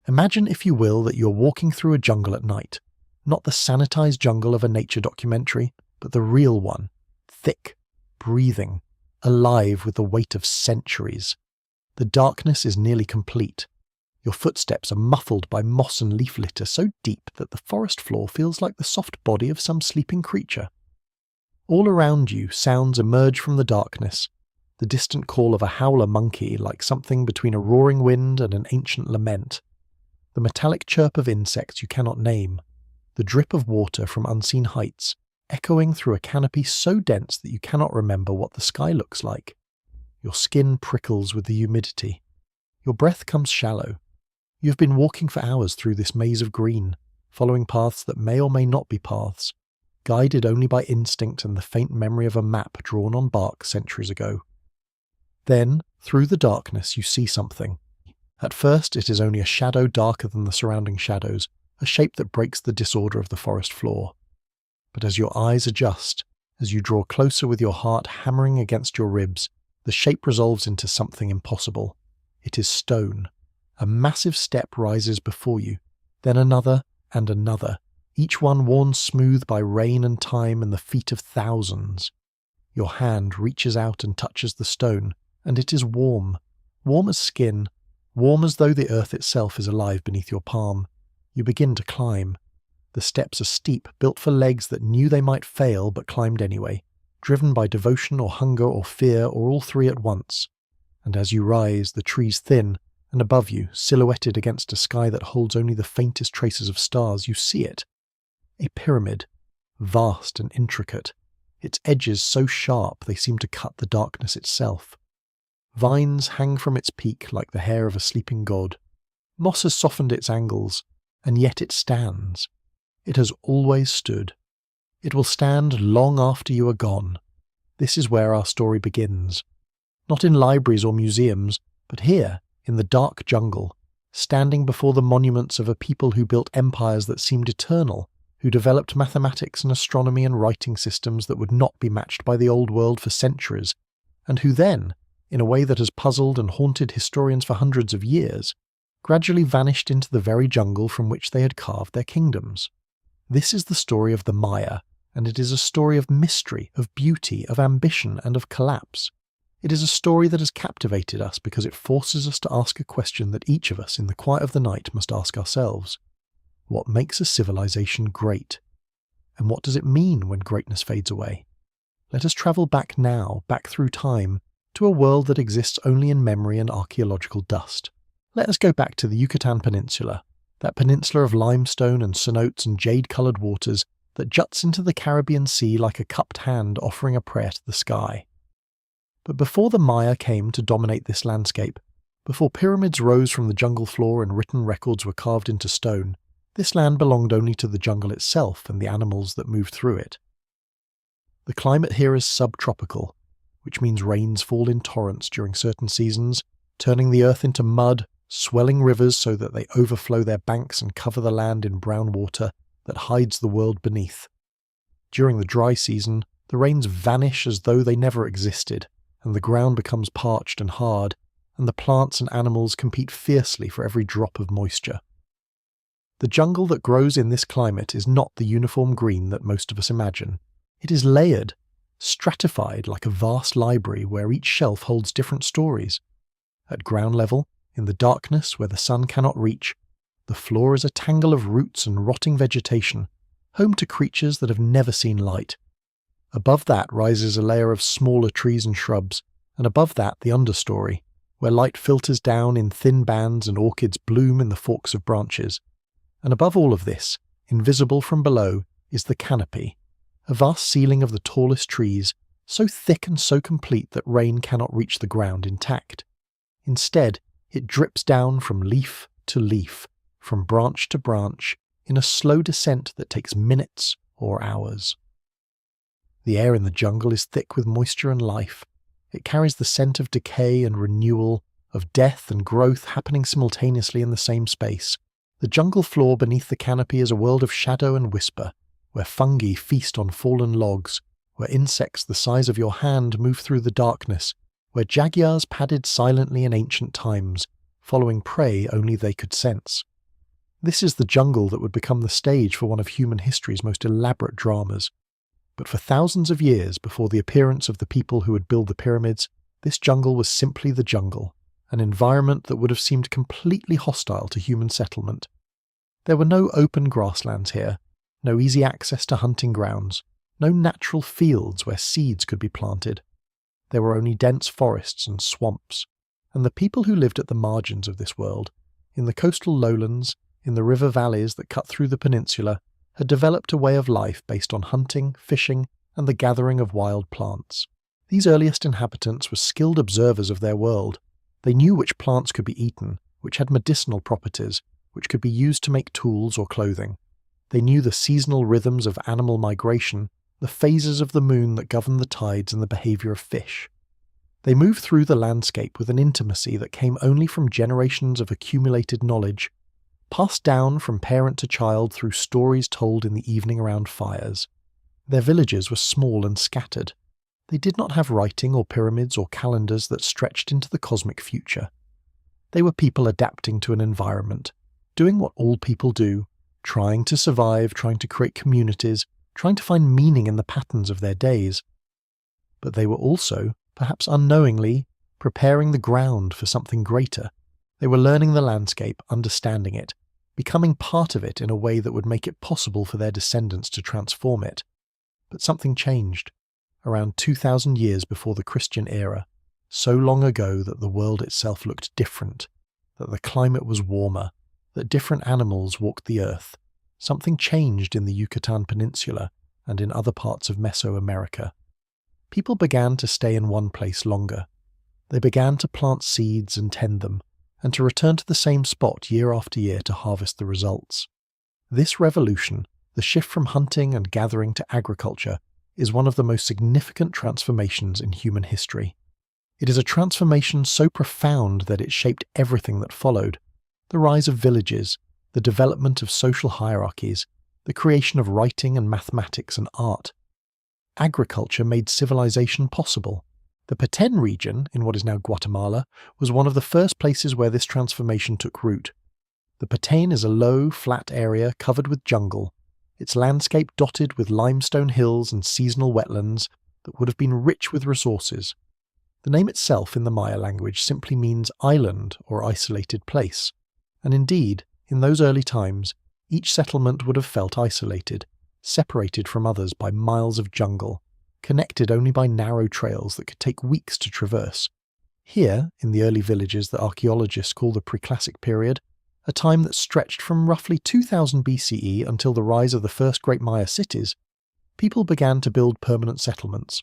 Imagine, if you will, that you're walking through a jungle at night. Not the sanitized jungle of a nature documentary, but the real one. Thick, breathing, alive with the weight of centuries. The darkness is nearly complete. Your footsteps are muffled by moss and leaf litter so deep that the forest floor feels like the soft body of some sleeping creature. All around you, sounds emerge from the darkness. The distant call of a howler monkey, like something between a roaring wind and an ancient lament. The metallic chirp of insects you cannot name. The drip of water from unseen heights, echoing through a canopy so dense that you cannot remember what the sky looks like. Your skin prickles with the humidity. Your breath comes shallow. You have been walking for hours through this maze of green, following paths that may or may not be paths, guided only by instinct and the faint memory of a map drawn on bark centuries ago. Then, through the darkness, you see something. At first, it is only a shadow darker than the surrounding shadows, a shape that breaks the disorder of the forest floor. But as your eyes adjust, as you draw closer with your heart hammering against your ribs, the shape resolves into something impossible. It is stone. A massive step rises before you, then another and another, each one worn smooth by rain and time and the feet of thousands. Your hand reaches out and touches the stone, and it is warm, warm as skin, warm as though the earth itself is alive beneath your palm. You begin to climb. The steps are steep, built for legs that knew they might fail but climbed anyway, driven by devotion or hunger or fear or all three at once. And as you rise, the trees thin, and above you, silhouetted against a sky that holds only the faintest traces of stars, you see it. A pyramid, vast and intricate, its edges so sharp they seem to cut the darkness itself. Vines hang from its peak like the hair of a sleeping god. Moss has softened its angles, and yet it stands. It has always stood. It will stand long after you are gone. This is where our story begins. Not in libraries or museums, but here, in the dark jungle, standing before the monuments of a people who built empires that seemed eternal, who developed mathematics and astronomy and writing systems that would not be matched by the old world for centuries, and who then, in a way that has puzzled and haunted historians for hundreds of years, gradually vanished into the very jungle from which they had carved their kingdoms. This is the story of the Maya, and it is a story of mystery, of beauty, of ambition, and of collapse. It is a story that has captivated us because it forces us to ask a question that each of us in the quiet of the night must ask ourselves. What makes a civilization great? And what does it mean when greatness fades away? Let us travel back now, back through time, to a world that exists only in memory and archaeological dust. Let us go back to the Yucatan Peninsula, that peninsula of limestone and cenotes and jade-coloured waters that juts into the Caribbean Sea like a cupped hand offering a prayer to the sky. But before the Maya came to dominate this landscape, before pyramids rose from the jungle floor and written records were carved into stone, this land belonged only to the jungle itself and the animals that moved through it. The climate here is subtropical, which means rains fall in torrents during certain seasons, turning the earth into mud, swelling rivers so that they overflow their banks and cover the land in brown water that hides the world beneath. During the dry season, the rains vanish as though they never existed, and the ground becomes parched and hard, and the plants and animals compete fiercely for every drop of moisture. The jungle that grows in this climate is not the uniform green that most of us imagine. It is layered, stratified like a vast library where each shelf holds different stories. At ground level, in the darkness where the sun cannot reach, the floor is a tangle of roots and rotting vegetation, home to creatures that have never seen light. Above that rises a layer of smaller trees and shrubs, and above that the understory, where light filters down in thin bands and orchids bloom in the forks of branches. And above all of this, invisible from below, is the canopy, a vast ceiling of the tallest trees, so thick and so complete that rain cannot reach the ground intact. Instead, it drips down from leaf to leaf, from branch to branch, in a slow descent that takes minutes or hours. The air in the jungle is thick with moisture and life. It carries the scent of decay and renewal, of death and growth happening simultaneously in the same space. The jungle floor beneath the canopy is a world of shadow and whisper, where fungi feast on fallen logs, where insects the size of your hand move through the darkness, where jaguars padded silently in ancient times, following prey only they could sense. This is the jungle that would become the stage for one of human history's most elaborate dramas. But for thousands of years before the appearance of the people who would build the pyramids, this jungle was simply the jungle, an environment that would have seemed completely hostile to human settlement. There were no open grasslands here, no easy access to hunting grounds, no natural fields where seeds could be planted. There were only dense forests and swamps, and the people who lived at the margins of this world, in the coastal lowlands, in the river valleys that cut through the peninsula, had developed a way of life based on hunting, fishing, and the gathering of wild plants. These earliest inhabitants were skilled observers of their world. They knew which plants could be eaten, which had medicinal properties, which could be used to make tools or clothing. They knew the seasonal rhythms of animal migration, the phases of the moon that governed the tides and the behavior of fish. They moved through the landscape with an intimacy that came only from generations of accumulated knowledge, passed down from parent to child through stories told in the evening around fires. Their villages were small and scattered. They did not have writing or pyramids or calendars that stretched into the cosmic future. They were people adapting to an environment, doing what all people do, trying to survive, trying to create communities, trying to find meaning in the patterns of their days. But they were also, perhaps unknowingly, preparing the ground for something greater. They were learning the landscape, understanding it, becoming part of it in a way that would make it possible for their descendants to transform it. But something changed. Around 2,000 years before the Christian era, so long ago that the world itself looked different, that the climate was warmer, that different animals walked the earth, something changed in the Yucatan Peninsula and in other parts of Mesoamerica. People began to stay in one place longer. They began to plant seeds and tend them, and to return to the same spot year after year to harvest the results. This revolution, the shift from hunting and gathering to agriculture, is one of the most significant transformations in human history. It is a transformation so profound that it shaped everything that followed: the rise of villages, the development of social hierarchies, the creation of writing and mathematics and art. Agriculture made civilization possible. The Petén region, in what is now Guatemala, was one of the first places where this transformation took root. The Petén is a low, flat area covered with jungle, its landscape dotted with limestone hills and seasonal wetlands that would have been rich with resources. The name itself in the Maya language simply means island or isolated place, and indeed, in those early times, each settlement would have felt isolated, separated from others by miles of jungle, connected only by narrow trails that could take weeks to traverse. Here, in the early villages that archaeologists call the Preclassic period, a time that stretched from roughly 2000 BCE until the rise of the first great Maya cities, people began to build permanent settlements.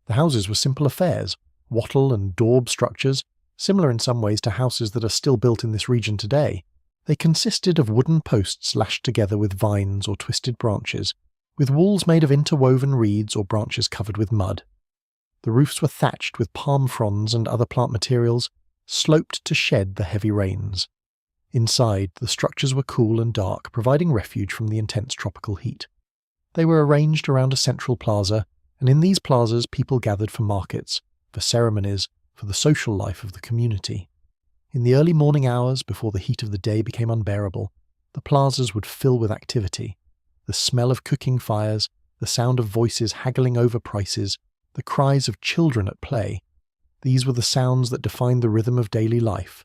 The houses were simple affairs, wattle and daub structures, similar in some ways to houses that are still built in this region today. They consisted of wooden posts lashed together with vines or twisted branches, with walls made of interwoven reeds or branches covered with mud. The roofs were thatched with palm fronds and other plant materials, sloped to shed the heavy rains. Inside, the structures were cool and dark, providing refuge from the intense tropical heat. They were arranged around a central plaza, and in these plazas people gathered for markets, for ceremonies, for the social life of the community. In the early morning hours, before the heat of the day became unbearable, the plazas would fill with activity. The smell of cooking fires, the sound of voices haggling over prices, the cries of children at play. These were the sounds that defined the rhythm of daily life.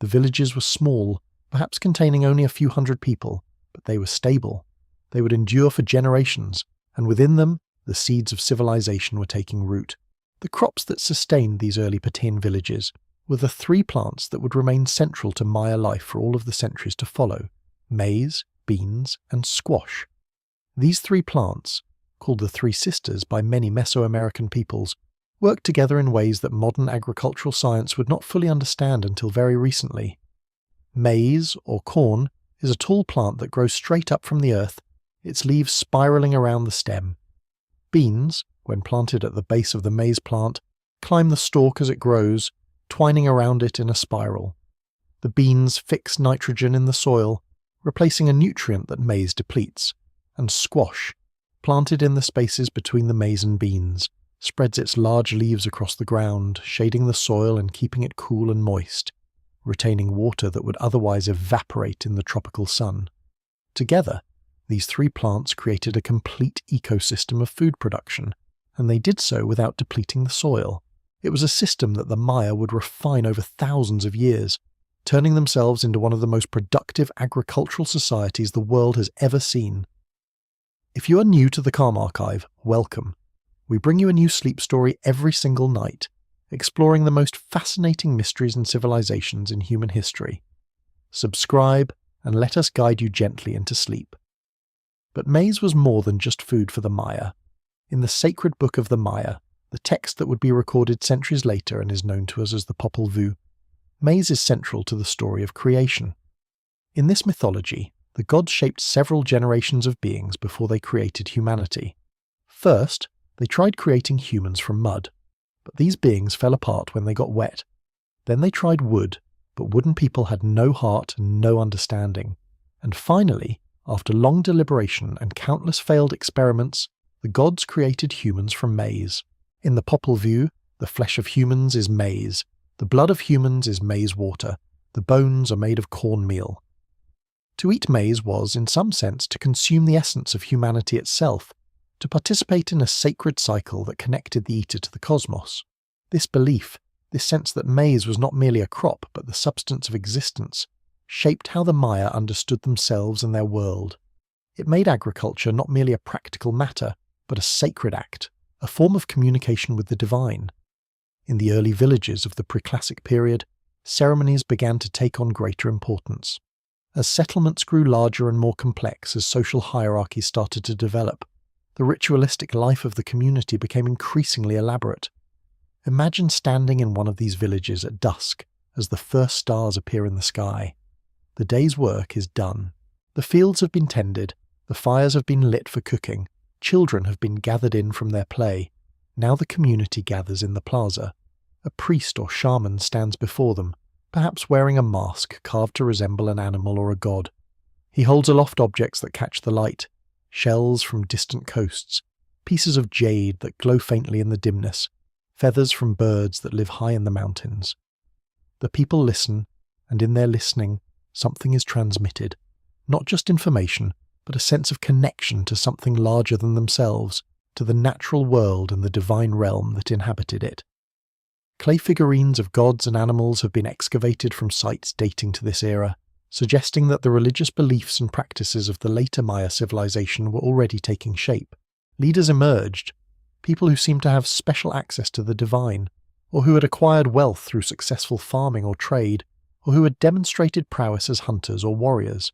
The villages were small, perhaps containing only a few hundred people, but they were stable. They would endure for generations, and within them, the seeds of civilization were taking root. The crops that sustained these early Petén villages were the three plants that would remain central to Maya life for all of the centuries to follow: maize, beans, and squash. These three plants, called the Three Sisters by many Mesoamerican peoples, worked together in ways that modern agricultural science would not fully understand until very recently. Maize, or corn, is a tall plant that grows straight up from the earth, its leaves spiraling around the stem. Beans, when planted at the base of the maize plant, climb the stalk as it grows, twining around it in a spiral. The beans fix nitrogen in the soil, replacing a nutrient that maize depletes, and squash, planted in the spaces between the maize and beans, spreads its large leaves across the ground, shading the soil and keeping it cool and moist. retaining water that would otherwise evaporate in the tropical sun. Together, these three plants created a complete ecosystem of food production, and they did so without depleting the soil. It was a system that the Maya would refine over thousands of years, turning themselves into one of the most productive agricultural societies the world has ever seen. If you are new to the Calm Archive, welcome. We bring you a new sleep story every single night, exploring the most fascinating mysteries and civilizations in human history. Subscribe and let us guide you gently into sleep. But maize was more than just food for the Maya. In the sacred book of the Maya, the text that would be recorded centuries later and is known to us as the Popol Vuh, maize is central to the story of creation. In this mythology, the gods shaped several generations of beings before they created humanity. First, they tried creating humans from mud, but these beings fell apart when they got wet. Then they tried wood, but wooden people had no heart and no understanding. And finally, after long deliberation and countless failed experiments, the gods created humans from maize. In the Popol Vuh, the flesh of humans is maize, the blood of humans is maize water, the bones are made of cornmeal. To eat maize was, in some sense, to consume the essence of humanity itself, to participate in a sacred cycle that connected the eater to the cosmos. This belief, this sense that maize was not merely a crop but the substance of existence, shaped how the Maya understood themselves and their world. It made agriculture not merely a practical matter, but a sacred act, a form of communication with the divine. In the early villages of the preclassic period, ceremonies began to take on greater importance. As settlements grew larger and more complex as social hierarchies started to develop, the ritualistic life of the community became increasingly elaborate. Imagine standing in one of these villages at dusk as the first stars appear in the sky. The day's work is done. The fields have been tended, the fires have been lit for cooking, children have been gathered in from their play. Now the community gathers in the plaza. A priest or shaman stands before them, perhaps wearing a mask carved to resemble an animal or a god. He holds aloft objects that catch the light, shells from distant coasts, pieces of jade that glow faintly in the dimness, feathers from birds that live high in the mountains. The people listen, and in their listening, something is transmitted. Not just information, but a sense of connection to something larger than themselves, to the natural world and the divine realm that inhabited it. Clay figurines of gods and animals have been excavated from sites dating to this era, suggesting that the religious beliefs and practices of the later Maya civilization were already taking shape. Leaders emerged, people who seemed to have special access to the divine, or who had acquired wealth through successful farming or trade, or who had demonstrated prowess as hunters or warriors.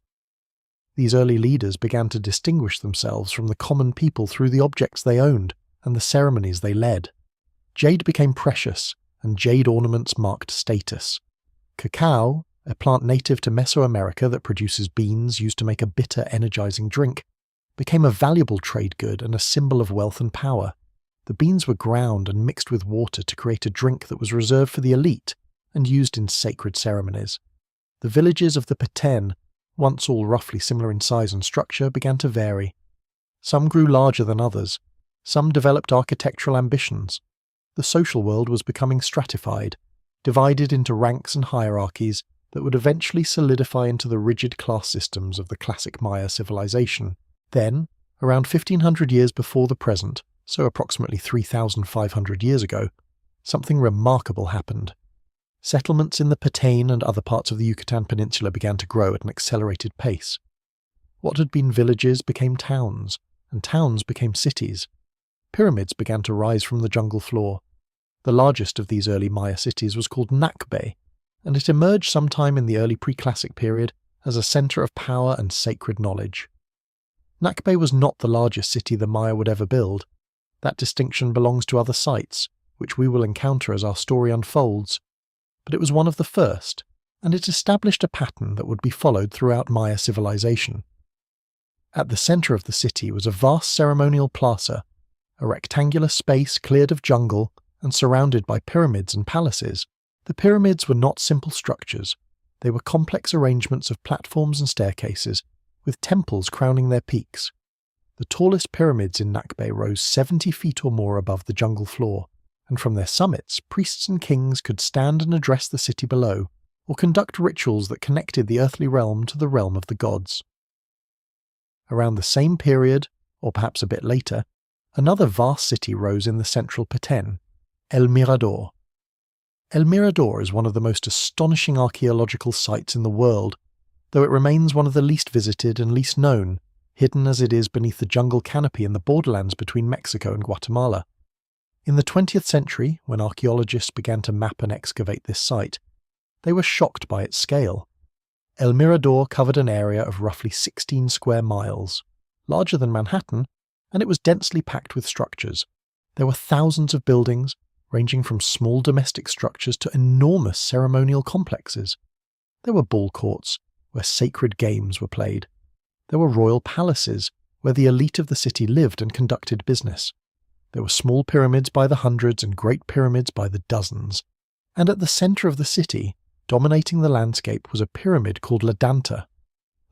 These early leaders began to distinguish themselves from the common people through the objects they owned and the ceremonies they led. Jade became precious, and jade ornaments marked status. Cacao, a plant native to Mesoamerica that produces beans used to make a bitter, energizing drink, became a valuable trade good and a symbol of wealth and power. The beans were ground and mixed with water to create a drink that was reserved for the elite and used in sacred ceremonies. The villages of the Peten, once all roughly similar in size and structure, began to vary. Some grew larger than others. Some developed architectural ambitions. The social world was becoming stratified, divided into ranks and hierarchies that would eventually solidify into the rigid class systems of the classic Maya civilization. Then, around 1500 years before the present, so approximately 3,500 years ago, something remarkable happened. Settlements in the Peten and other parts of the Yucatan Peninsula began to grow at an accelerated pace. What had been villages became towns, and towns became cities. Pyramids began to rise from the jungle floor. The largest of these early Maya cities was called Nakbe, and it emerged sometime in the early pre-classic period as a center of power and sacred knowledge. Nakbe was not the largest city the Maya would ever build. That distinction belongs to other sites, which we will encounter as our story unfolds. But it was one of the first, and it established a pattern that would be followed throughout Maya civilization. At the center of the city was a vast ceremonial plaza, a rectangular space cleared of jungle and surrounded by pyramids and palaces. The pyramids were not simple structures. They were complex arrangements of platforms and staircases, with temples crowning their peaks. The tallest pyramids in Nakbe rose 70 feet or more above the jungle floor, and from their summits, priests and kings could stand and address the city below, or conduct rituals that connected the earthly realm to the realm of the gods. Around the same period, or perhaps a bit later, another vast city rose in the central Petén, El Mirador. El Mirador is one of the most astonishing archaeological sites in the world, though it remains one of the least visited and least known, hidden as it is beneath the jungle canopy in the borderlands between Mexico and Guatemala. In the 20th century, when archaeologists began to map and excavate this site, they were shocked by its scale. El Mirador covered an area of roughly 16 square miles, larger than Manhattan, and it was densely packed with structures. There were thousands of buildings, ranging from small domestic structures to enormous ceremonial complexes. There were ball courts, where sacred games were played. There were royal palaces, where the elite of the city lived and conducted business. There were small pyramids by the hundreds and great pyramids by the dozens. And at the centre of the city, dominating the landscape, was a pyramid called La Danta.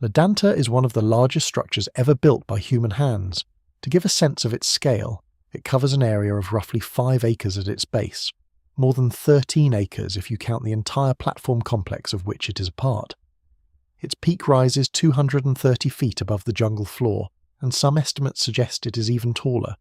La Danta is one of the largest structures ever built by human hands. To give a sense of its scale, it covers an area of roughly 5 acres at its base, more than 13 acres if you count the entire platform complex of which it is a part. Its peak rises 230 feet above the jungle floor, and some estimates suggest it is even taller.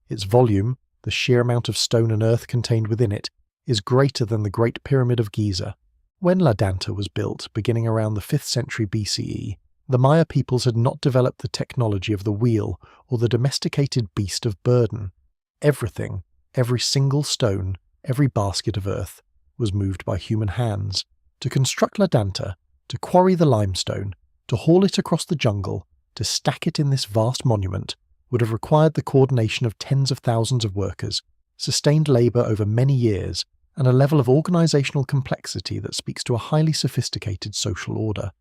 Its volume, the sheer amount of stone and earth contained within it, is greater than the Great Pyramid of Giza. When La Danta was built, beginning around the 5th century BCE, the Maya peoples had not developed the technology of the wheel or the domesticated beast of burden. Everything, every single stone, every basket of earth, was moved by human hands. To construct La Danta, to quarry the limestone, to haul it across the jungle, to stack it in this vast monument, would have required the coordination of tens of thousands of workers, sustained labour over many years, and a level of organisational complexity that speaks to a highly sophisticated social order.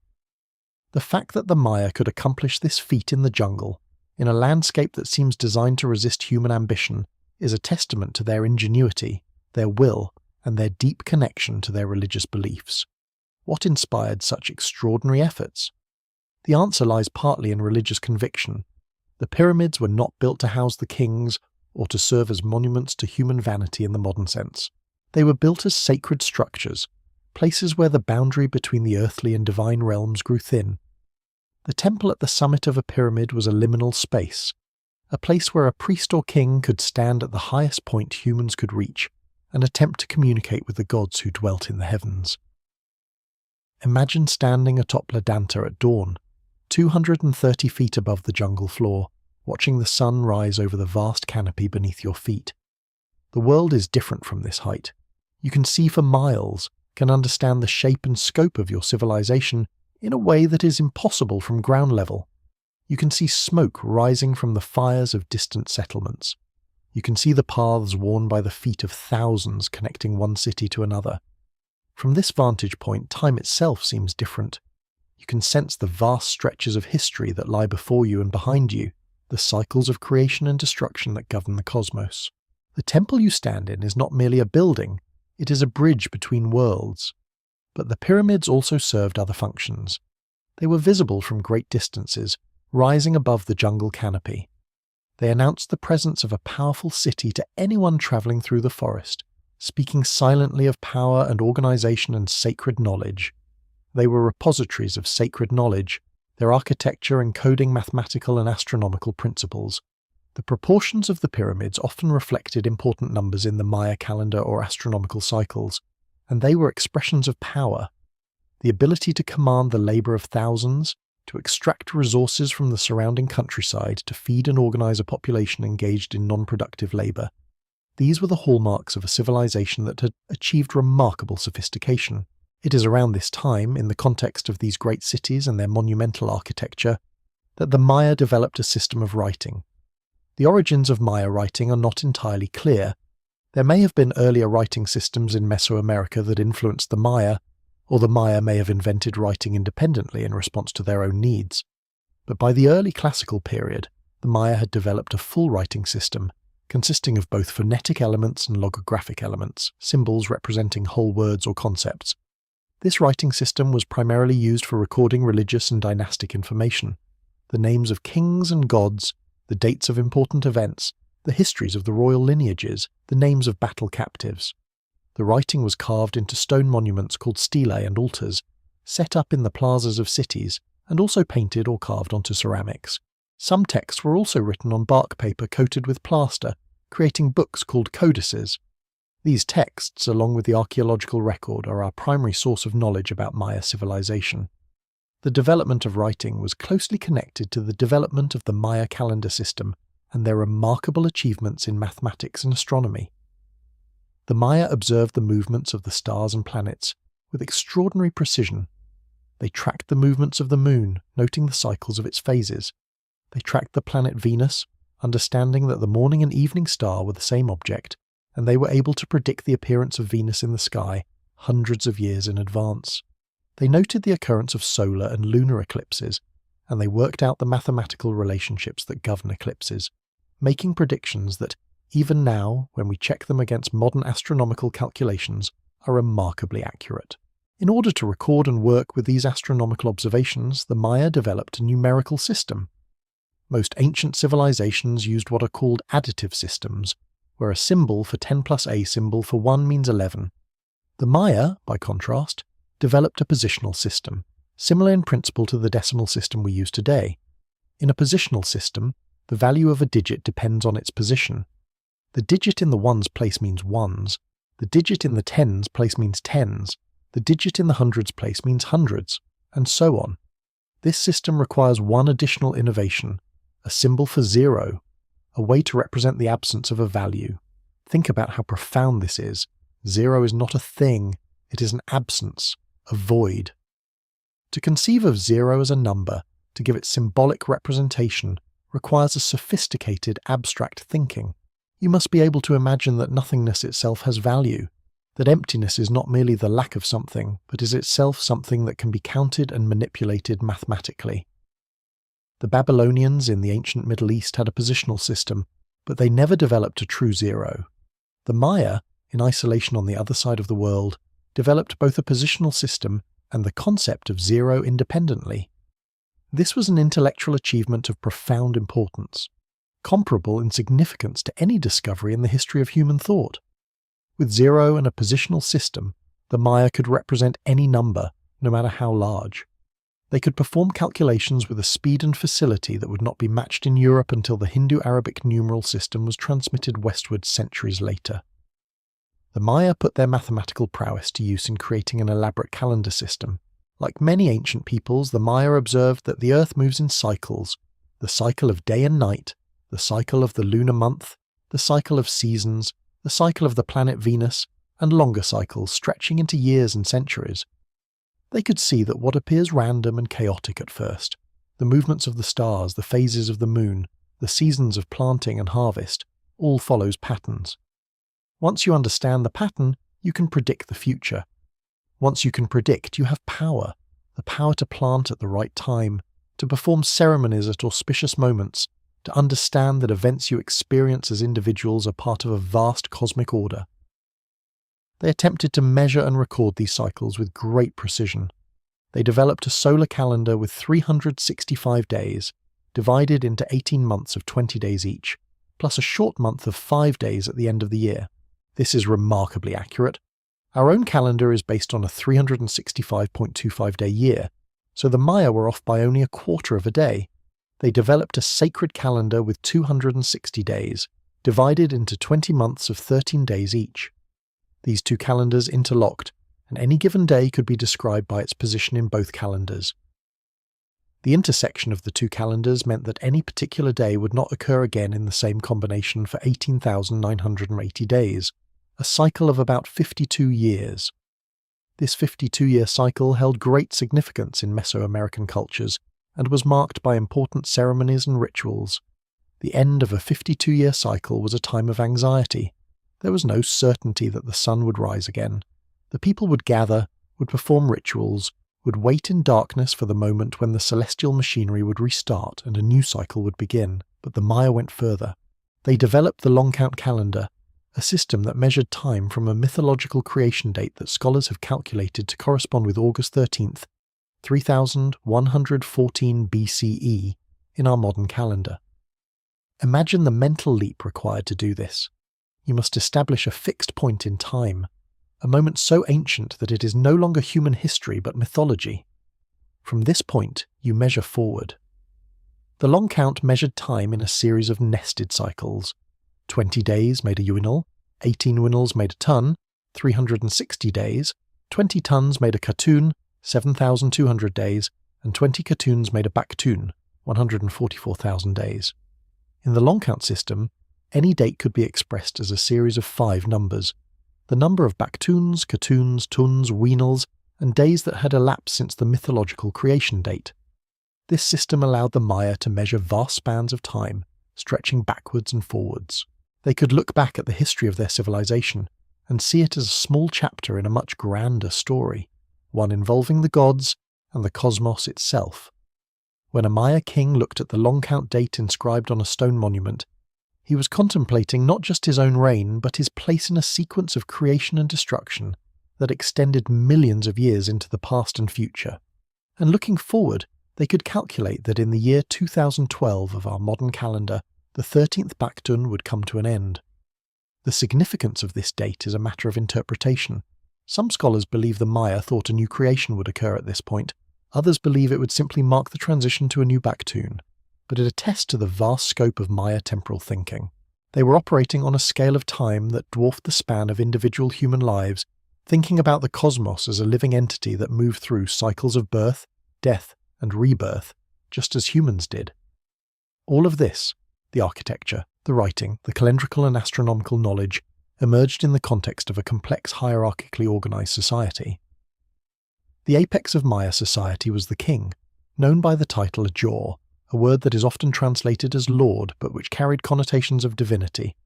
The fact that the Maya could accomplish this feat in the jungle, in a landscape that seems designed to resist human ambition, is a testament to their ingenuity, their will, and their deep connection to their religious beliefs. What inspired such extraordinary efforts? The answer lies partly in religious conviction. The pyramids were not built to house the kings or to serve as monuments to human vanity in the modern sense. They were built as sacred structures, places where the boundary between the earthly and divine realms grew thin. The temple at the summit of a pyramid was a liminal space, a place where a priest or king could stand at the highest point humans could reach and attempt to communicate with the gods who dwelt in the heavens. Imagine standing atop La Danta at dawn, 230 feet above the jungle floor, watching the sun rise over the vast canopy beneath your feet. The world is different from this height. You can see for miles, can understand the shape and scope of your civilization in a way that is impossible from ground level. You can see smoke rising from the fires of distant settlements. You can see the paths worn by the feet of thousands connecting one city to another. From this vantage point, time itself seems different. You can sense the vast stretches of history that lie before you and behind you, the cycles of creation and destruction that govern the cosmos. The temple you stand in is not merely a building, it is a bridge between worlds. But the pyramids also served other functions. They were visible from great distances, rising above the jungle canopy. They announced the presence of a powerful city to anyone travelling through the forest, speaking silently of power and organisation and sacred knowledge. They were repositories of sacred knowledge, their architecture encoding mathematical and astronomical principles. The proportions of the pyramids often reflected important numbers in the Maya calendar or astronomical cycles, and they were expressions of power. The ability to command the labour of thousands, to extract resources from the surrounding countryside to feed and organise a population engaged in non-productive labour. These were the hallmarks of a civilization that had achieved remarkable sophistication. It is around this time, in the context of these great cities and their monumental architecture, that the Maya developed a system of writing. The origins of Maya writing are not entirely clear. There may have been earlier writing systems in Mesoamerica that influenced the Maya, or the Maya may have invented writing independently in response to their own needs. But by the early classical period, the Maya had developed a full writing system, consisting of both phonetic elements and logographic elements, symbols representing whole words or concepts. This writing system was primarily used for recording religious and dynastic information, the names of kings and gods, the dates of important events, the histories of the royal lineages, the names of battle captives. The writing was carved into stone monuments called stelae and altars, set up in the plazas of cities, and also painted or carved onto ceramics. Some texts were also written on bark paper coated with plaster, creating books called codices. These texts, along with the archaeological record, are our primary source of knowledge about Maya civilization. The development of writing was closely connected to the development of the Maya calendar system and their remarkable achievements in mathematics and astronomy. The Maya observed the movements of the stars and planets with extraordinary precision. They tracked the movements of the moon, noting the cycles of its phases. They tracked the planet Venus, understanding that the morning and evening star were the same object, and they were able to predict the appearance of Venus in the sky hundreds of years in advance. They noted the occurrence of solar and lunar eclipses, and they worked out the mathematical relationships that govern eclipses, making predictions that, even now, when we check them against modern astronomical calculations, are remarkably accurate. In order to record and work with these astronomical observations, the Maya developed a numerical system. Most ancient civilizations used what are called additive systems, where a symbol for 10 plus a symbol for 1 means 11. The Maya, by contrast, developed a positional system, similar in principle to the decimal system we use today. In a positional system, the value of a digit depends on its position. The digit in the ones place means ones, the digit in the tens place means tens, the digit in the hundreds place means hundreds, and so on. This system requires one additional innovation, a symbol for zero, a way to represent the absence of a value. Think about how profound this is. Zero is not a thing, it is an absence, a void. To conceive of zero as a number, to give it symbolic representation, requires a sophisticated abstract thinking. You must be able to imagine that nothingness itself has value, that emptiness is not merely the lack of something, but is itself something that can be counted and manipulated mathematically. The Babylonians in the ancient Middle East had a positional system, but they never developed a true zero. The Maya, in isolation on the other side of the world, developed both a positional system and the concept of zero independently. This was an intellectual achievement of profound importance, comparable in significance to any discovery in the history of human thought. With zero and a positional system, the Maya could represent any number, no matter how large. They could perform calculations with a speed and facility that would not be matched in Europe until the Hindu-Arabic numeral system was transmitted westward centuries later. The Maya put their mathematical prowess to use in creating an elaborate calendar system. Like many ancient peoples, the Maya observed that the Earth moves in cycles, the cycle of day and night, the cycle of the lunar month, the cycle of seasons, the cycle of the planet Venus, and longer cycles stretching into years and centuries. They could see that what appears random and chaotic at first, the movements of the stars, the phases of the moon, the seasons of planting and harvest, all follows patterns. Once you understand the pattern, you can predict the future. Once you can predict, you have power, the power to plant at the right time, to perform ceremonies at auspicious moments, to understand that events you experience as individuals are part of a vast cosmic order. They attempted to measure and record these cycles with great precision. They developed a solar calendar with 365 days, divided into 18 months of 20 days each, plus a short month of 5 days at the end of the year. This is remarkably accurate. Our own calendar is based on a 365.25-day year, so the Maya were off by only a quarter of a day. They developed a sacred calendar with 260 days, divided into 20 months of 13 days each. These two calendars interlocked, and any given day could be described by its position in both calendars. The intersection of the two calendars meant that any particular day would not occur again in the same combination for 18,980 days, a cycle of about 52 years. This 52-year cycle held great significance in Mesoamerican cultures and was marked by important ceremonies and rituals. The end of a 52-year cycle was a time of anxiety. There was no certainty that the sun would rise again. The people would gather, would perform rituals, would wait in darkness for the moment when the celestial machinery would restart and a new cycle would begin. But the Maya went further. They developed the long count calendar, a system that measured time from a mythological creation date that scholars have calculated to correspond with August 13th, 3114 BCE in our modern calendar. Imagine the mental leap required to do this. You must establish a fixed point in time, a moment so ancient that it is no longer human history but mythology. From this point, you measure forward. The long count measured time in a series of nested cycles. 20 days made a uinal, 18 uinals made a ton, 360 days, 20 tons made a katoon, 7,200 days, and 20 katoons made a baktoon, 144,000 days. In the long count system, any date could be expressed as a series of 5 numbers. The number of baktoons, katoons, tuns, uinals, and days that had elapsed since the mythological creation date. This system allowed the Maya to measure vast spans of time, stretching backwards and forwards. They could look back at the history of their civilization and see it as a small chapter in a much grander story, one involving the gods and the cosmos itself. When a Maya king looked at the long count date inscribed on a stone monument, he was contemplating not just his own reign, but his place in a sequence of creation and destruction that extended millions of years into the past and future. And looking forward, they could calculate that in the year 2012 of our modern calendar, the 13th Baktun would come to an end. The significance of this date is a matter of interpretation. Some scholars believe the Maya thought a new creation would occur at this point. Others believe it would simply mark the transition to a new Baktun. But it attests to the vast scope of Maya temporal thinking. They were operating on a scale of time that dwarfed the span of individual human lives, thinking about the cosmos as a living entity that moved through cycles of birth, death, and rebirth, just as humans did. All of this, the architecture, the writing, the calendrical and astronomical knowledge, emerged in the context of a complex hierarchically organized society. The apex of Maya society was the king, known by the title Ajor, a word that is often translated as lord but which carried connotations of divinity.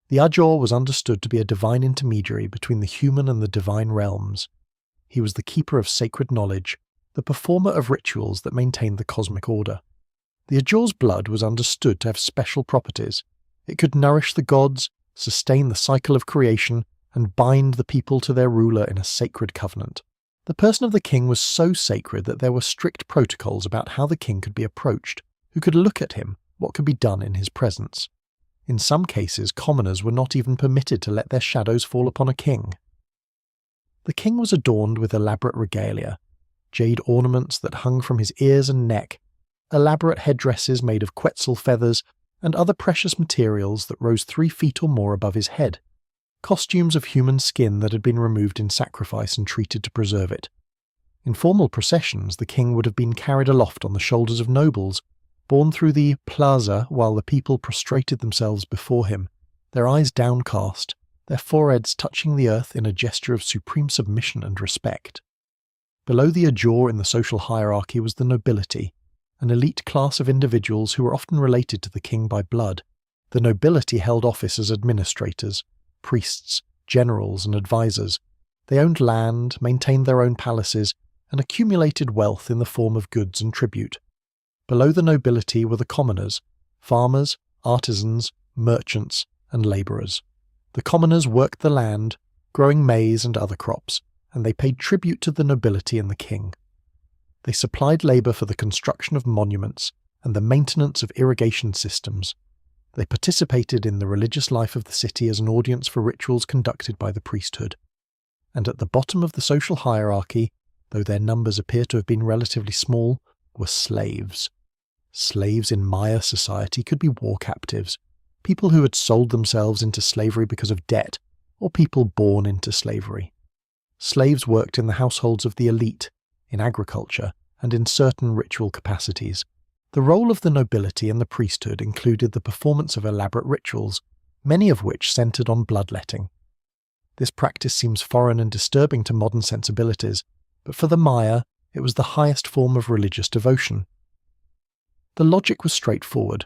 The Ajor was understood to be a divine intermediary between the human and the divine realms. He was the keeper of sacred knowledge, the performer of rituals that maintained the cosmic order. The Ajor's blood was understood to have special properties. It could nourish the gods, sustain the cycle of creation, and bind the people to their ruler in a sacred covenant. The person of the king was so sacred that there were strict protocols about how the king could be approached, who could look at him, what could be done in his presence. In some cases, commoners were not even permitted to let their shadows fall upon a king. The king was adorned with elaborate regalia, jade ornaments that hung from his ears and neck, elaborate headdresses made of quetzal feathers, and other precious materials that rose 3 feet or more above his head, costumes of human skin that had been removed in sacrifice and treated to preserve it. In formal processions, the king would have been carried aloft on the shoulders of nobles, borne through the plaza while the people prostrated themselves before him, their eyes downcast, their foreheads touching the earth in a gesture of supreme submission and respect. Below the Ajor in the social hierarchy was the nobility, an elite class of individuals who were often related to the king by blood. The nobility held office as administrators, priests, generals, and advisors. They owned land, maintained their own palaces, and accumulated wealth in the form of goods and tribute. Below the nobility were the commoners, farmers, artisans, merchants, and labourers. The commoners worked the land, growing maize and other crops, and they paid tribute to the nobility and the king. They supplied labour for the construction of monuments and the maintenance of irrigation systems. They participated in the religious life of the city as an audience for rituals conducted by the priesthood. And at the bottom of the social hierarchy, though their numbers appear to have been relatively small, were slaves. Slaves in Maya society could be war captives, people who had sold themselves into slavery because of debt, or people born into slavery. Slaves worked in the households of the elite, in agriculture, and in certain ritual capacities. The role of the nobility and the priesthood included the performance of elaborate rituals, many of which centered on bloodletting. This practice seems foreign and disturbing to modern sensibilities, but for the Maya, it was the highest form of religious devotion. The logic was straightforward.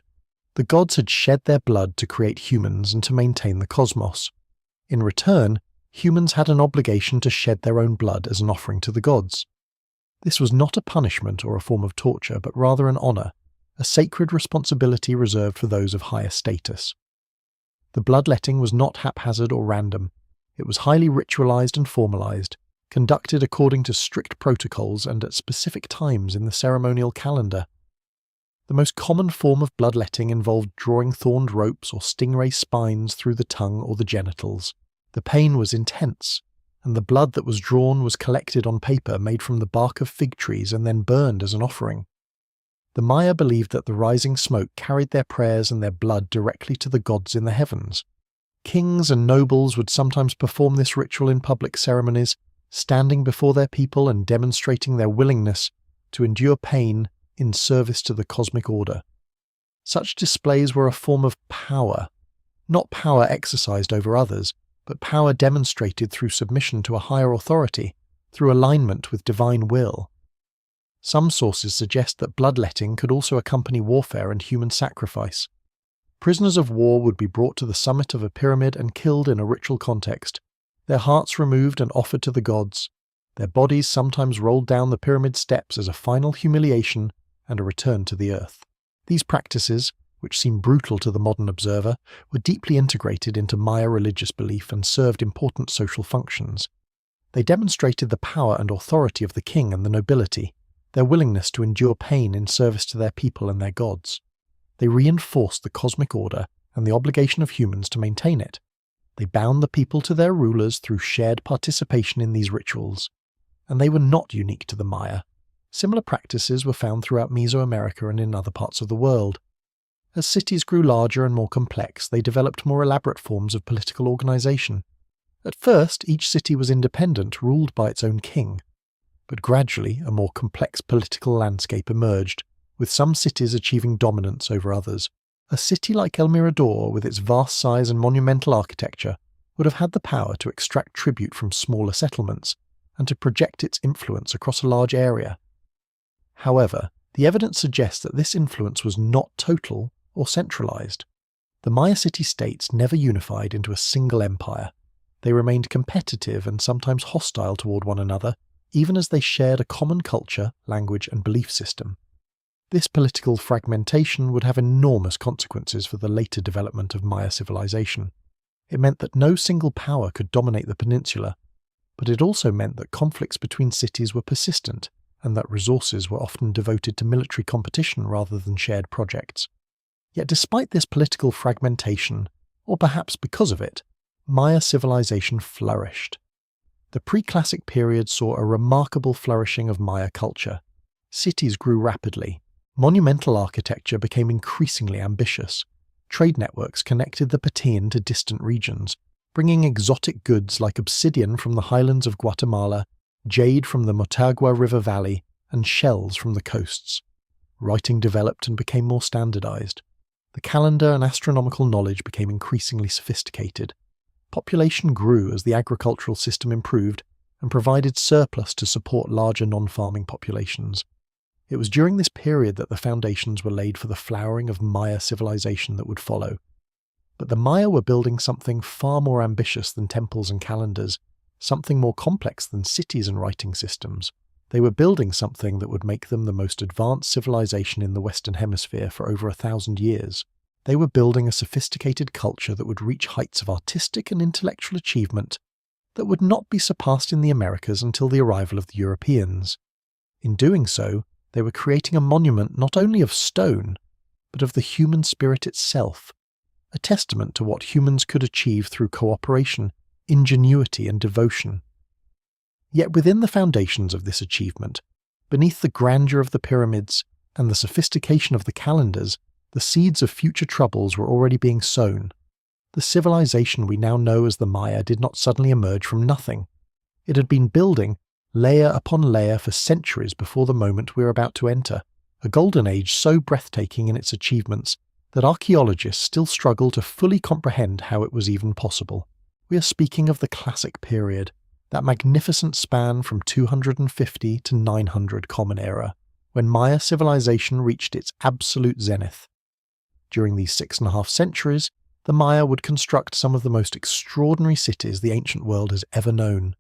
The gods had shed their blood to create humans and to maintain the cosmos. In return, humans had an obligation to shed their own blood as an offering to the gods. This was not a punishment or a form of torture, but rather an honour, a sacred responsibility reserved for those of higher status. The bloodletting was not haphazard or random. It was highly ritualized and formalized, conducted according to strict protocols and at specific times in the ceremonial calendar. The most common form of bloodletting involved drawing thorned ropes or stingray spines through the tongue or the genitals. The pain was intense. and the blood that was drawn was collected on paper made from the bark of fig trees and then burned as an offering. The Maya believed that the rising smoke carried their prayers and their blood directly to the gods in the heavens. Kings and nobles would sometimes perform this ritual in public ceremonies, standing before their people and demonstrating their willingness to endure pain in service to the cosmic order. Such displays were a form of power, not power exercised over others, but power demonstrated through submission to a higher authority, through alignment with divine will. Some sources suggest that bloodletting could also accompany warfare and human sacrifice. Prisoners of war would be brought to the summit of a pyramid and killed in a ritual context, their hearts removed and offered to the gods, their bodies sometimes rolled down the pyramid steps as a final humiliation and a return to the earth. These practices, which seem brutal to the modern observer, were deeply integrated into Maya religious belief and served important social functions. They demonstrated the power and authority of the king and the nobility, their willingness to endure pain in service to their people and their gods. They reinforced the cosmic order and the obligation of humans to maintain it. They bound the people to their rulers through shared participation in these rituals. And they were not unique to the Maya. Similar practices were found throughout Mesoamerica and in other parts of the world. As cities grew larger and more complex, they developed more elaborate forms of political organization. At first, each city was independent, ruled by its own king. But gradually, a more complex political landscape emerged, with some cities achieving dominance over others. A city like El Mirador, with its vast size and monumental architecture, would have had the power to extract tribute from smaller settlements and to project its influence across a large area. However, the evidence suggests that this influence was not total or centralized. The Maya city-states never unified into a single empire. They remained competitive and sometimes hostile toward one another, even as they shared a common culture, language, and belief system. This political fragmentation would have enormous consequences for the later development of Maya civilization. It meant that no single power could dominate the peninsula, but it also meant that conflicts between cities were persistent and that resources were often devoted to military competition rather than shared projects. Yet despite this political fragmentation, or perhaps because of it, Maya civilization flourished. The pre-classic period saw a remarkable flourishing of Maya culture. Cities grew rapidly. Monumental architecture became increasingly ambitious. Trade networks connected the Patean to distant regions, bringing exotic goods like obsidian from the highlands of Guatemala, jade from the Motagua River Valley, and shells from the coasts. Writing developed and became more standardized. The calendar and astronomical knowledge became increasingly sophisticated. Population grew as the agricultural system improved and provided surplus to support larger non-farming populations. It was during this period that the foundations were laid for the flowering of Maya civilization that would follow. But the Maya were building something far more ambitious than temples and calendars, something more complex than cities and writing systems. They were building something that would make them the most advanced civilization in the Western Hemisphere for over 1,000 years. They were building a sophisticated culture that would reach heights of artistic and intellectual achievement that would not be surpassed in the Americas until the arrival of the Europeans. In doing so, they were creating a monument not only of stone, but of the human spirit itself, a testament to what humans could achieve through cooperation, ingenuity, and devotion. Yet within the foundations of this achievement, beneath the grandeur of the pyramids and the sophistication of the calendars, the seeds of future troubles were already being sown. The civilization we now know as the Maya did not suddenly emerge from nothing. It had been building layer upon layer for centuries before the moment we are about to enter, a golden age so breathtaking in its achievements that archaeologists still struggle to fully comprehend how it was even possible. We are speaking of the Classic period, that magnificent span from 250 to 900 Common Era, when Maya civilization reached its absolute zenith. During these 6.5 centuries, the Maya would construct some of the most extraordinary cities the ancient world has ever known.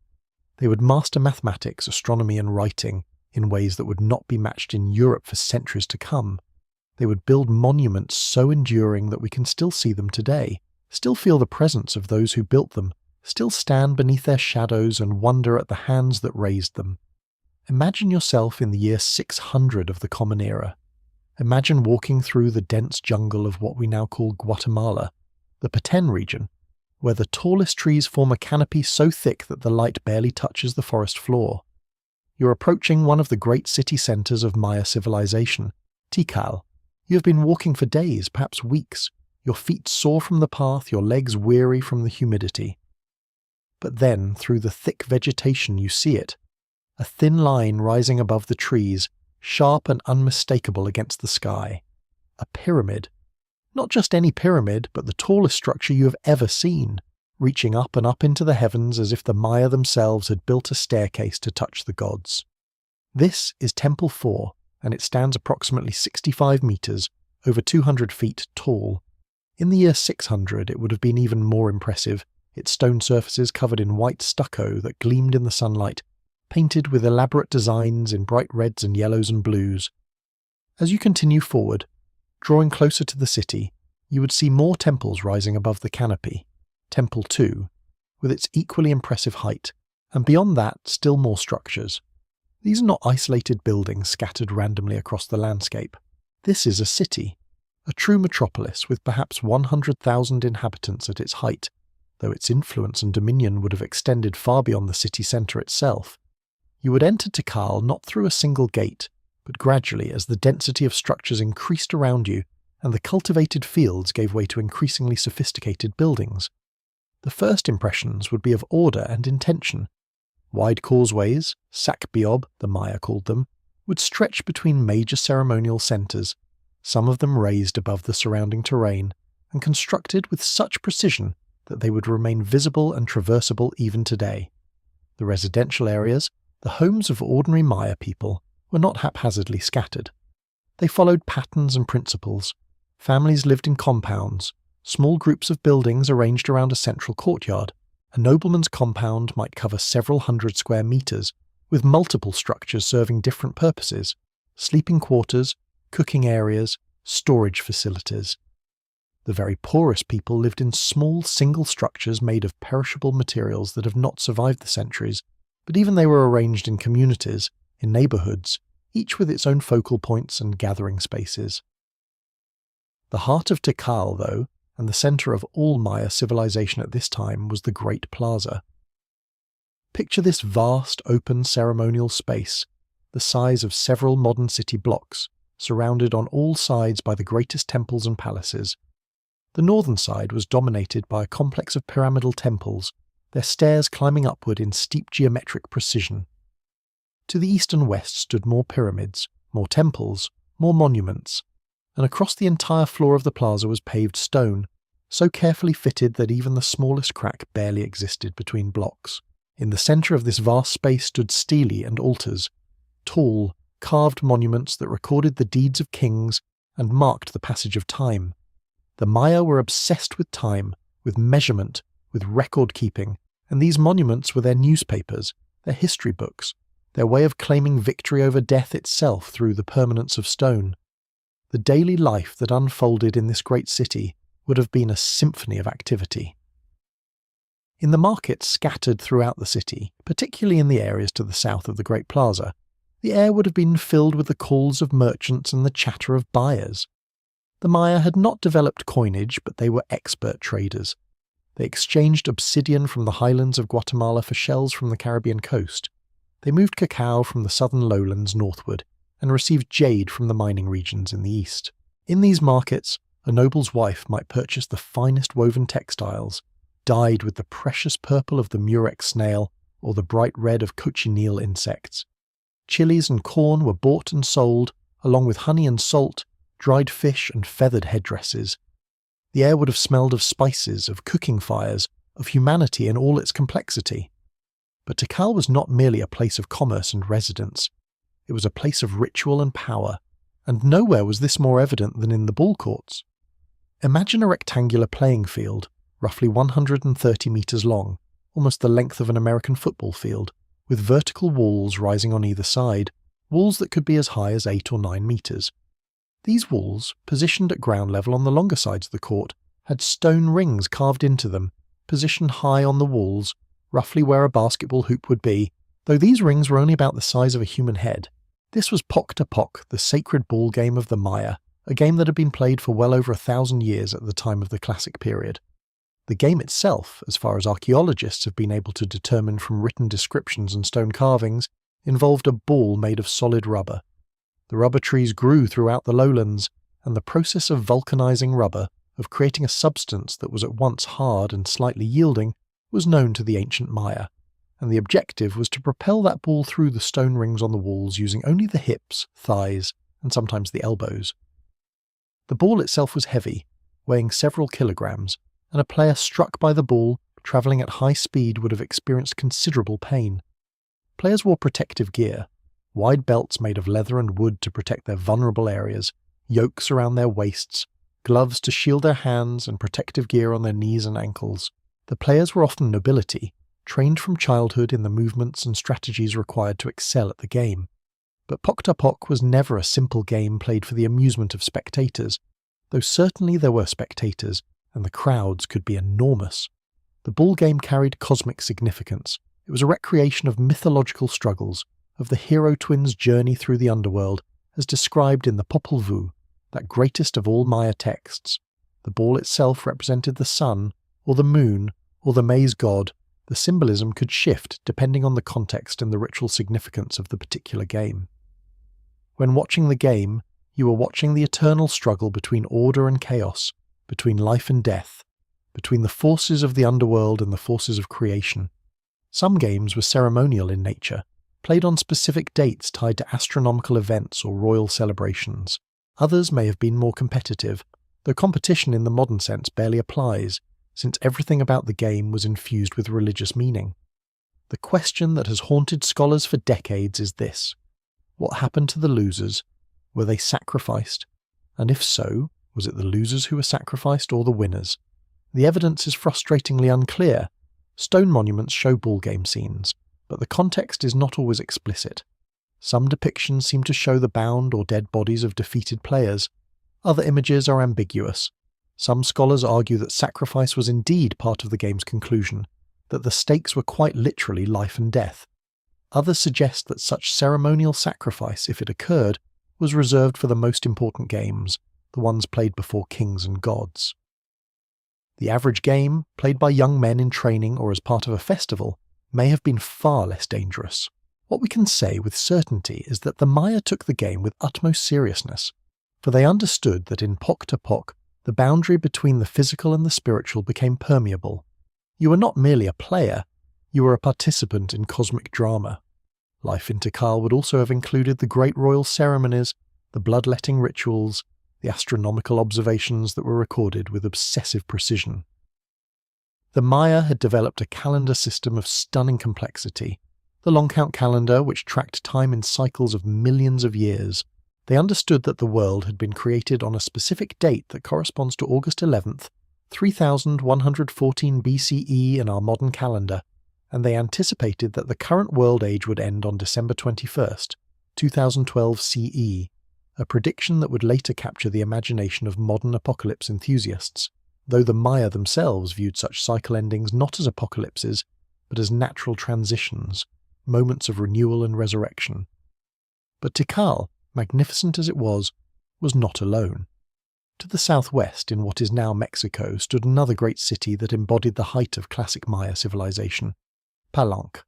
They would master mathematics, astronomy, and writing in ways that would not be matched in Europe for centuries to come. They would build monuments so enduring that we can still see them today, still feel the presence of those who built them, still stand beneath their shadows and wonder at the hands that raised them. Imagine yourself in the year 600 of the Common Era. Imagine walking through the dense jungle of what we now call Guatemala, the Petén region, where the tallest trees form a canopy so thick that the light barely touches the forest floor. You're approaching one of the great city centres of Maya civilization, Tikal. You have been walking for days, perhaps weeks, your feet sore from the path, your legs weary from the humidity. But then, through the thick vegetation, you see it, a thin line rising above the trees, sharp and unmistakable against the sky. A pyramid. Not just any pyramid, but the tallest structure you have ever seen, reaching up and up into the heavens as if the Maya themselves had built a staircase to touch the gods. This is Temple 4, and it stands approximately 65 meters, over 200 feet tall. In the year 600, it would have been even more impressive, its stone surfaces covered in white stucco that gleamed in the sunlight, painted with elaborate designs in bright reds and yellows and blues. As you continue forward, drawing closer to the city, you would see more temples rising above the canopy. Temple 2, with its equally impressive height, and beyond that, still more structures. These are not isolated buildings scattered randomly across the landscape. This is a city, a true metropolis with perhaps 100,000 inhabitants at its height, though its influence and dominion would have extended far beyond the city centre itself. You would enter Tikal not through a single gate, but gradually as the density of structures increased around you and the cultivated fields gave way to increasingly sophisticated buildings. The first impressions would be of order and intention. Wide causeways, sakbiob, the Maya called them, would stretch between major ceremonial centres, some of them raised above the surrounding terrain, and constructed with such precision that they would remain visible and traversable even today. The residential areas, the homes of ordinary Maya people, were not haphazardly scattered. They followed patterns and principles. Families lived in compounds, small groups of buildings arranged around a central courtyard. A nobleman's compound might cover several hundred square meters, with multiple structures serving different purposes: sleeping quarters, cooking areas, storage facilities. The very poorest people lived in small single structures made of perishable materials that have not survived the centuries, but even they were arranged in communities, in neighbourhoods, each with its own focal points and gathering spaces. The heart of Tikal, though, and the centre of all Maya civilization at this time, was the Great Plaza. Picture this vast, open ceremonial space, the size of several modern city blocks, surrounded on all sides by the greatest temples and palaces. The northern side was dominated by a complex of pyramidal temples, their stairs climbing upward in steep geometric precision. To the east and west stood more pyramids, more temples, more monuments, and across the entire floor of the plaza was paved stone, so carefully fitted that even the smallest crack barely existed between blocks. In the centre of this vast space stood stelae and altars, tall, carved monuments that recorded the deeds of kings and marked the passage of time. The Maya were obsessed with time, with measurement, with record-keeping, and these monuments were their newspapers, their history books, their way of claiming victory over death itself through the permanence of stone. The daily life that unfolded in this great city would have been a symphony of activity. In the markets scattered throughout the city, particularly in the areas to the south of the Great Plaza, the air would have been filled with the calls of merchants and the chatter of buyers. The Maya had not developed coinage, but they were expert traders. They exchanged obsidian from the highlands of Guatemala for shells from the Caribbean coast. They moved cacao from the southern lowlands northward, and received jade from the mining regions in the east. In these markets, a noble's wife might purchase the finest woven textiles, dyed with the precious purple of the murex snail or the bright red of cochineal insects. Chilies and corn were bought and sold, along with honey and salt, dried fish and feathered headdresses. The air would have smelled of spices, of cooking fires, of humanity in all its complexity. But Tikal was not merely a place of commerce and residence. It was a place of ritual and power, and nowhere was this more evident than in the ball courts. Imagine a rectangular playing field, roughly 130 meters long, almost the length of an American football field, with vertical walls rising on either side, walls that could be as high as 8 or 9 meters. These walls, positioned at ground level on the longer sides of the court, had stone rings carved into them, positioned high on the walls, roughly where a basketball hoop would be, though these rings were only about the size of a human head. This was Pok to Pok, the sacred ball game of the Maya, a game that had been played for well over 1,000 years at the time of the Classic period. The game itself, as far as archaeologists have been able to determine from written descriptions and stone carvings, involved a ball made of solid rubber. The rubber trees grew throughout the lowlands, and the process of vulcanizing rubber, of creating a substance that was at once hard and slightly yielding, was known to the ancient Maya, and the objective was to propel that ball through the stone rings on the walls using only the hips, thighs, and sometimes the elbows. The ball itself was heavy, weighing several kilograms, and a player struck by the ball, travelling at high speed, would have experienced considerable pain. Players wore protective gear, wide belts made of leather and wood to protect their vulnerable areas, yokes around their waists, gloves to shield their hands, and protective gear on their knees and ankles. The players were often nobility, trained from childhood in the movements and strategies required to excel at the game. But Pok-ta-Pok was never a simple game played for the amusement of spectators, though certainly there were spectators, and the crowds could be enormous. The ball game carried cosmic significance. It was a recreation of mythological struggles, of the hero twins' journey through the underworld, as described in the Popol Vuh, that greatest of all Maya texts. The ball itself represented the sun, or the moon, or the maize god. The symbolism could shift depending on the context and the ritual significance of the particular game. When watching the game, you were watching the eternal struggle between order and chaos, between life and death, between the forces of the underworld and the forces of creation. Some games were ceremonial in nature, played on specific dates tied to astronomical events or royal celebrations. Others may have been more competitive, though competition in the modern sense barely applies, since everything about the game was infused with religious meaning. The question that has haunted scholars for decades is this: what happened to the losers? Were they sacrificed? And if so, was it the losers who were sacrificed or the winners? The evidence is frustratingly unclear. Stone monuments show ball game scenes, but the context is not always explicit. Some depictions seem to show the bound or dead bodies of defeated players. Other images are ambiguous. Some scholars argue that sacrifice was indeed part of the game's conclusion, that the stakes were quite literally life and death. Others suggest that such ceremonial sacrifice, if it occurred, was reserved for the most important games, the ones played before kings and gods. The average game, played by young men in training or as part of a festival, may have been far less dangerous. What we can say with certainty is that the Maya took the game with utmost seriousness, for they understood that in Pok-ta-Pok, the boundary between the physical and the spiritual became permeable. You were not merely a player, you were a participant in cosmic drama. Life in Tikal would also have included the great royal ceremonies, the bloodletting rituals, the astronomical observations that were recorded with obsessive precision. The Maya had developed a calendar system of stunning complexity, the long count calendar which tracked time in cycles of millions of years. They understood that the world had been created on a specific date that corresponds to August 11th, 3114 BCE in our modern calendar, and they anticipated that the current world age would end on December 21st, 2012 CE, a prediction that would later capture the imagination of modern apocalypse enthusiasts, though the Maya themselves viewed such cycle endings not as apocalypses, but as natural transitions, moments of renewal and resurrection. But Tikal, magnificent as it was not alone. To the southwest, in what is now Mexico, stood another great city that embodied the height of classic Maya civilization, Palenque.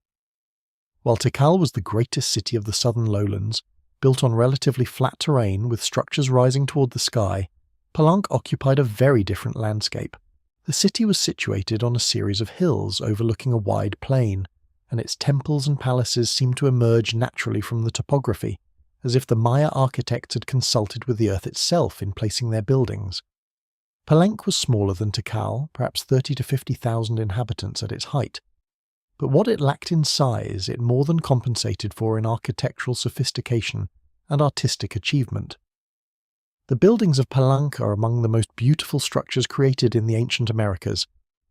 While Tikal was the greatest city of the southern lowlands, built on relatively flat terrain with structures rising toward the sky, Palenque occupied a very different landscape. The city was situated on a series of hills overlooking a wide plain, and its temples and palaces seemed to emerge naturally from the topography, as if the Maya architects had consulted with the earth itself in placing their buildings. Palenque was smaller than Tikal, perhaps 30 to 50,000 inhabitants at its height. But what it lacked in size, it more than compensated for in architectural sophistication and artistic achievement. The buildings of Palenque are among the most beautiful structures created in the ancient Americas,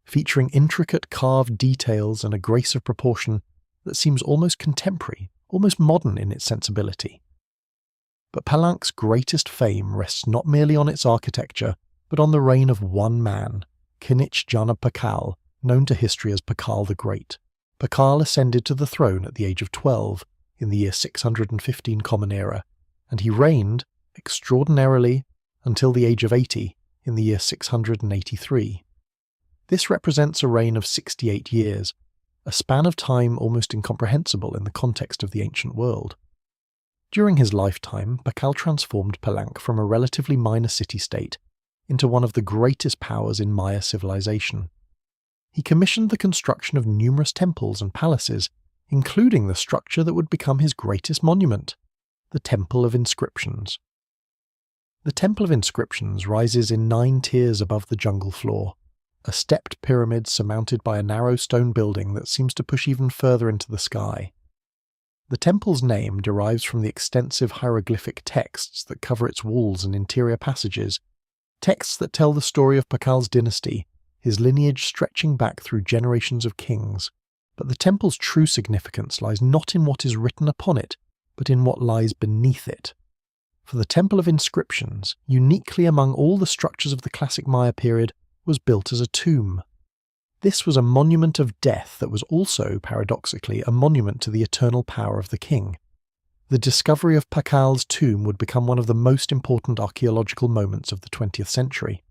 featuring intricate carved details and a grace of proportion that seems almost contemporary, almost modern in its sensibility. But Palenque's greatest fame rests not merely on its architecture, but on the reign of one man, Kinich Jana Pakal, known to history as Pakal the Great. Pakal ascended to the throne at the age of 12 in the year 615 Common Era, and he reigned, extraordinarily, until the age of 80 in the year 683. This represents a reign of 68 years, a span of time almost incomprehensible in the context of the ancient world. During his lifetime, Pakal transformed Palenque from a relatively minor city-state into one of the greatest powers in Maya civilization. He commissioned the construction of numerous temples and palaces, including the structure that would become his greatest monument, the Temple of Inscriptions. The Temple of Inscriptions rises in 9 tiers above the jungle floor, a stepped pyramid surmounted by a narrow stone building that seems to push even further into the sky. The temple's name derives from the extensive hieroglyphic texts that cover its walls and interior passages, texts that tell the story of Pakal's dynasty, his lineage stretching back through generations of kings. But the temple's true significance lies not in what is written upon it, but in what lies beneath it. For the Temple of Inscriptions, uniquely among all the structures of the classic Maya period, was built as a tomb. This was a monument of death that was also, paradoxically, a monument to the eternal power of the king. The discovery of Pakal's tomb would become one of the most important archaeological moments of the 20th century.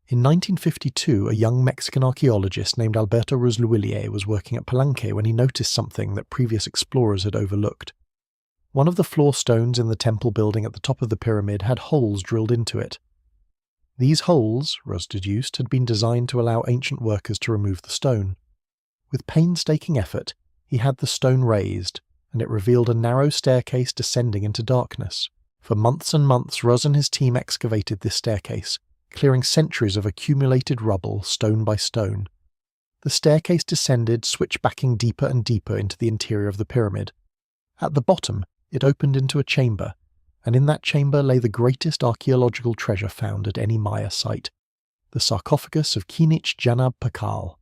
In 1952, a young Mexican archaeologist named Alberto Rusluillier was working at Palenque when he noticed something that previous explorers had overlooked. One of the floor stones in the temple building at the top of the pyramid had holes drilled into it. These holes, Rus deduced, had been designed to allow ancient workers to remove the stone. With painstaking effort, he had the stone raised, and it revealed a narrow staircase descending into darkness. For months and months, Rus and his team excavated this staircase, clearing centuries of accumulated rubble stone by stone. The staircase descended, switchbacking deeper and deeper into the interior of the pyramid. At the bottom, it opened into a chamber, and in that chamber lay the greatest archaeological treasure found at any Maya site, the sarcophagus of Kinich Janab Pakal.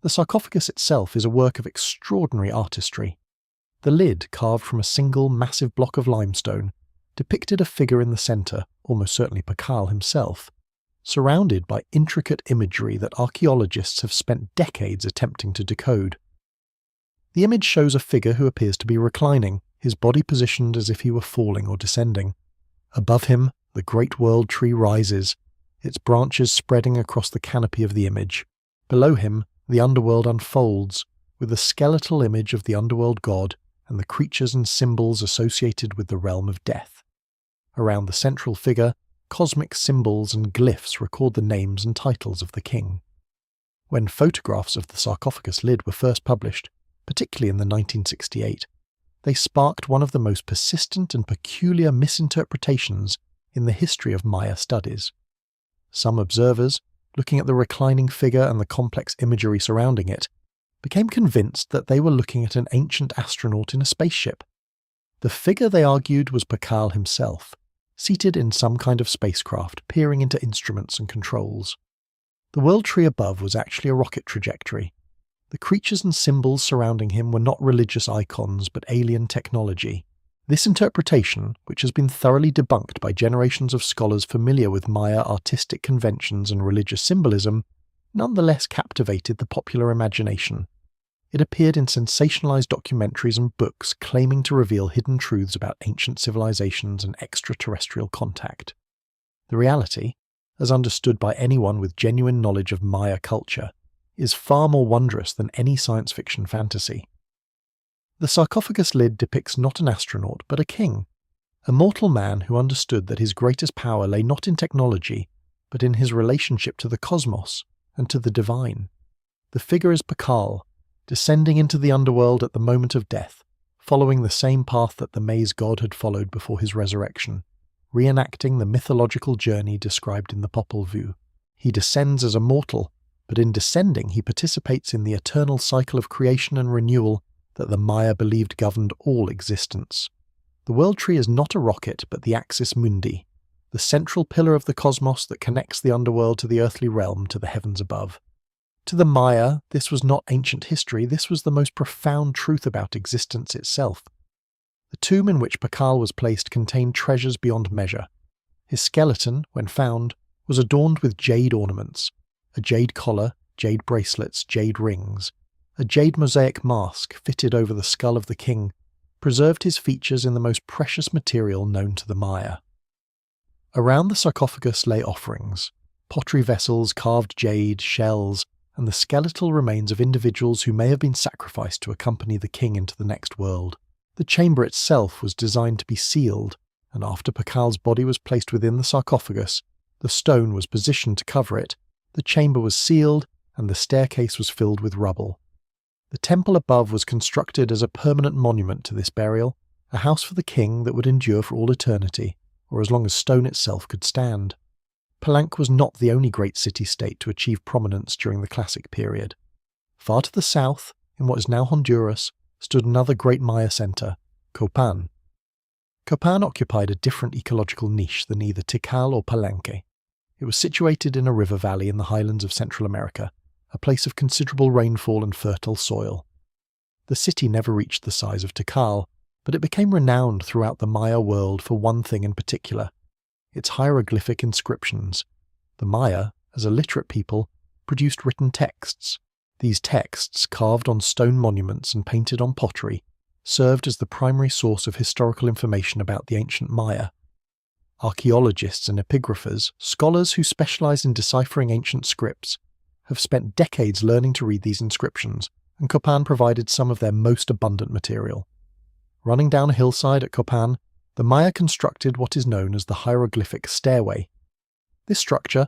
The sarcophagus itself is a work of extraordinary artistry. The lid, carved from a single massive block of limestone, depicted a figure in the centre, almost certainly Pakal himself, surrounded by intricate imagery that archaeologists have spent decades attempting to decode. The image shows a figure who appears to be reclining, his body positioned as if he were falling or descending. Above him, the great world tree rises, its branches spreading across the canopy of the image. Below him, the underworld unfolds, with the skeletal image of the underworld god and the creatures and symbols associated with the realm of death. Around the central figure, cosmic symbols and glyphs record the names and titles of the king. When photographs of the sarcophagus lid were first published, particularly in the 1968, they sparked one of the most persistent and peculiar misinterpretations in the history of Maya studies. Some observers, looking at the reclining figure and the complex imagery surrounding it, became convinced that they were looking at an ancient astronaut in a spaceship. The figure, they argued, was Pakal himself, seated in some kind of spacecraft, peering into instruments and controls. The world tree above was actually a rocket trajectory. The creatures and symbols surrounding him were not religious icons but alien technology. This interpretation, which has been thoroughly debunked by generations of scholars familiar with Maya artistic conventions and religious symbolism, nonetheless captivated the popular imagination. It appeared in sensationalized documentaries and books claiming to reveal hidden truths about ancient civilizations and extraterrestrial contact. The reality, as understood by anyone with genuine knowledge of Maya culture, is far more wondrous than any science fiction fantasy. The sarcophagus lid depicts not an astronaut, but a king, a mortal man who understood that his greatest power lay not in technology, but in his relationship to the cosmos and to the divine. The figure is Pakal, descending into the underworld at the moment of death, following the same path that the maize god had followed before his resurrection, reenacting the mythological journey described in the Popol Vuh. He descends as a mortal, but in descending he participates in the eternal cycle of creation and renewal that the Maya believed governed all existence. The world tree is not a rocket but the axis mundi, the central pillar of the cosmos that connects the underworld to the earthly realm to the heavens above. To the Maya, this was not ancient history, this was the most profound truth about existence itself. The tomb in which Pakal was placed contained treasures beyond measure. His skeleton, when found, was adorned with jade ornaments, a jade collar, jade bracelets, jade rings. A jade mosaic mask fitted over the skull of the king preserved his features in the most precious material known to the Maya. Around the sarcophagus lay offerings, pottery vessels, carved jade, shells, and the skeletal remains of individuals who may have been sacrificed to accompany the king into the next world. The chamber itself was designed to be sealed, and after Pakal's body was placed within the sarcophagus, the stone was positioned to cover it, the chamber was sealed, and the staircase was filled with rubble. The temple above was constructed as a permanent monument to this burial, a house for the king that would endure for all eternity, or as long as stone itself could stand. Palenque was not the only great city-state to achieve prominence during the Classic period. Far to the south, in what is now Honduras, stood another great Maya center, Copan. Copan occupied a different ecological niche than either Tikal or Palenque. It was situated in a river valley in the highlands of Central America, a place of considerable rainfall and fertile soil. The city never reached the size of Tikal, but it became renowned throughout the Maya world for one thing in particular: its hieroglyphic inscriptions. The Maya, as a literate people, produced written texts. These texts, carved on stone monuments and painted on pottery, served as the primary source of historical information about the ancient Maya. Archaeologists and epigraphers, scholars who specialize in deciphering ancient scripts, have spent decades learning to read these inscriptions, and Copan provided some of their most abundant material. Running down a hillside at Copan, the Maya constructed what is known as the hieroglyphic stairway. This structure,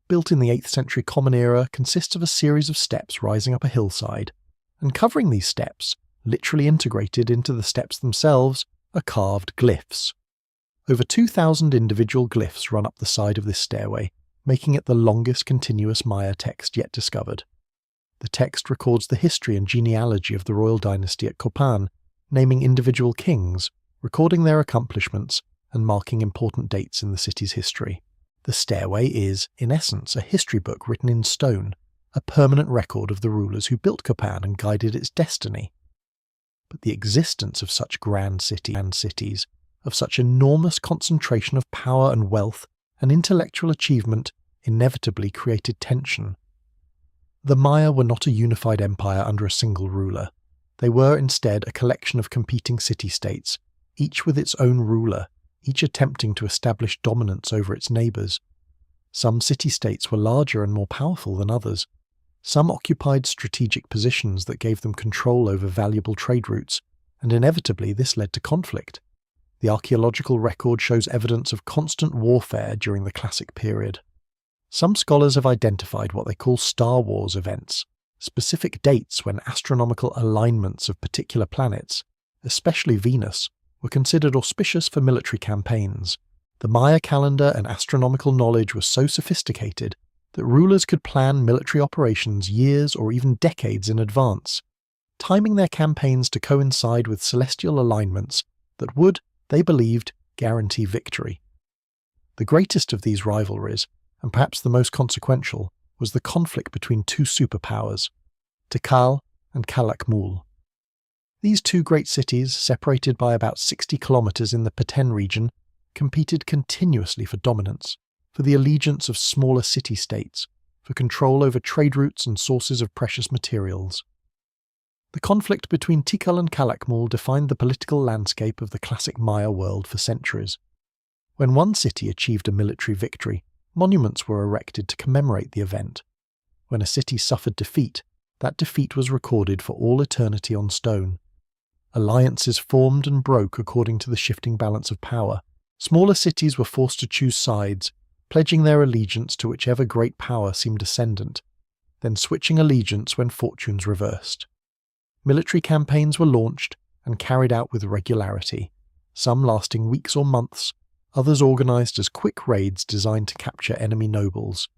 built in the 8th century Common Era, consists of a series of steps rising up a hillside, and covering these steps, literally integrated into the steps themselves, are carved glyphs. Over 2,000 individual glyphs run up the side of this stairway, making it the longest continuous Maya text yet discovered. The text records the history and genealogy of the royal dynasty at Copan, naming individual kings, recording their accomplishments, and marking important dates in the city's history. The stairway is, in essence, a history book written in stone, a permanent record of the rulers who built Copan and guided its destiny. But the existence of such grand cities, of such enormous concentration of power and wealth and intellectual achievement, inevitably created tension. The Maya were not a unified empire under a single ruler. They were instead a collection of competing city-states, each with its own ruler, each attempting to establish dominance over its neighbours. Some city-states were larger and more powerful than others. Some occupied strategic positions that gave them control over valuable trade routes, and inevitably this led to conflict. The archaeological record shows evidence of constant warfare during the Classic period. Some scholars have identified what they call Star Wars events, specific dates when astronomical alignments of particular planets, especially Venus, were considered auspicious for military campaigns. The Maya calendar and astronomical knowledge were so sophisticated that rulers could plan military operations years or even decades in advance, timing their campaigns to coincide with celestial alignments that would, they believed, guarantee victory. The greatest of these rivalries, and perhaps the most consequential, was the conflict between two superpowers, Tikal and Calakmul. These two great cities, separated by about 60 kilometers in the Petén region, competed continuously for dominance, for the allegiance of smaller city-states, for control over trade routes and sources of precious materials. The conflict between Tikal and Calakmul defined the political landscape of the classic Maya world for centuries. When one city achieved a military victory, monuments were erected to commemorate the event. When a city suffered defeat, that defeat was recorded for all eternity on stone. Alliances formed and broke according to the shifting balance of power. Smaller cities were forced to choose sides, pledging their allegiance to whichever great power seemed ascendant, then switching allegiance when fortunes reversed. Military campaigns were launched and carried out with regularity, some lasting weeks or months, others organized as quick raids designed to capture enemy nobles.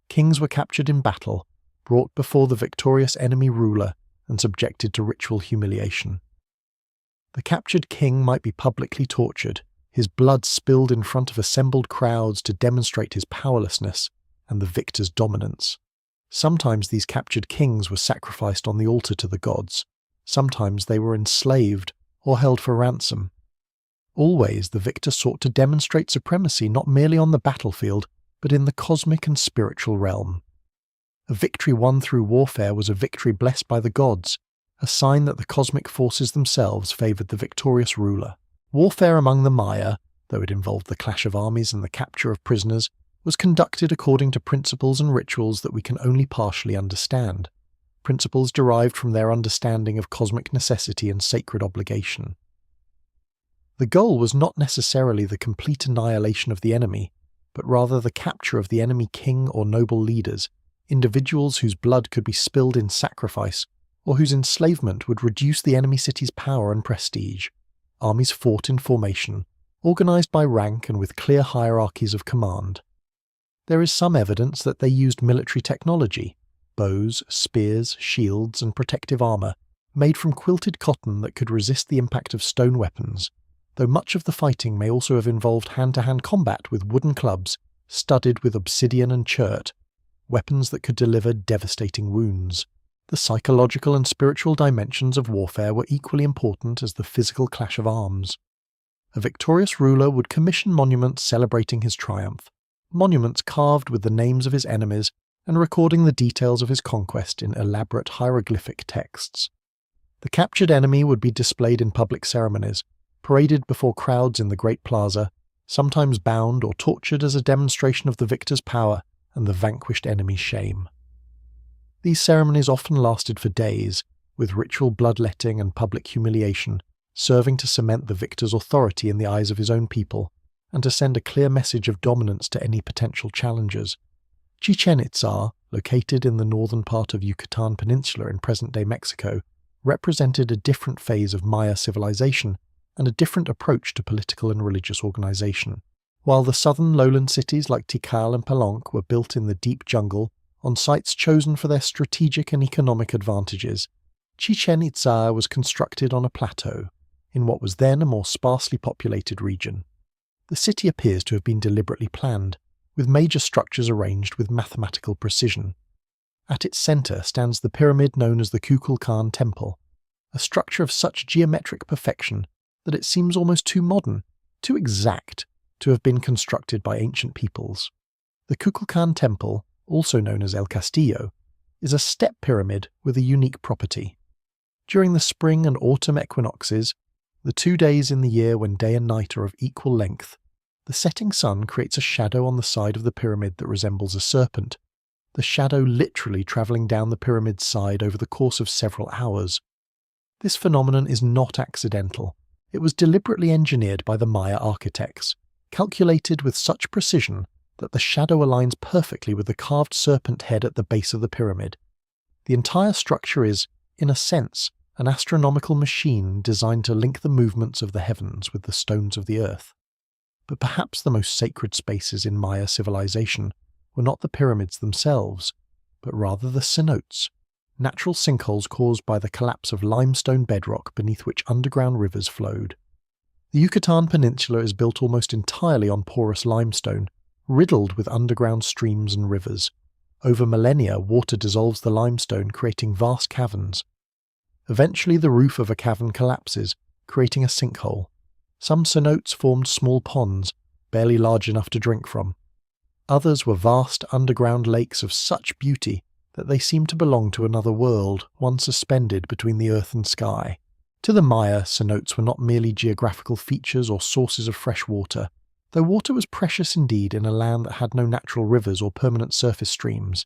Kings were captured in battle, brought before the victorious enemy ruler, and subjected to ritual humiliation. The captured king might be publicly tortured, his blood spilled in front of assembled crowds to demonstrate his powerlessness and the victor's dominance. Sometimes these captured kings were sacrificed on the altar to the gods. Sometimes they were enslaved or held for ransom. Always the victor sought to demonstrate supremacy not merely on the battlefield, but in the cosmic and spiritual realm. A victory won through warfare was a victory blessed by the gods, a sign that the cosmic forces themselves favoured the victorious ruler. Warfare among the Maya, though it involved the clash of armies and the capture of prisoners, was conducted according to principles and rituals that we can only partially understand, principles derived from their understanding of cosmic necessity and sacred obligation. The goal was not necessarily the complete annihilation of the enemy, but rather the capture of the enemy king or noble leaders, individuals whose blood could be spilled in sacrifice, or whose enslavement would reduce the enemy city's power and prestige. Armies fought in formation, organized by rank and with clear hierarchies of command. There is some evidence that they used military technology, bows, spears, shields, and protective armor, made from quilted cotton that could resist the impact of stone weapons, though much of the fighting may also have involved hand-to-hand combat with wooden clubs studded with obsidian and chert, weapons that could deliver devastating wounds. The psychological and spiritual dimensions of warfare were equally important as the physical clash of arms. A victorious ruler would commission monuments celebrating his triumph, monuments carved with the names of his enemies and recording the details of his conquest in elaborate hieroglyphic texts. The captured enemy would be displayed in public ceremonies, paraded before crowds in the Great Plaza, sometimes bound or tortured as a demonstration of the victor's power and the vanquished enemy's shame. These ceremonies often lasted for days, with ritual bloodletting and public humiliation, serving to cement the victor's authority in the eyes of his own people, and to send a clear message of dominance to any potential challengers. Chichen Itza, located in the northern part of Yucatan Peninsula in present-day Mexico, represented a different phase of Maya civilization and a different approach to political and religious organization. While the southern lowland cities like Tikal and Palenque were built in the deep jungle, on sites chosen for their strategic and economic advantages, Chichen Itza was constructed on a plateau, in what was then a more sparsely populated region. The city appears to have been deliberately planned, with major structures arranged with mathematical precision. At its centre stands the pyramid known as the Kukulkan Temple, a structure of such geometric perfection that it seems almost too modern, too exact, to have been constructed by ancient peoples. The Kukulkan Temple, also known as El Castillo, is a step pyramid with a unique property. During the spring and autumn equinoxes, the 2 days in the year when day and night are of equal length, the setting sun creates a shadow on the side of the pyramid that resembles a serpent, the shadow literally travelling down the pyramid's side over the course of several hours. This phenomenon is not accidental. It was deliberately engineered by the Maya architects, calculated with such precision that the shadow aligns perfectly with the carved serpent head at the base of the pyramid. The entire structure is, in a sense, an astronomical machine designed to link the movements of the heavens with the stones of the earth. But perhaps the most sacred spaces in Maya civilization were not the pyramids themselves, but rather the cenotes, natural sinkholes caused by the collapse of limestone bedrock beneath which underground rivers flowed. The Yucatan Peninsula is built almost entirely on porous limestone, riddled with underground streams and rivers. Over millennia, water dissolves the limestone, creating vast caverns. Eventually, the roof of a cavern collapses, creating a sinkhole. Some cenotes formed small ponds, barely large enough to drink from. Others were vast underground lakes of such beauty that they seemed to belong to another world, one suspended between the earth and sky. To the Maya, cenotes were not merely geographical features or sources of fresh water, though water was precious indeed in a land that had no natural rivers or permanent surface streams.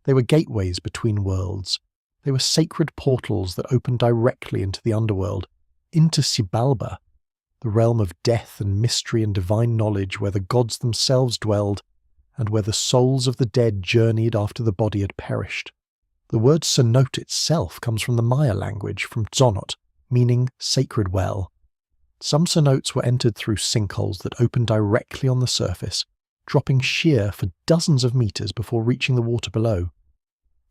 They were gateways between worlds. They were sacred portals that opened directly into the underworld, into Xibalba, the realm of death and mystery and divine knowledge where the gods themselves dwelled, and where the souls of the dead journeyed after the body had perished. The word cenote itself comes from the Maya language, from zonot, meaning sacred well. Some cenotes were entered through sinkholes that opened directly on the surface, dropping sheer for dozens of meters before reaching the water below.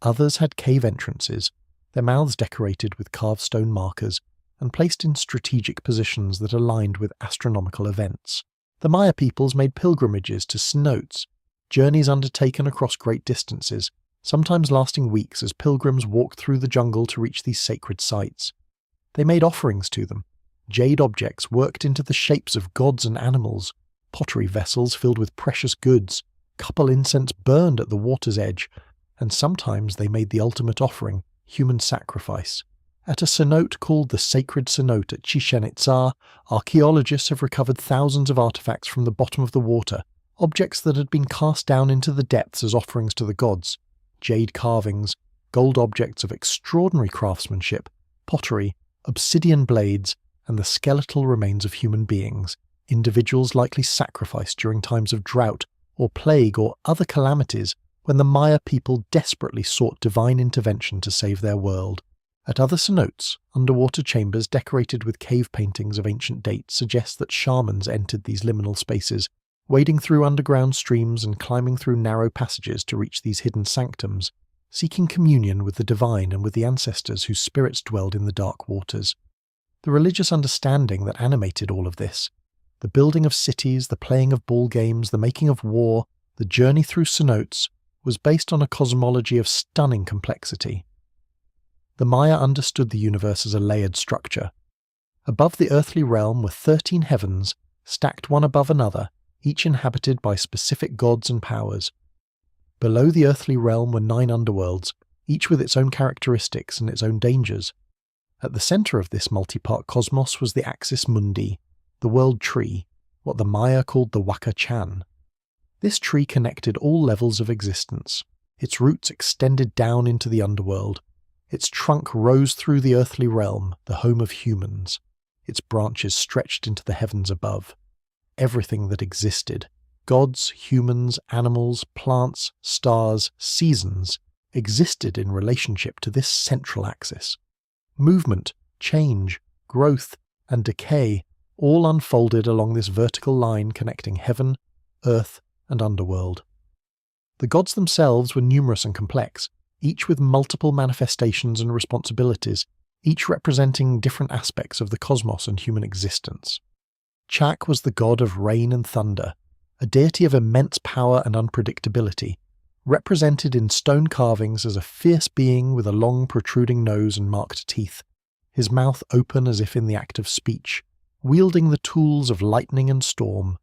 Others had cave entrances, their mouths decorated with carved stone markers and placed in strategic positions that aligned with astronomical events. The Maya peoples made pilgrimages to cenotes, journeys undertaken across great distances, sometimes lasting weeks as pilgrims walked through the jungle to reach these sacred sites. They made offerings to them, jade objects worked into the shapes of gods and animals, pottery vessels filled with precious goods, couple incense burned at the water's edge, and sometimes they made the ultimate offering, human sacrifice. At a cenote called the Sacred Cenote at Chichen Itza, archaeologists have recovered thousands of artifacts from the bottom of the water, objects that had been cast down into the depths as offerings to the gods, jade carvings, gold objects of extraordinary craftsmanship, pottery, obsidian blades, and the skeletal remains of human beings, individuals likely sacrificed during times of drought or plague or other calamities when the Maya people desperately sought divine intervention to save their world. At other cenotes, underwater chambers decorated with cave paintings of ancient dates suggest that shamans entered these liminal spaces, wading through underground streams and climbing through narrow passages to reach these hidden sanctums, seeking communion with the divine and with the ancestors whose spirits dwelled in the dark waters. The religious understanding that animated all of this, the building of cities, the playing of ball games, the making of war, the journey through cenotes, was based on a cosmology of stunning complexity. The Maya understood the universe as a layered structure. Above the earthly realm were 13 heavens, stacked one above another, each inhabited by specific gods and powers. Below the earthly realm were 9 underworlds, each with its own characteristics and its own dangers. At the centre of this multi-part cosmos was the axis mundi, the world tree, what the Maya called the Waka Chan. This tree connected all levels of existence. Its roots extended down into the underworld. Its trunk rose through the earthly realm, the home of humans. Its branches stretched into the heavens above. Everything that existed, gods, humans, animals, plants, stars, seasons, existed in relationship to this central axis. Movement, change, growth, and decay all unfolded along this vertical line connecting heaven, earth, and underworld. The gods themselves were numerous and complex, each with multiple manifestations and responsibilities, each representing different aspects of the cosmos and human existence. Chak was the god of rain and thunder, a deity of immense power and unpredictability, represented in stone carvings as a fierce being with a long protruding nose and marked teeth, his mouth open as if in the act of speech, wielding the tools of lightning and storm.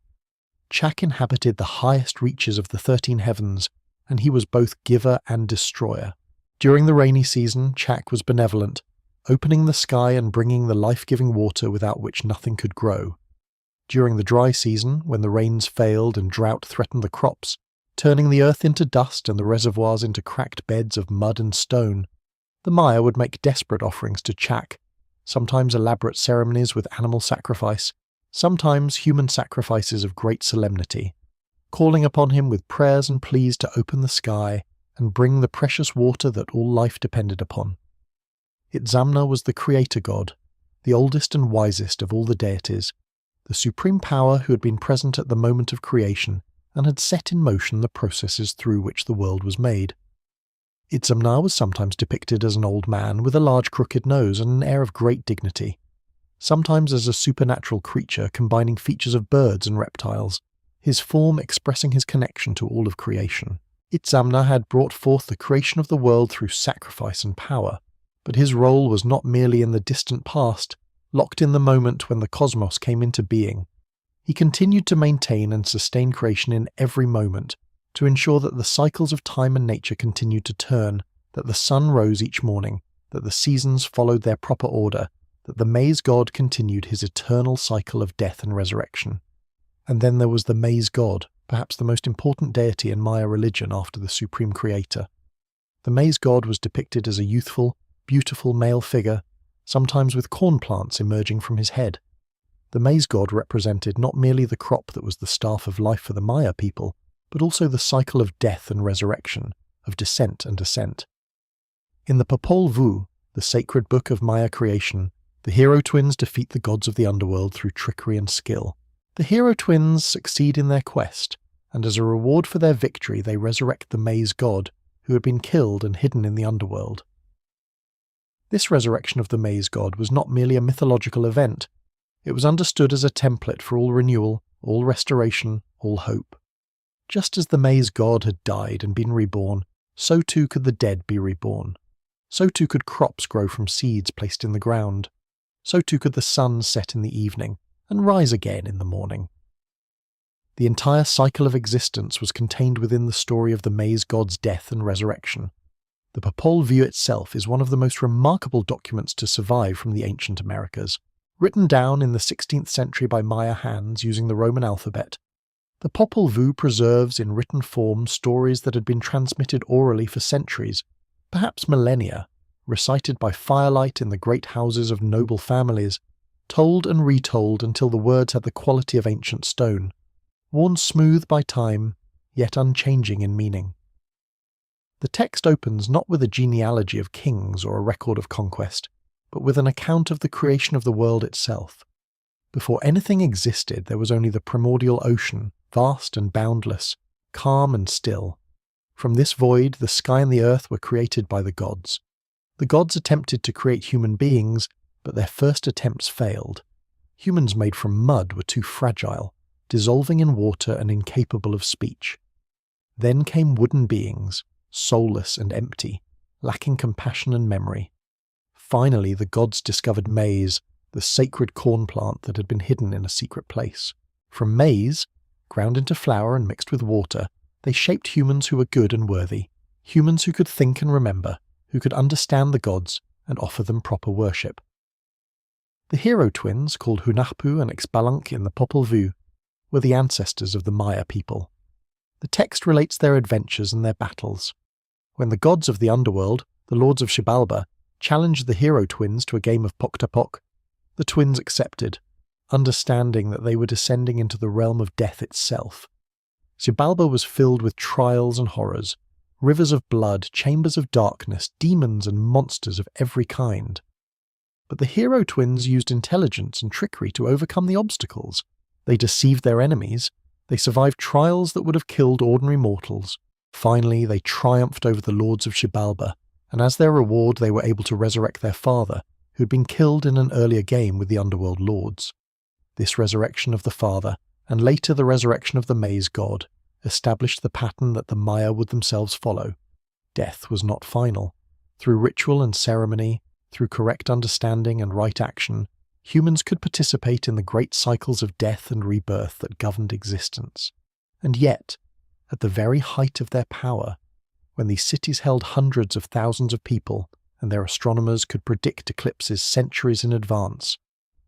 Chak inhabited the highest reaches of the 13 heavens, and he was both giver and destroyer. During the rainy season, Chak was benevolent, opening the sky and bringing the life-giving water without which nothing could grow. During the dry season, when the rains failed and drought threatened the crops, turning the earth into dust and the reservoirs into cracked beds of mud and stone, the Maya would make desperate offerings to Chak, sometimes elaborate ceremonies with animal sacrifice, sometimes human sacrifices of great solemnity, calling upon him with prayers and pleas to open the sky and bring the precious water that all life depended upon. Itzamna was the creator god, the oldest and wisest of all the deities, the supreme power who had been present at the moment of creation and had set in motion the processes through which the world was made. Itzamna was sometimes depicted as an old man with a large crooked nose and an air of great dignity, sometimes as a supernatural creature combining features of birds and reptiles, his form expressing his connection to all of creation. Itzamna had brought forth the creation of the world through sacrifice and power, but his role was not merely in the distant past, locked in the moment when the cosmos came into being. He continued to maintain and sustain creation in every moment, to ensure that the cycles of time and nature continued to turn, that the sun rose each morning, that the seasons followed their proper order, that the maize god continued his eternal cycle of death and resurrection. And then there was the maize god, perhaps the most important deity in Maya religion after the supreme creator. The maize god was depicted as a youthful, beautiful male figure, sometimes with corn plants emerging from his head. The maize god represented not merely the crop that was the staff of life for the Maya people, but also the cycle of death and resurrection, of descent and ascent. In the Popol Vuh, the sacred book of Maya creation, the hero twins defeat the gods of the underworld through trickery and skill. The hero twins succeed in their quest, and as a reward for their victory they resurrect the maize god, who had been killed and hidden in the underworld. This resurrection of the maize god was not merely a mythological event. It was understood as a template for all renewal, all restoration, all hope. Just as the maize god had died and been reborn, so too could the dead be reborn. So too could crops grow from seeds placed in the ground. So too could the sun set in the evening and rise again in the morning. The entire cycle of existence was contained within the story of the maize god's death and resurrection. The Popol Vuh itself is one of the most remarkable documents to survive from the ancient Americas. Written down in the 16th century by Maya hands using the Roman alphabet, The Popol Vuh preserves in written form stories that had been transmitted orally for centuries, perhaps millennia, recited by firelight in the great houses of noble families, told and retold until the words had the quality of ancient stone, worn smooth by time, yet unchanging in meaning. The text opens not with a genealogy of kings or a record of conquest, but with an account of the creation of the world itself. Before anything existed, there was only the primordial ocean, vast and boundless, calm and still. From this void, the sky and the earth were created by the gods. The gods attempted to create human beings, but their first attempts failed. Humans made from mud were too fragile, dissolving in water and incapable of speech. Then came wooden beings, soulless and empty, lacking compassion and memory. Finally, the gods discovered maize, the sacred corn plant that had been hidden in a secret place. From maize, ground into flour and mixed with water, they shaped humans who were good and worthy, humans who could think and remember, who could understand the gods and offer them proper worship. The hero twins, called Hunahpu and Ixbalanque in the Popol Vuh, were the ancestors of the Maya people. The text relates their adventures and their battles. When the gods of the underworld, the lords of Xibalba, challenged the hero twins to a game of poc-ta-poc, the twins accepted, understanding that they were descending into the realm of death itself. Xibalba was filled with trials and horrors, rivers of blood, chambers of darkness, demons and monsters of every kind. But the hero twins used intelligence and trickery to overcome the obstacles. They deceived their enemies. They survived trials that would have killed ordinary mortals. Finally, they triumphed over the lords of Xibalba, and as their reward they were able to resurrect their father, who had been killed in an earlier game with the underworld lords. This resurrection of the father, and later the resurrection of the maize god, established the pattern that the Maya would themselves follow. Death was not final. Through ritual and ceremony, through correct understanding and right action, humans could participate in the great cycles of death and rebirth that governed existence. And yet, at the very height of their power, when these cities held hundreds of thousands of people, and their astronomers could predict eclipses centuries in advance,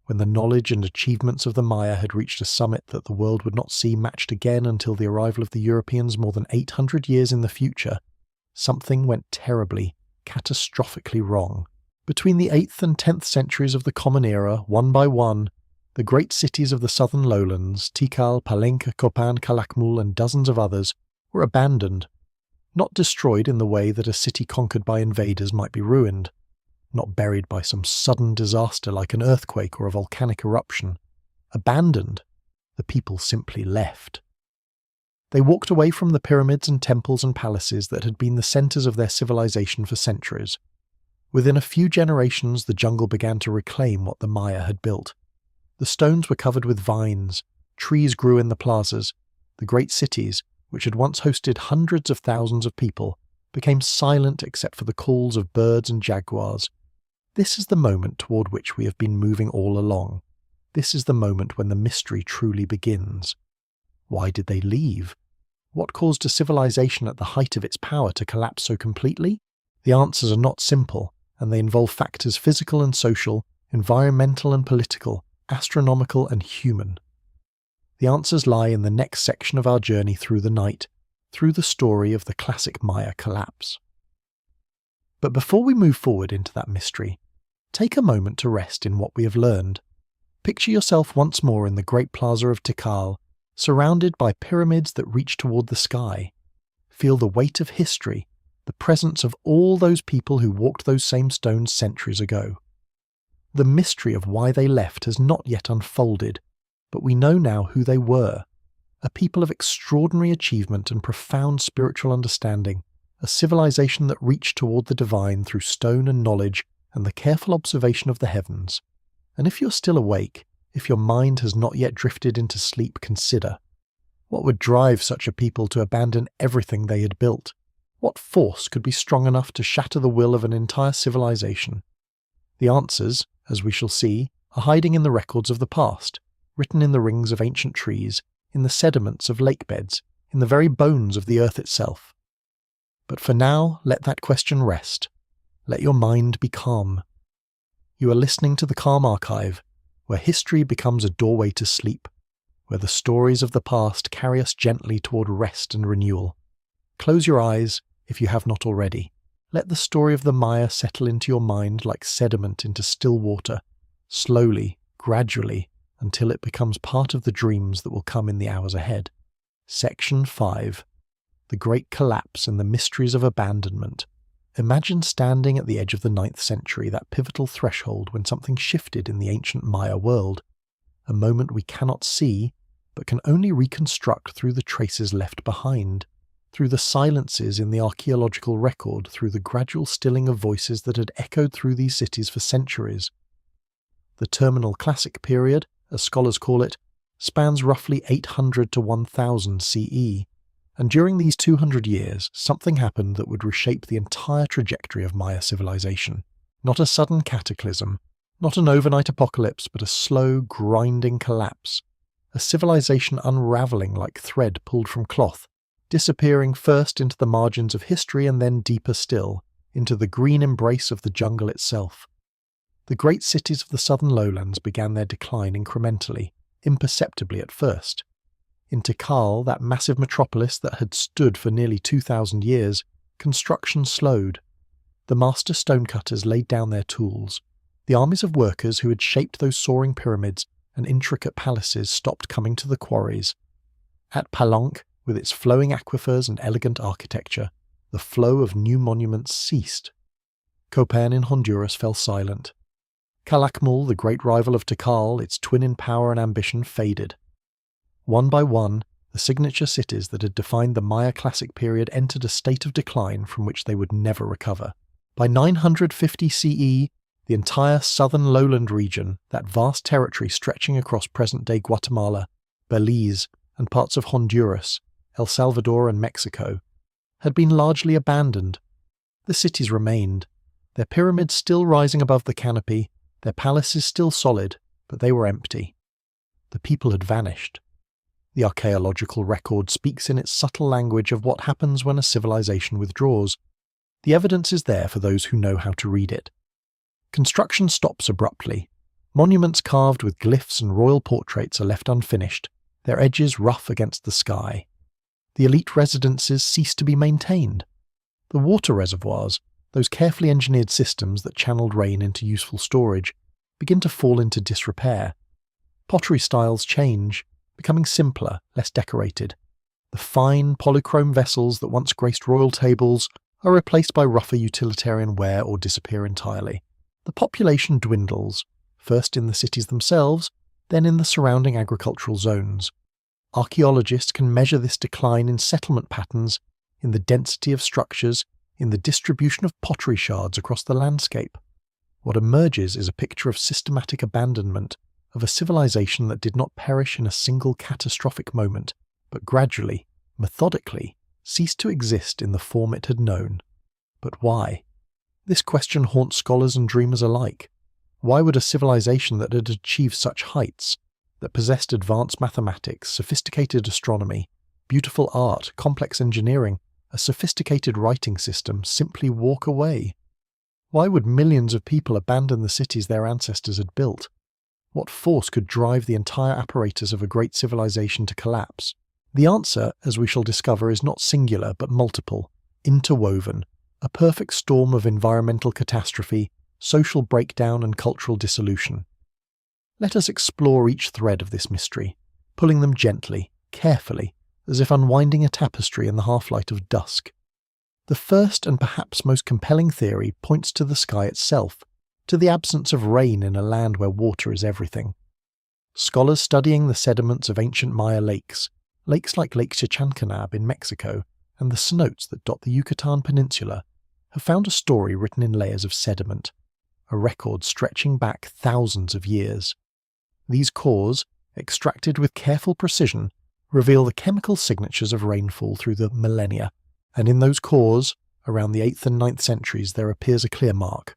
when the knowledge and achievements of the Maya had reached a summit that the world would not see matched again until the arrival of the Europeans more than 800 years in the future, something went terribly, catastrophically wrong. Between the 8th and 10th centuries of the Common Era, one by one, the great cities of the southern lowlands, Tikal, Palenque, Copan, Calakmul, and dozens of others, were abandoned. Not destroyed in the way that a city conquered by invaders might be ruined, not buried by some sudden disaster like an earthquake or a volcanic eruption. Abandoned. The people simply left. They walked away from the pyramids and temples and palaces that had been the centers of their civilization for centuries. Within a few generations, the jungle began to reclaim what the Maya had built. The stones were covered with vines, trees grew in the plazas, the great cities, which had once hosted hundreds of thousands of people, became silent except for the calls of birds and jaguars. This is the moment toward which we have been moving all along. This is the moment when the mystery truly begins. Why did they leave? What caused a civilization at the height of its power to collapse so completely? The answers are not simple, and they involve factors physical and social, environmental and political, astronomical and human. The answers lie in the next section of our journey through the night, through the story of the classic Maya collapse. But before we move forward into that mystery, take a moment to rest in what we have learned. Picture yourself once more in the great plaza of Tikal, surrounded by pyramids that reach toward the sky. Feel the weight of history, the presence of all those people who walked those same stones centuries ago. The mystery of why they left has not yet unfolded, but we know now who they were. A people of extraordinary achievement and profound spiritual understanding, a civilization that reached toward the divine through stone and knowledge and the careful observation of the heavens. And if you're still awake, if your mind has not yet drifted into sleep, consider. What would drive such a people to abandon everything they had built? What force could be strong enough to shatter the will of an entire civilization? The answers, as we shall see, are hiding in the records of the past, written in the rings of ancient trees, in the sediments of lake beds, in the very bones of the earth itself. But for now, let that question rest. Let your mind be calm. You are listening to the Calm Archive, where history becomes a doorway to sleep, where the stories of the past carry us gently toward rest and renewal. Close your eyes if you have not already. Let the story of the Maya settle into your mind like sediment into still water, slowly, gradually, until it becomes part of the dreams that will come in the hours ahead. Section 5. The Great Collapse and the Mysteries of Abandonment. Imagine standing at the edge of the 9th century, that pivotal threshold when something shifted in the ancient Maya world. A moment we cannot see, but can only reconstruct through the traces left behind, through the silences in the archaeological record, through the gradual stilling of voices that had echoed through these cities for centuries. The terminal classic period, as scholars call it, spans roughly 800 to 1000 CE, and during these 200 years, something happened that would reshape the entire trajectory of Maya civilization. Not a sudden cataclysm, not an overnight apocalypse, but a slow, grinding collapse. A civilization unraveling like thread pulled from cloth, disappearing first into the margins of history and then deeper still, into the green embrace of the jungle itself. The great cities of the southern lowlands began their decline incrementally, imperceptibly at first. In Tikal, that massive metropolis that had stood for nearly 2,000 years, construction slowed. The master stonecutters laid down their tools. The armies of workers who had shaped those soaring pyramids and intricate palaces stopped coming to the quarries. At Palenque, with its flowing aquifers and elegant architecture, the flow of new monuments ceased. Copan in Honduras fell silent. Calakmul, the great rival of Tikal, its twin in power and ambition, faded. One by one, the signature cities that had defined the Maya classic period entered a state of decline from which they would never recover. By 950 CE, the entire southern lowland region, that vast territory stretching across present-day Guatemala, Belize, and parts of Honduras, El Salvador and Mexico, had been largely abandoned. The cities remained, their pyramids still rising above the canopy, their palaces still solid, but they were empty. The people had vanished. The archaeological record speaks in its subtle language of what happens when a civilization withdraws. The evidence is there for those who know how to read it. Construction stops abruptly. Monuments carved with glyphs and royal portraits are left unfinished, their edges rough against the sky. The elite residences cease to be maintained. The water reservoirs, those carefully engineered systems that channeled rain into useful storage, begin to fall into disrepair. Pottery styles change, becoming simpler, less decorated. The fine, polychrome vessels that once graced royal tables are replaced by rougher utilitarian ware or disappear entirely. The population dwindles, first in the cities themselves, then in the surrounding agricultural zones. Archaeologists can measure this decline in settlement patterns, in the density of structures, in the distribution of pottery shards across the landscape. What emerges is a picture of systematic abandonment, of a civilization that did not perish in a single catastrophic moment, but gradually, methodically, ceased to exist in the form it had known. But why? This question haunts scholars and dreamers alike. Why would a civilization that had achieved such heights, that possessed advanced mathematics, sophisticated astronomy, beautiful art, complex engineering, a sophisticated writing system, simply walk away? Why would millions of people abandon the cities their ancestors had built? What force could drive the entire apparatus of a great civilization to collapse? The answer, as we shall discover, is not singular but multiple, interwoven, a perfect storm of environmental catastrophe, social breakdown and cultural dissolution. Let us explore each thread of this mystery, pulling them gently, carefully, as if unwinding a tapestry in the half-light of dusk. The first and perhaps most compelling theory points to the sky itself, to the absence of rain in a land where water is everything. Scholars studying the sediments of ancient Maya lakes like Lake Chichancanab in Mexico and the cenotes that dot the Yucatan Peninsula, have found a story written in layers of sediment, a record stretching back thousands of years. These cores, extracted with careful precision, reveal the chemical signatures of rainfall through the millennia, and in those cores, around the 8th and 9th centuries, there appears a clear mark.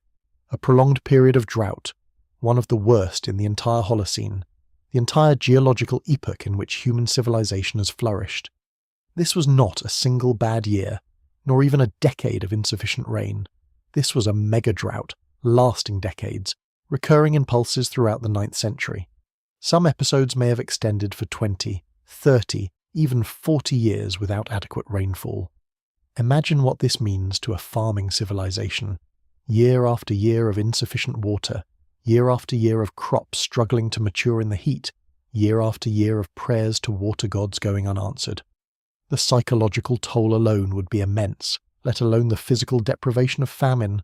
A prolonged period of drought, one of the worst in the entire Holocene, the entire geological epoch in which human civilization has flourished. This was not a single bad year, nor even a decade of insufficient rain. This was a mega drought, lasting decades, recurring in pulses throughout the 9th century. Some episodes may have extended for 20, 30, even 40 years without adequate rainfall. Imagine what this means to a farming civilization. Year after year of insufficient water, year after year of crops struggling to mature in the heat, year after year of prayers to water gods going unanswered. The psychological toll alone would be immense, let alone the physical deprivation of famine.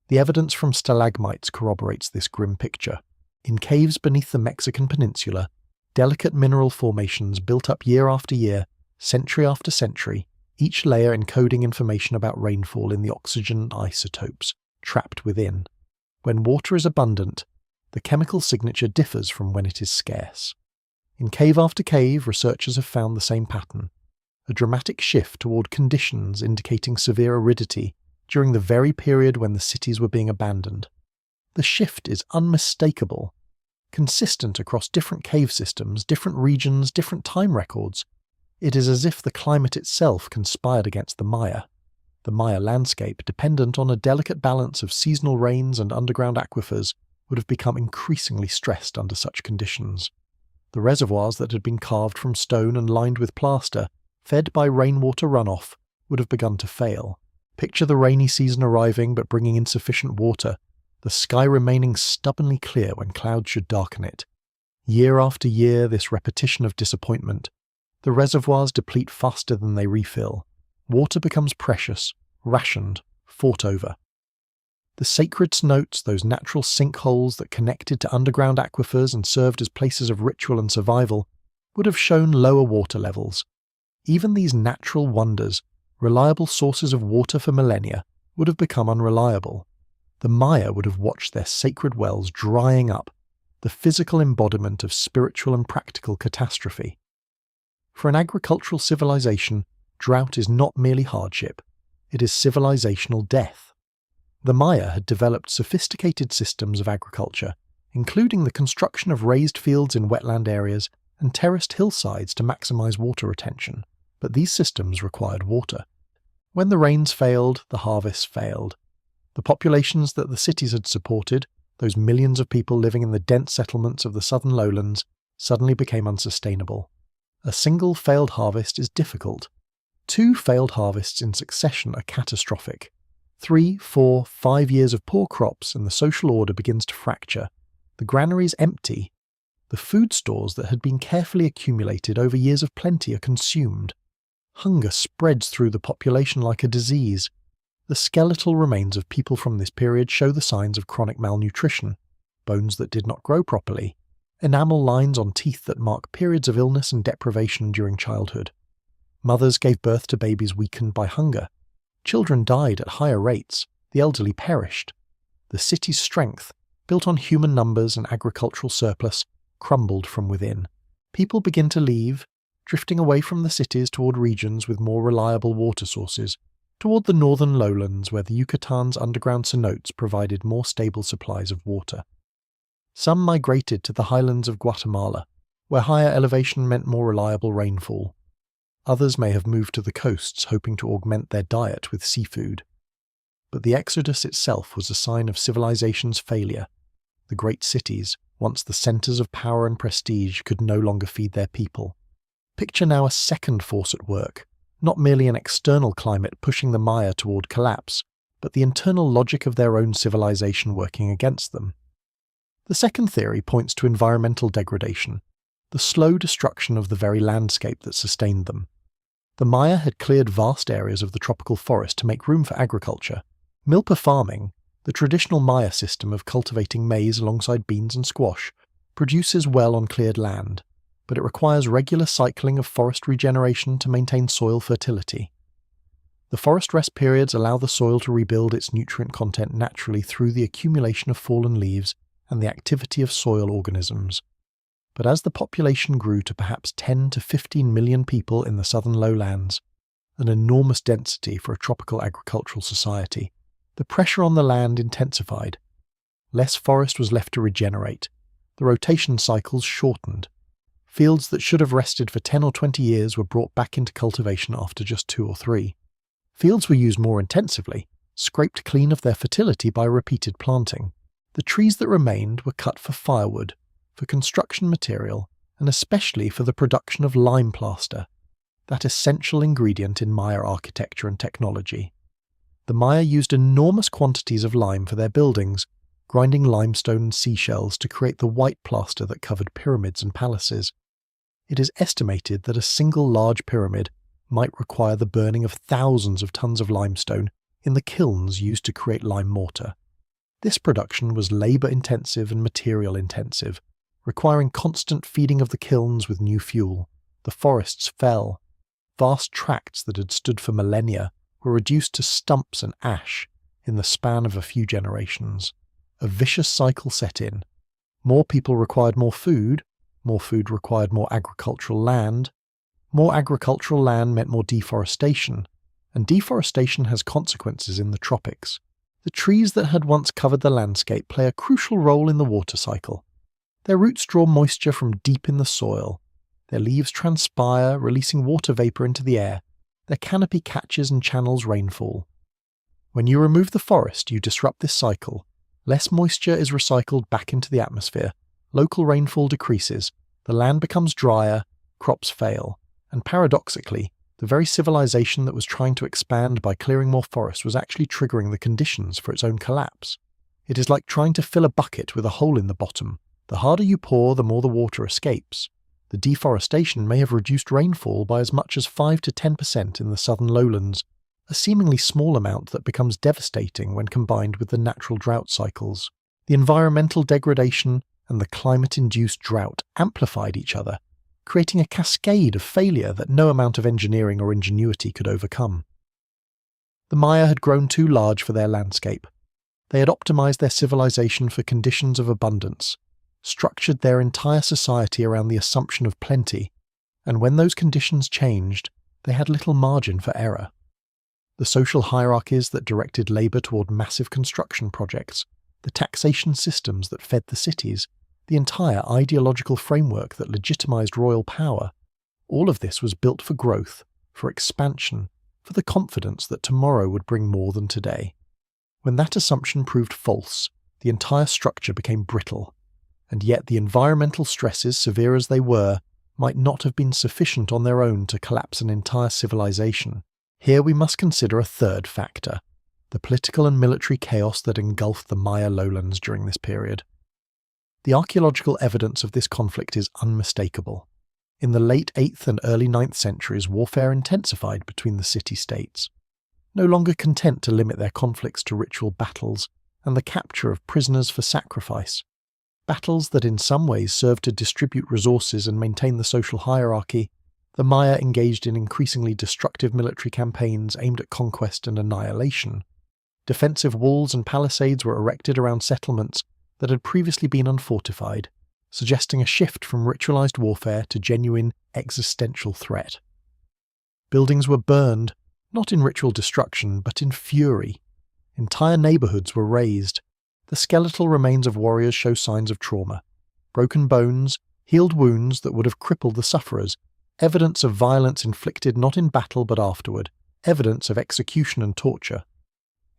The evidence from stalagmites corroborates this grim picture. In caves beneath the Mexican peninsula, delicate mineral formations built up year after year, century after century, each layer encoding information about rainfall in the oxygen isotopes trapped within. When water is abundant, the chemical signature differs from when it is scarce. In cave after cave, researchers have found the same pattern, a dramatic shift toward conditions indicating severe aridity during the very period when the cities were being abandoned. The shift is unmistakable, consistent across different cave systems, different regions, different time records. It is as if the climate itself conspired against the Maya. The Maya landscape, dependent on a delicate balance of seasonal rains and underground aquifers, would have become increasingly stressed under such conditions. The reservoirs that had been carved from stone and lined with plaster, fed by rainwater runoff, would have begun to fail. Picture the rainy season arriving but bringing insufficient water, the sky remaining stubbornly clear when clouds should darken it. Year after year, this repetition of disappointment. The reservoirs deplete faster than they refill. Water becomes precious, rationed, fought over. The sacred cenotes, those natural sinkholes that connected to underground aquifers and served as places of ritual and survival, would have shown lower water levels. Even these natural wonders, reliable sources of water for millennia, would have become unreliable. The Maya would have watched their sacred wells drying up, the physical embodiment of spiritual and practical catastrophe. For an agricultural civilization, drought is not merely hardship, it is civilizational death. The Maya had developed sophisticated systems of agriculture, including the construction of raised fields in wetland areas and terraced hillsides to maximize water retention, but these systems required water. When the rains failed, the harvests failed. The populations that the cities had supported, those millions of people living in the dense settlements of the southern lowlands, suddenly became unsustainable. A single failed harvest is difficult. 2 failed harvests in succession are catastrophic. 3, 4, 5 years of poor crops and the social order begins to fracture. The granaries empty. The food stores that had been carefully accumulated over years of plenty are consumed. Hunger spreads through the population like a disease. The skeletal remains of people from this period show the signs of chronic malnutrition, bones that did not grow properly, enamel lines on teeth that mark periods of illness and deprivation during childhood. Mothers gave birth to babies weakened by hunger. Children died at higher rates, the elderly perished. The city's strength, built on human numbers and agricultural surplus, crumbled from within. People begin to leave, drifting away from the cities toward regions with more reliable water sources, toward the northern lowlands where the Yucatan's underground cenotes provided more stable supplies of water. Some migrated to the highlands of Guatemala, where higher elevation meant more reliable rainfall. Others may have moved to the coasts hoping to augment their diet with seafood. But the exodus itself was a sign of civilization's failure. The great cities, once the centers of power and prestige, could no longer feed their people. Picture now a second force at work, not merely an external climate pushing the Maya toward collapse, but the internal logic of their own civilization working against them. The second theory points to environmental degradation, the slow destruction of the very landscape that sustained them. The Maya had cleared vast areas of the tropical forest to make room for agriculture. Milpa farming, the traditional Maya system of cultivating maize alongside beans and squash, produces well on cleared land, but it requires regular cycling of forest regeneration to maintain soil fertility. The forest rest periods allow the soil to rebuild its nutrient content naturally through the accumulation of fallen leaves and the activity of soil organisms. But as the population grew to perhaps 10 to 15 million people in the southern lowlands, an enormous density for a tropical agricultural society, the pressure on the land intensified. Less forest was left to regenerate. The rotation cycles shortened. Fields that should have rested for 10 or 20 years were brought back into cultivation after just 2 or 3. Fields were used more intensively, scraped clean of their fertility by repeated planting. The trees that remained were cut for firewood, for construction material, and especially for the production of lime plaster, that essential ingredient in Maya architecture and technology. The Maya used enormous quantities of lime for their buildings, grinding limestone and seashells to create the white plaster that covered pyramids and palaces. It is estimated that a single large pyramid might require the burning of thousands of tons of limestone in the kilns used to create lime mortar. This production was labour-intensive and material-intensive, requiring constant feeding of the kilns with new fuel. The forests fell. Vast tracts that had stood for millennia were reduced to stumps and ash in the span of a few generations. A vicious cycle set in. More people required more food required more agricultural land meant more deforestation, and deforestation has consequences in the tropics. The trees that had once covered the landscape play a crucial role in the water cycle. Their roots draw moisture from deep in the soil. Their leaves transpire, releasing water vapour into the air. Their canopy catches and channels rainfall. When you remove the forest, you disrupt this cycle. Less moisture is recycled back into the atmosphere. Local rainfall decreases. The land becomes drier, crops fail. And paradoxically, the very civilization that was trying to expand by clearing more forest was actually triggering the conditions for its own collapse. It is like trying to fill a bucket with a hole in the bottom. The harder you pour, the more the water escapes. The deforestation may have reduced rainfall by as much as 5 to 10% in the southern lowlands, a seemingly small amount that becomes devastating when combined with the natural drought cycles. The environmental degradation and the climate-induced drought amplified each other, creating a cascade of failure that no amount of engineering or ingenuity could overcome. The Maya had grown too large for their landscape. They had optimized their civilization for conditions of abundance, structured their entire society around the assumption of plenty, and when those conditions changed, they had little margin for error. The social hierarchies that directed labour toward massive construction projects, the taxation systems that fed the cities, the entire ideological framework that legitimized royal power, all of this was built for growth, for expansion, for the confidence that tomorrow would bring more than today. When that assumption proved false, the entire structure became brittle, and yet the environmental stresses, severe as they were, might not have been sufficient on their own to collapse an entire civilization. Here we must consider a third factor, the political and military chaos that engulfed the Maya lowlands during this period. The archaeological evidence of this conflict is unmistakable. In the late 8th and early 9th centuries, warfare intensified between the city-states. No longer content to limit their conflicts to ritual battles and the capture of prisoners for sacrifice, battles that in some ways served to distribute resources and maintain the social hierarchy, the Maya engaged in increasingly destructive military campaigns aimed at conquest and annihilation. Defensive walls and palisades were erected around settlements that had previously been unfortified, suggesting a shift from ritualized warfare to genuine existential threat. Buildings were burned, not in ritual destruction, but in fury. Entire neighborhoods were razed. The skeletal remains of warriors show signs of trauma. Broken bones, healed wounds that would have crippled the sufferers, evidence of violence inflicted not in battle but afterward, evidence of execution and torture.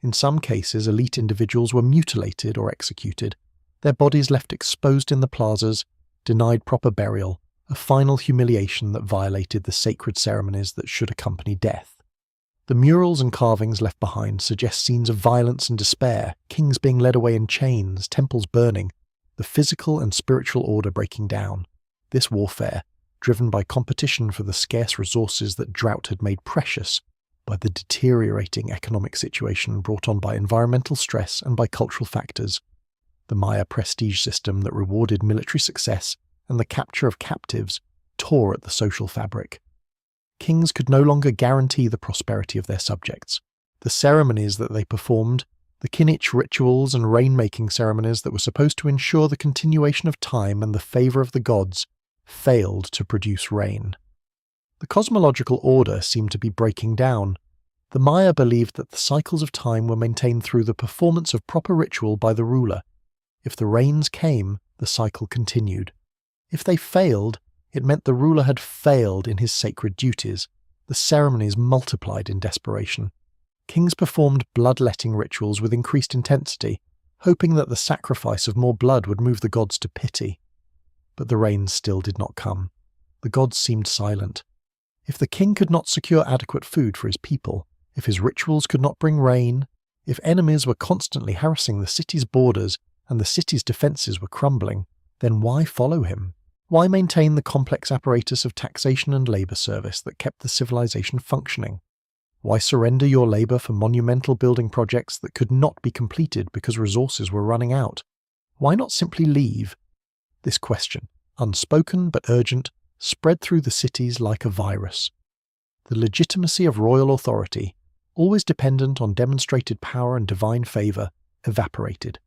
In some cases, elite individuals were mutilated or executed, their bodies left exposed in the plazas, denied proper burial, a final humiliation that violated the sacred ceremonies that should accompany death. The murals and carvings left behind suggest scenes of violence and despair, kings being led away in chains, temples burning, the physical and spiritual order breaking down. This warfare, driven by competition for the scarce resources that drought had made precious, by the deteriorating economic situation brought on by environmental stress and by cultural factors, the Maya prestige system that rewarded military success and the capture of captives tore at the social fabric. Kings could no longer guarantee the prosperity of their subjects. The ceremonies that they performed, the Kinich rituals and rain-making ceremonies that were supposed to ensure the continuation of time and the favour of the gods, failed to produce rain. The cosmological order seemed to be breaking down. The Maya believed that the cycles of time were maintained through the performance of proper ritual by the ruler. If the rains came, the cycle continued. If they failed, it meant the ruler had failed in his sacred duties. The ceremonies multiplied in desperation. Kings performed bloodletting rituals with increased intensity, hoping that the sacrifice of more blood would move the gods to pity. But the rains still did not come. The gods seemed silent. If the king could not secure adequate food for his people, if his rituals could not bring rain, if enemies were constantly harassing the city's borders and the city's defences were crumbling, then why follow him? Why maintain the complex apparatus of taxation and labour service that kept the civilization functioning? Why surrender your labour for monumental building projects that could not be completed because resources were running out? Why not simply leave? This question, unspoken but urgent, spread through the cities like a virus. The legitimacy of royal authority, always dependent on demonstrated power and divine favour, evaporated.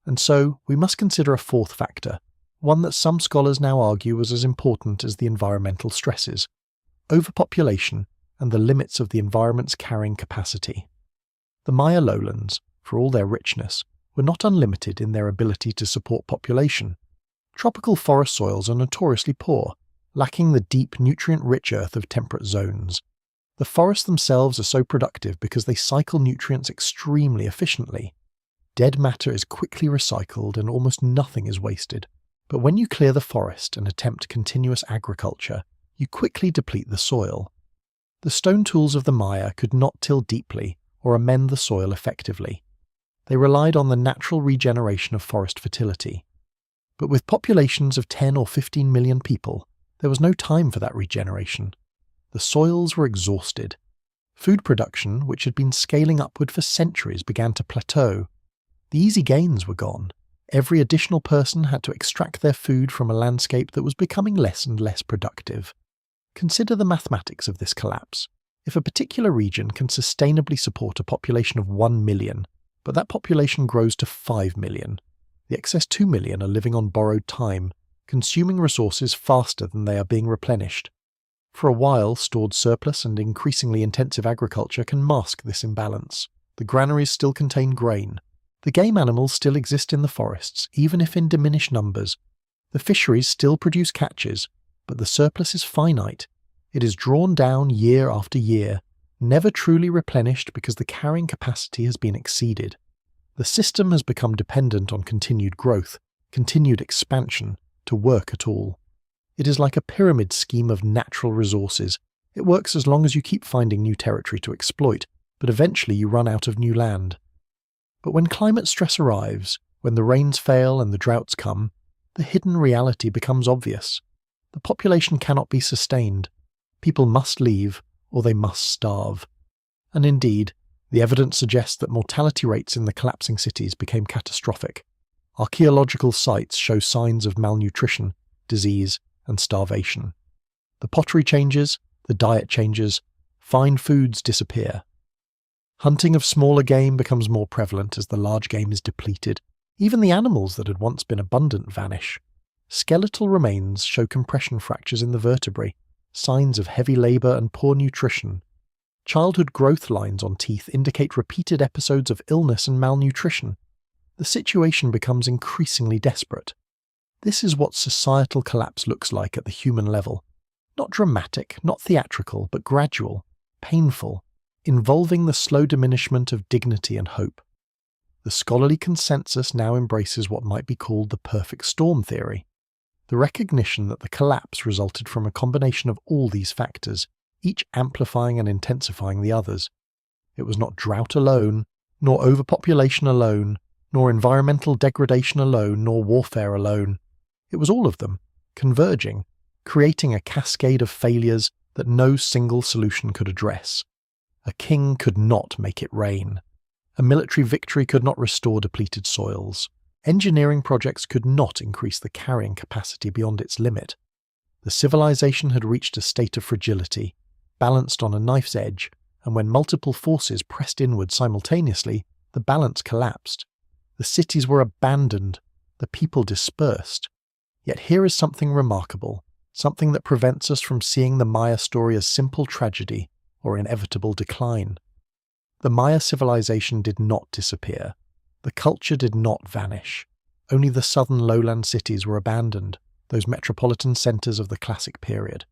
And so, we must consider a fourth factor, one that some scholars now argue was as important as the environmental stresses: overpopulation and the limits of the environment's carrying capacity. The Maya lowlands, for all their richness, were not unlimited in their ability to support population. Tropical forest soils are notoriously poor, lacking the deep, nutrient-rich earth of temperate zones. The forests themselves are so productive because they cycle nutrients extremely efficiently. Dead matter is quickly recycled and almost nothing is wasted. But when you clear the forest and attempt continuous agriculture, you quickly deplete the soil. The stone tools of the Maya could not till deeply or amend the soil effectively. They relied on the natural regeneration of forest fertility. But with populations of 10 or 15 million people, there was no time for that regeneration. The soils were exhausted. Food production, which had been scaling upward for centuries, began to plateau. The easy gains were gone. Every additional person had to extract their food from a landscape that was becoming less and less productive. Consider the mathematics of this collapse. If a particular region can sustainably support a population of 1 million, but that population grows to 5 million, the excess 2 million are living on borrowed time, consuming resources faster than they are being replenished. For a while, stored surplus and increasingly intensive agriculture can mask this imbalance. The granaries still contain grain. The game animals still exist in the forests, even if in diminished numbers. The fisheries still produce catches, but the surplus is finite. It is drawn down year after year, never truly replenished because the carrying capacity has been exceeded. The system has become dependent on continued growth, continued expansion, to work at all. It is like a pyramid scheme of natural resources. It works as long as you keep finding new territory to exploit, but eventually you run out of new land. But when climate stress arrives, when the rains fail and the droughts come, the hidden reality becomes obvious. The population cannot be sustained. People must leave, or they must starve. And indeed, the evidence suggests that mortality rates in the collapsing cities became catastrophic. Archaeological sites show signs of malnutrition, disease, and starvation. The pottery changes, the diet changes, fine foods disappear. Hunting of smaller game becomes more prevalent as the large game is depleted. Even the animals that had once been abundant vanish. Skeletal remains show compression fractures in the vertebrae, signs of heavy labour and poor nutrition. Childhood growth lines on teeth indicate repeated episodes of illness and malnutrition. The situation becomes increasingly desperate. This is what societal collapse looks like at the human level. Not dramatic, not theatrical, but gradual, painful, involving the slow diminishment of dignity and hope. The scholarly consensus now embraces what might be called the perfect storm theory, the recognition that the collapse resulted from a combination of all these factors, each amplifying and intensifying the others. It was not drought alone, nor overpopulation alone, nor environmental degradation alone, nor warfare alone. It was all of them, converging, creating a cascade of failures that no single solution could address. A king could not make it rain. A military victory could not restore depleted soils. Engineering projects could not increase the carrying capacity beyond its limit. The civilization had reached a state of fragility, balanced on a knife's edge, and when multiple forces pressed inward simultaneously, the balance collapsed. The cities were abandoned, the people dispersed. Yet here is something remarkable, something that prevents us from seeing the Maya story as simple tragedy or inevitable decline. The Maya civilization did not disappear. The culture did not vanish. Only the southern lowland cities were abandoned, those metropolitan centers of the classic period.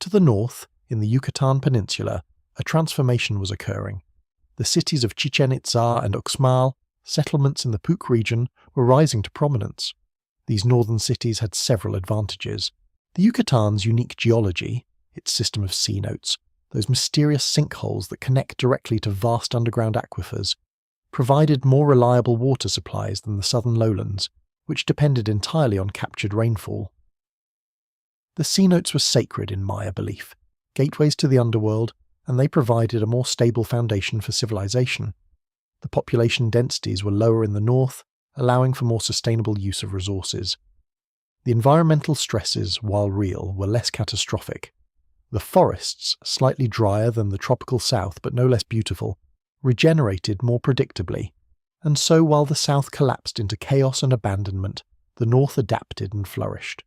To the north, in the Yucatan Peninsula, a transformation was occurring. The cities of Chichen Itza and Uxmal, settlements in the Puc region, were rising to prominence. These northern cities had several advantages. The Yucatan's unique geology, its system of sea notes, those mysterious sinkholes that connect directly to vast underground aquifers, provided more reliable water supplies than the southern lowlands, which depended entirely on captured rainfall. The sea notes were sacred in Maya belief, gateways to the underworld, and they provided a more stable foundation for civilization. The population densities were lower in the north, allowing for more sustainable use of resources. The environmental stresses, while real, were less catastrophic. The forests, slightly drier than the tropical south but no less beautiful, regenerated more predictably, and so while the south collapsed into chaos and abandonment, the north adapted and flourished.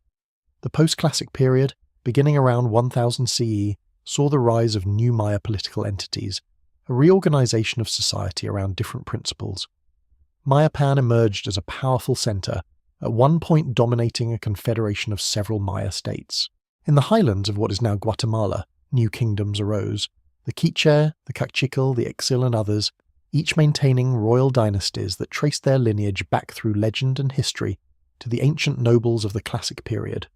The post-classic period, beginning around 1000 CE, saw the rise of new Maya political entities, a reorganization of society around different principles. Mayapan emerged as a powerful center, at one point dominating a confederation of several Maya states. In the highlands of what is now Guatemala, new kingdoms arose, the Quiche, the Kaqchikal, the Ixil and others, each maintaining royal dynasties that traced their lineage back through legend and history to the ancient nobles of the classic period.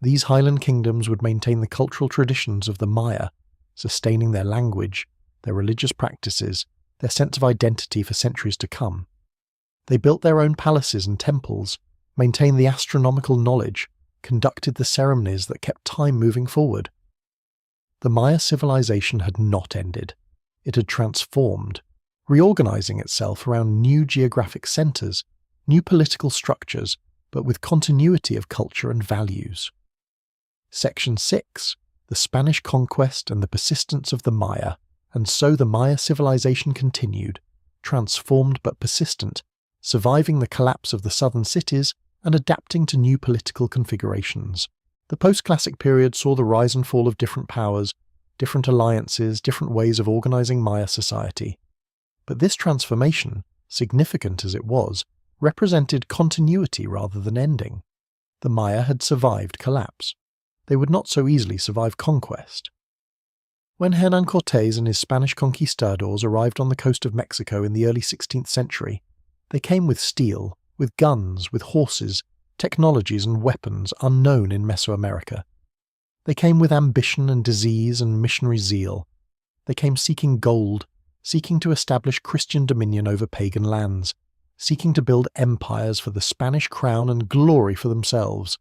These highland kingdoms would maintain the cultural traditions of the Maya, sustaining their language, their religious practices, their sense of identity for centuries to come. They built their own palaces and temples, maintained the astronomical knowledge, conducted the ceremonies that kept time moving forward. The Maya civilization had not ended. It had transformed, reorganizing itself around new geographic centers, new political structures, but with continuity of culture and values. Section 6. The Spanish Conquest and the Persistence of the Maya, and so the Maya civilization continued, transformed but persistent, surviving the collapse of the southern cities and adapting to new political configurations. The post-classic period saw the rise and fall of different powers, different alliances, different ways of organizing Maya society. But this transformation, significant as it was, represented continuity rather than ending. The Maya had survived collapse. They would not so easily survive conquest. When Hernán Cortés and his Spanish conquistadors arrived on the coast of Mexico in the early 16th century, they came with steel, with guns, with horses, technologies and weapons unknown in Mesoamerica. They came with ambition and disease and missionary zeal. They came seeking gold, seeking to establish Christian dominion over pagan lands, seeking to build empires for the Spanish crown and glory for themselves.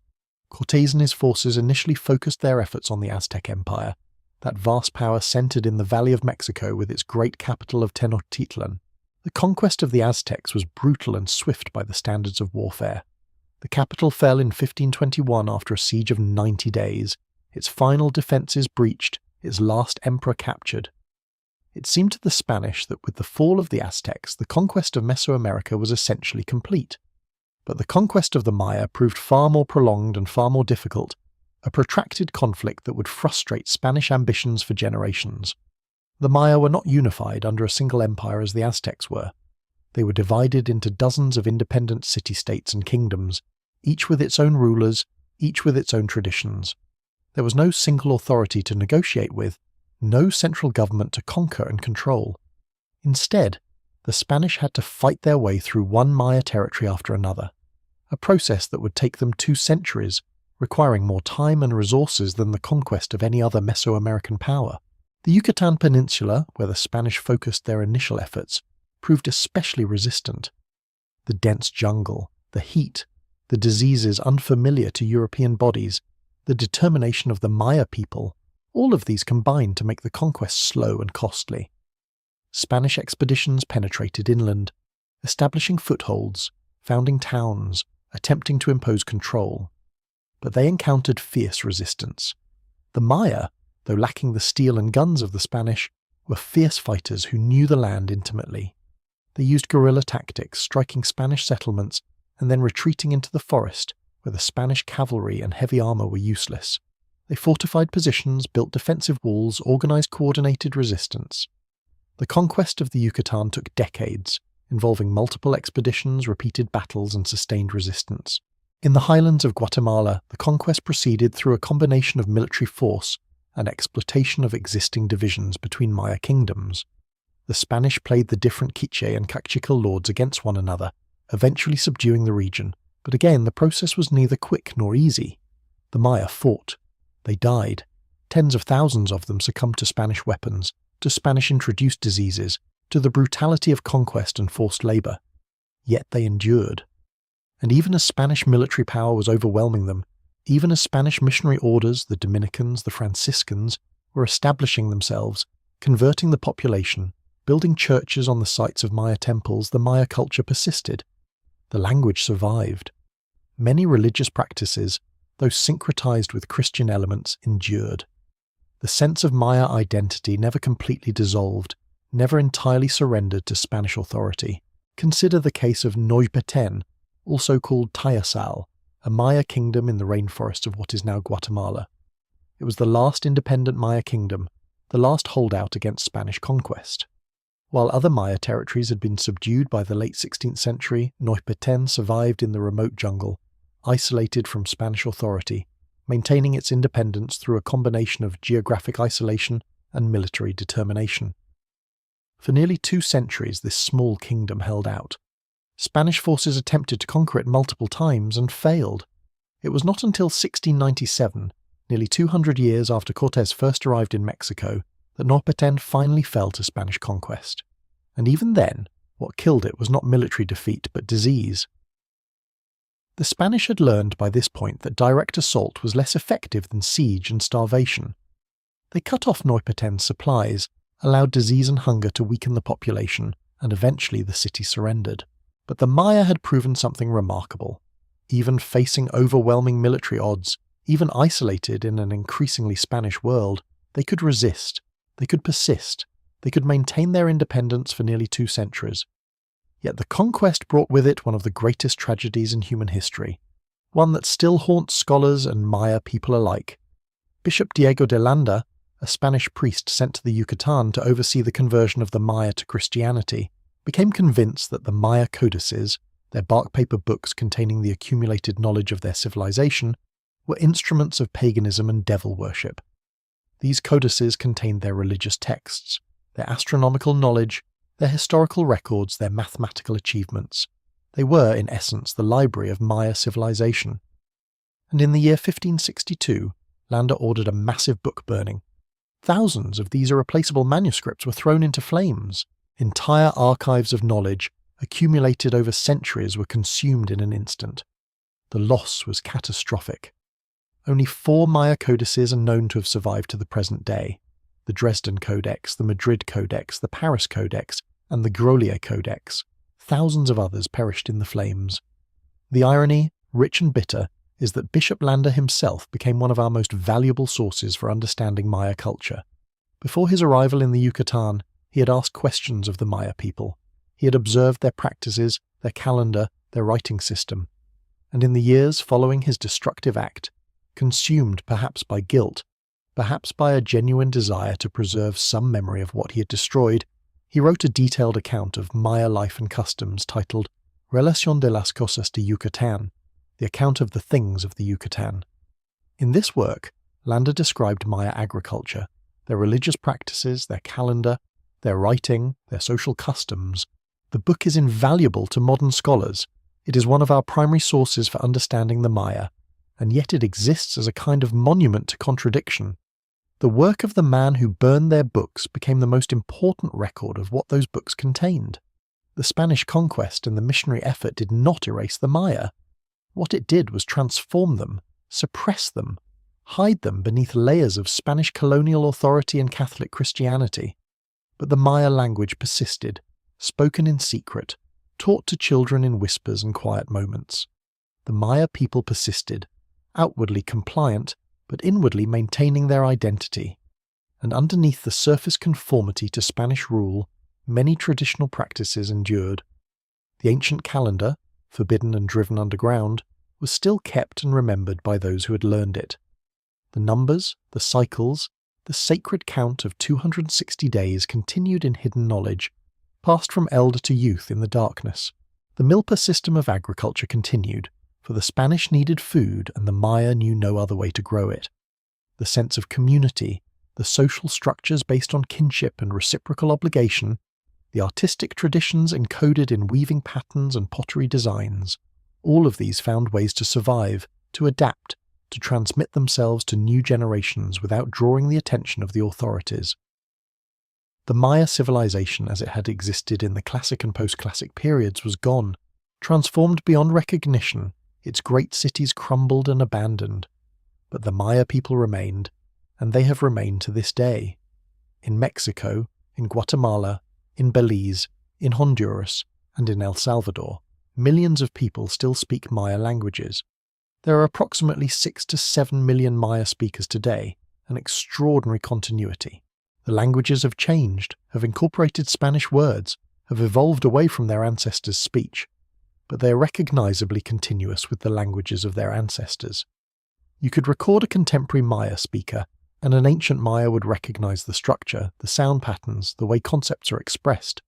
Cortés and his forces initially focused their efforts on the Aztec Empire, that vast power centered in the Valley of Mexico with its great capital of Tenochtitlan. The conquest of the Aztecs was brutal and swift by the standards of warfare. The capital fell in 1521 after a siege of 90 days, its final defences breached, its last emperor captured. It seemed to the Spanish that with the fall of the Aztecs, the conquest of Mesoamerica was essentially complete. But the conquest of the Maya proved far more prolonged and far more difficult, a protracted conflict that would frustrate Spanish ambitions for generations. The Maya were not unified under a single empire as the Aztecs were. They were divided into dozens of independent city-states and kingdoms, each with its own rulers, each with its own traditions. There was no single authority to negotiate with, no central government to conquer and control. Instead, the Spanish had to fight their way through one Maya territory after another, a process that would take them 2 centuries, requiring more time and resources than the conquest of any other Mesoamerican power. The Yucatan Peninsula, where the Spanish focused their initial efforts, proved especially resistant. The dense jungle, the heat, the diseases unfamiliar to European bodies, the determination of the Maya people, all of these combined to make the conquest slow and costly. Spanish expeditions penetrated inland, establishing footholds, founding towns, attempting to impose control. But they encountered fierce resistance. The Maya, though lacking the steel and guns of the Spanish, were fierce fighters who knew the land intimately. They used guerrilla tactics, striking Spanish settlements and then retreating into the forest, where the Spanish cavalry and heavy armor were useless. They fortified positions, built defensive walls, organized coordinated resistance. The conquest of the Yucatan took decades, involving multiple expeditions, repeated battles, and sustained resistance. In the highlands of Guatemala, the conquest proceeded through a combination of military force and exploitation of existing divisions between Maya kingdoms. The Spanish played the different Quiche and Kaqchikal lords against one another, eventually subduing the region, But again, the process was neither quick nor easy. The Maya fought. They died. Tens of thousands of them succumbed to Spanish weapons, to Spanish-introduced diseases, to the brutality of conquest and forced labour. Yet they endured. And even as Spanish military power was overwhelming them, even as Spanish missionary orders, the Dominicans, the Franciscans, were establishing themselves, converting the population, building churches on the sites of Maya temples, the Maya culture persisted. The language survived. Many religious practices, though syncretized with Christian elements, endured. The sense of Maya identity never completely dissolved, never entirely surrendered to Spanish authority. Consider the case of Noypeten, also called Tayasal, a Maya kingdom in the rainforest of what is now Guatemala. It was the last independent Maya kingdom, the last holdout against Spanish conquest. While other Maya territories had been subdued by the late 16th century, Noypeten survived in the remote jungle, isolated from Spanish authority, maintaining its independence through a combination of geographic isolation and military determination. For nearly 2 centuries, this small kingdom held out. Spanish forces attempted to conquer it multiple times and failed. It was not until 1697, nearly 200 years after Cortés first arrived in Mexico, that Noypeten finally fell to Spanish conquest. And even then, what killed it was not military defeat but disease. The Spanish had learned by this point that direct assault was less effective than siege and starvation. They cut off Noypeten's supplies, allowed disease and hunger to weaken the population, and eventually the city surrendered. But the Maya had proven something remarkable. Even facing overwhelming military odds, even isolated in an increasingly Spanish world, they could resist, they could persist, they could maintain their independence for nearly 2 centuries. Yet the conquest brought with it one of the greatest tragedies in human history, one that still haunts scholars and Maya people alike. Bishop Diego de Landa, a Spanish priest sent to the Yucatan to oversee the conversion of the Maya to Christianity, became convinced that the Maya codices, their bark paper books containing the accumulated knowledge of their civilization, were instruments of paganism and devil worship. These codices contained their religious texts, their astronomical knowledge, their historical records, their mathematical achievements. They were, in essence, the library of Maya civilization. And in the year 1562, Landa ordered a massive book burning. Thousands of these irreplaceable manuscripts were thrown into flames. Entire archives of knowledge, accumulated over centuries, were consumed in an instant. The loss was catastrophic. Only 4 Maya codices are known to have survived to the present day: the Dresden Codex, the Madrid Codex, the Paris Codex, and the Grolier Codex. Thousands of others perished in the flames. The irony, rich and bitter, is that Bishop Landa himself became one of our most valuable sources for understanding Maya culture. Before his arrival in the Yucatan, he had asked questions of the Maya people. He had observed their practices, their calendar, their writing system. And in the years following his destructive act, consumed perhaps by guilt, perhaps by a genuine desire to preserve some memory of what he had destroyed, he wrote a detailed account of Maya life and customs titled Relación de las Cosas de Yucatán, the account of the things of the Yucatan. In this work, Landa described Maya agriculture, their religious practices, their calendar, their writing, their social customs. The book is invaluable to modern scholars. It is one of our primary sources for understanding the Maya, and yet it exists as a kind of monument to contradiction. The work of the man who burned their books became the most important record of what those books contained. The Spanish conquest and the missionary effort did not erase the Maya. What it did was transform them, suppress them, hide them beneath layers of Spanish colonial authority and Catholic Christianity. But the Maya language persisted, spoken in secret, taught to children in whispers and quiet moments. The Maya people persisted, outwardly compliant, but inwardly maintaining their identity. And underneath the surface conformity to Spanish rule, many traditional practices endured. The ancient calendar, forbidden and driven underground, was still kept and remembered by those who had learned it. The numbers, the cycles, the sacred count of 260 days continued in hidden knowledge, passed from elder to youth in the darkness. The Milpa system of agriculture continued, for the Spanish needed food and the Maya knew no other way to grow it. The sense of community, the social structures based on kinship and reciprocal obligation, the artistic traditions encoded in weaving patterns and pottery designs, All of these found ways to survive, to adapt, to transmit themselves to new generations without drawing the attention of the authorities. The Maya civilization as it had existed in the classic and post-classic periods was gone, transformed beyond recognition. Its great cities crumbled and abandoned. But the Maya people remained, and they have remained to this day. In Mexico, in Guatemala, in Belize, in Honduras, and in El Salvador, millions of people still speak Maya languages. There are approximately 6 to 7 million Maya speakers today, an extraordinary continuity. The languages have changed, have incorporated Spanish words, have evolved away from their ancestors' speech, but they are recognizably continuous with the languages of their ancestors. You could record a contemporary Maya speaker, and an ancient Maya would recognize the structure, the sound patterns, the way concepts are expressed.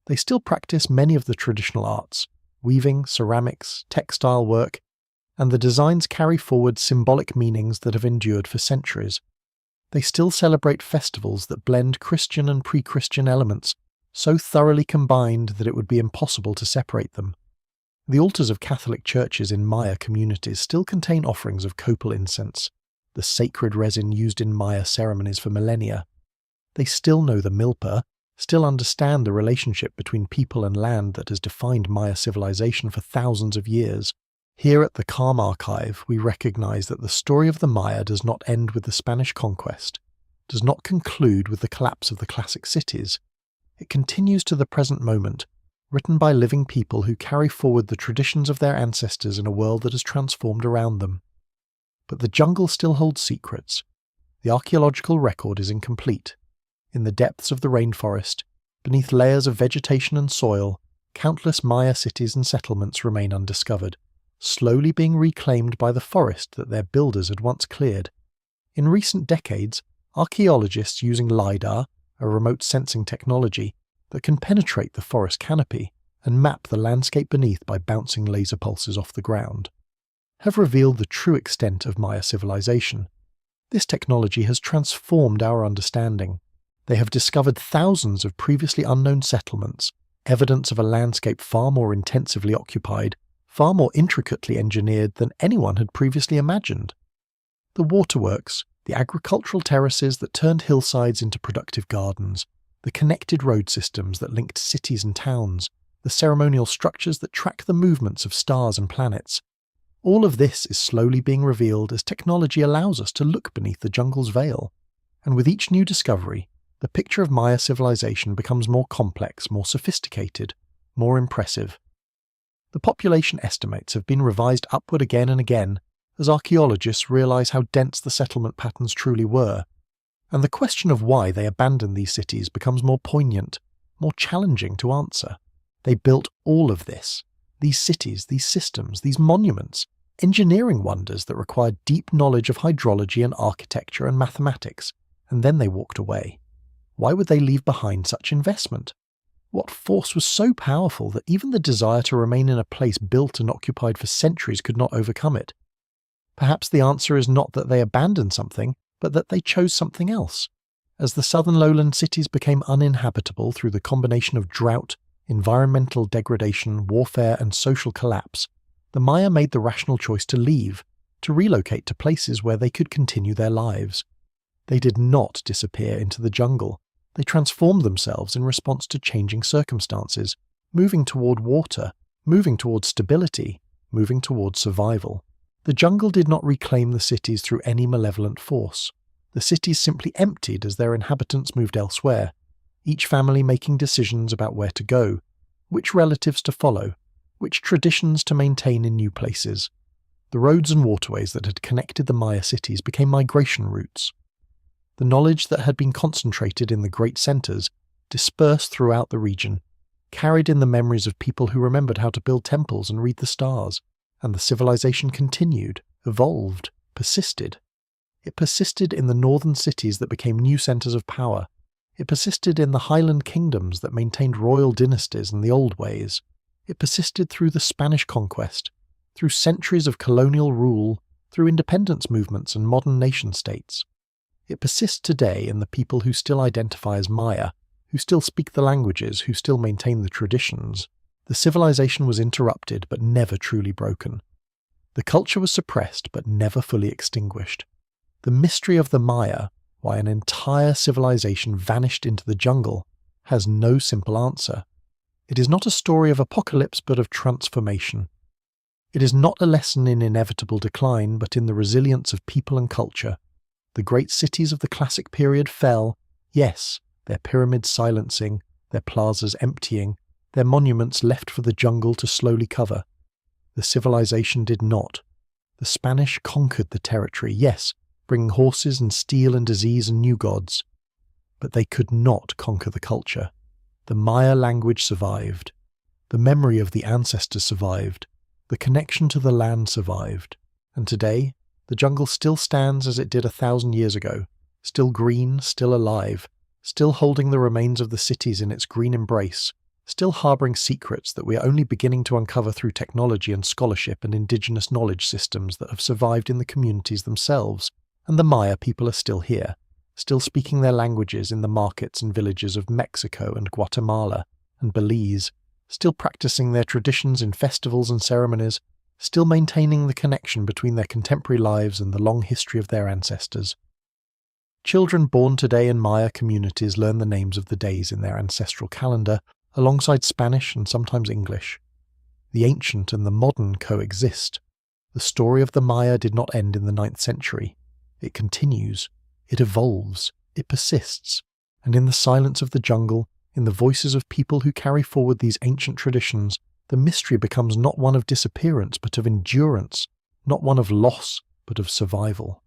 They still practice many of the traditional arts, weaving, ceramics, textile work, and the designs carry forward symbolic meanings that have endured for centuries. They still celebrate festivals that blend Christian and pre-Christian elements, so thoroughly combined that it would be impossible to separate them. The altars of Catholic churches in Maya communities still contain offerings of copal incense, the sacred resin used in Maya ceremonies for millennia. They still know the milpa, still understand the relationship between people and land that has defined Maya civilization for thousands of years. Here at the Calm Archive, we recognize that the story of the Maya does not end with the Spanish conquest, does not conclude with the collapse of the classic cities. It continues to the present moment, written by living people who carry forward the traditions of their ancestors in a world that has transformed around them. But the jungle still holds secrets. The archaeological record is incomplete. In the depths of the rainforest, beneath layers of vegetation and soil, countless Maya cities and settlements remain undiscovered, slowly being reclaimed by the forest that their builders had once cleared. In recent decades, archaeologists using LiDAR, a remote sensing technology that can penetrate the forest canopy and map the landscape beneath by bouncing laser pulses off the ground, have revealed the true extent of Maya civilization. This technology has transformed our understanding. They have discovered thousands of previously unknown settlements, evidence of a landscape far more intensively occupied, far more intricately engineered than anyone had previously imagined. The waterworks, the agricultural terraces that turned hillsides into productive gardens, the connected road systems that linked cities and towns, the ceremonial structures that track the movements of stars and planets. All of this is slowly being revealed as technology allows us to look beneath the jungle's veil. And with each new discovery, the picture of Maya civilization becomes more complex, more sophisticated, more impressive. The population estimates have been revised upward again and again as archaeologists realize how dense the settlement patterns truly were, and the question of why they abandoned these cities becomes more poignant, more challenging to answer. They built all of this, these cities, these systems, these monuments, engineering wonders that required deep knowledge of hydrology and architecture and mathematics, and then they walked away. Why would they leave behind such investment? What force was so powerful that even the desire to remain in a place built and occupied for centuries could not overcome it? Perhaps the answer is not that they abandoned something, but that they chose something else. As the southern lowland cities became uninhabitable through the combination of drought, environmental degradation, warfare, and social collapse, the Maya made the rational choice to leave, to relocate to places where they could continue their lives. They did not disappear into the jungle. They transformed themselves in response to changing circumstances, moving toward water, moving toward stability, moving toward survival. The jungle did not reclaim the cities through any malevolent force. The cities simply emptied as their inhabitants moved elsewhere, each family making decisions about where to go, which relatives to follow, which traditions to maintain in new places. The roads and waterways that had connected the Maya cities became migration routes. The knowledge that had been concentrated in the great centers dispersed throughout the region, carried in the memories of people who remembered how to build temples and read the stars, and the civilization continued, evolved, persisted. It persisted in the northern cities that became new centers of power. It persisted in the highland kingdoms that maintained royal dynasties and the old ways. It persisted through the Spanish conquest, through centuries of colonial rule, through independence movements and modern nation-states. It persists today in the people who still identify as Maya, who still speak the languages, who still maintain the traditions. The civilization was interrupted but never truly broken. The culture was suppressed but never fully extinguished. The mystery of the Maya, why an entire civilization vanished into the jungle, has no simple answer. It is not a story of apocalypse but of transformation. It is not a lesson in inevitable decline but in the resilience of people and culture. The great cities of the classic period fell, yes, their pyramids silencing, their plazas emptying, their monuments left for the jungle to slowly cover. The civilization did not. The Spanish conquered the territory, yes, bringing horses and steel and disease and new gods. But they could not conquer the culture. The Maya language survived. The memory of the ancestors survived. The connection to the land survived. And today, the jungle still stands as it did 1,000 years ago, still green, still alive, still holding the remains of the cities in its green embrace, still harbouring secrets that we are only beginning to uncover through technology and scholarship and indigenous knowledge systems that have survived in the communities themselves. And the Maya people are still here, still speaking their languages in the markets and villages of Mexico and Guatemala and Belize, still practicing their traditions in festivals and ceremonies, still maintaining the connection between their contemporary lives and the long history of their ancestors. Children born today in Maya communities learn the names of the days in their ancestral calendar, alongside Spanish and sometimes English. The ancient and the modern coexist. The story of the Maya did not end in the 9th century. It continues, it evolves, it persists, and in the silence of the jungle, in the voices of people who carry forward these ancient traditions, the mystery becomes not one of disappearance but of endurance, not one of loss but of survival.